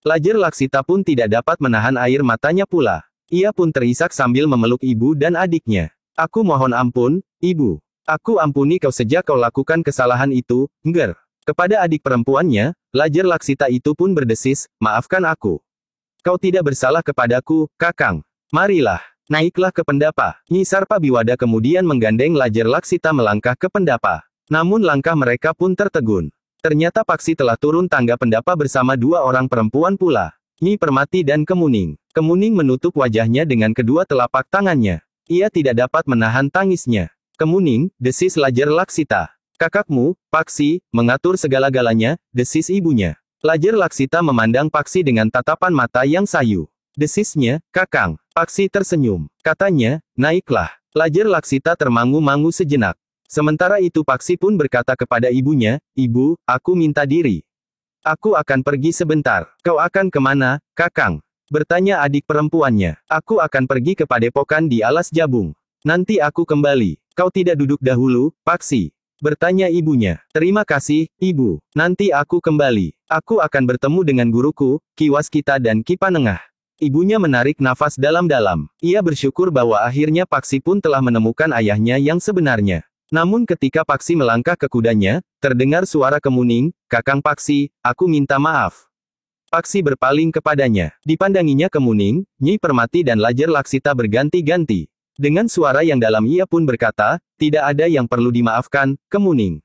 Lajer Laksita pun tidak dapat menahan air matanya pula. Ia pun terisak sambil memeluk ibu dan adiknya. "Aku mohon ampun, Ibu. Aku ampuni kau sejak kau lakukan kesalahan itu, Ngger." Kepada adik perempuannya, Lajer Laksita itu pun berdesis, "Maafkan aku. Kau tidak bersalah kepadaku, Kakang. Marilah. Naiklah ke pendapa." Nyi Sarpabiwada kemudian menggandeng Lajer Laksita melangkah ke pendapa. Namun langkah mereka pun tertegun. Ternyata Paksi telah turun tangga pendapa bersama dua orang perempuan pula. Nyi Permati dan Kemuning. Kemuning menutup wajahnya dengan kedua telapak tangannya. Ia tidak dapat menahan tangisnya. "Kemuning," desis Lajer Laksita. "Kakakmu, Paksi, mengatur segala-galanya," desis ibunya. Lajer Laksita memandang Paksi dengan tatapan mata yang sayu. Desisnya, "Kakang." Paksi tersenyum. Katanya, "Naiklah." Lajer Laksita termangu-mangu sejenak. Sementara itu Paksi pun berkata kepada ibunya, "Ibu, aku minta diri. Aku akan pergi sebentar." "Kau akan kemana, Kakang?" bertanya adik perempuannya. "Aku akan pergi ke padepokan di Alas Jabung. Nanti aku kembali." "Kau tidak duduk dahulu, Paksi?" bertanya ibunya. "Terima kasih, Ibu. Nanti aku kembali. Aku akan bertemu dengan guruku, Ki Waskita dan Ki Panengah." Ibunya menarik nafas dalam-dalam. Ia bersyukur bahwa akhirnya Paksi pun telah menemukan ayahnya yang sebenarnya. Namun ketika Paksi melangkah ke kudanya, terdengar suara Kemuning, "Kakang Paksi, aku minta maaf." Paksi berpaling kepadanya. Dipandanginya Kemuning, Nyi Permati dan Lajer Laksita berganti-ganti. Dengan suara yang dalam ia pun berkata, "Tidak ada yang perlu dimaafkan, Kemuning.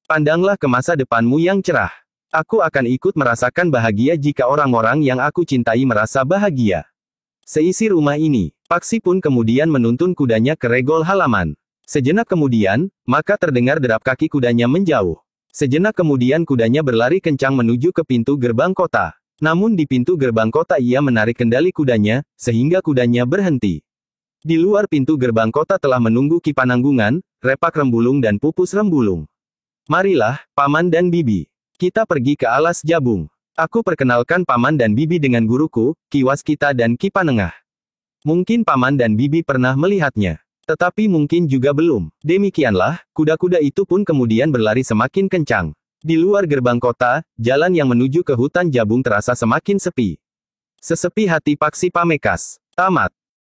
Pandanglah ke masa depanmu yang cerah. Aku akan ikut merasakan bahagia jika orang-orang yang aku cintai merasa bahagia." Seisi rumah ini, Paksi pun kemudian menuntun kudanya ke regol halaman. Sejenak kemudian, maka terdengar derap kaki kudanya menjauh. Sejenak kemudian kudanya berlari kencang menuju ke pintu gerbang kota. Namun di pintu gerbang kota ia menarik kendali kudanya, sehingga kudanya berhenti. Di luar pintu gerbang kota telah menunggu Ki Pananggungan, Repak Rembulung dan Pupus Rembulung. "Marilah, Paman dan Bibi. Kita pergi ke Alas Jabung. Aku perkenalkan Paman dan Bibi dengan guruku, Ki Waskita dan Ki Panengah. Mungkin Paman dan Bibi pernah melihatnya. Tetapi mungkin juga belum." Demikianlah, kuda-kuda itu pun kemudian berlari semakin kencang. Di luar gerbang kota, jalan yang menuju ke hutan Jabung terasa semakin sepi. Sesepi hati Paksi Pamekas. Tamat.